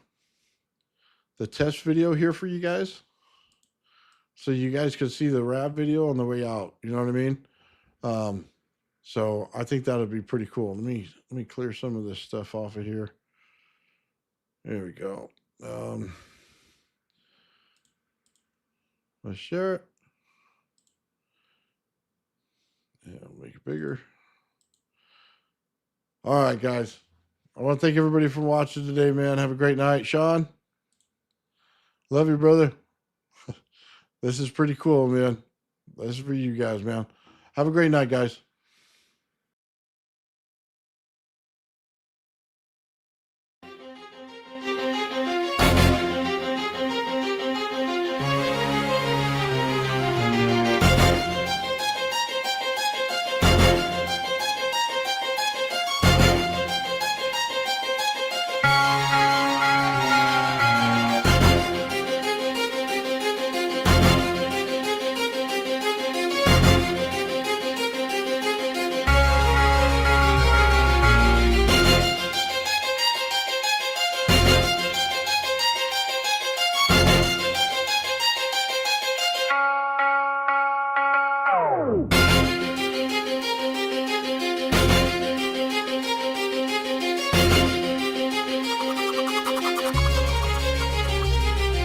test video here for you guys. So you guys can see the rap video on the way out. You know what I mean? So I think that would be pretty cool. Let me clear some of this stuff off of here. There we go. Let's share it. Yeah, make it bigger. All right, guys. I want to thank everybody for watching today, man. Have a great night. Sean, love you, brother. This is pretty cool, man. This is for you guys, man. Have a great night, guys.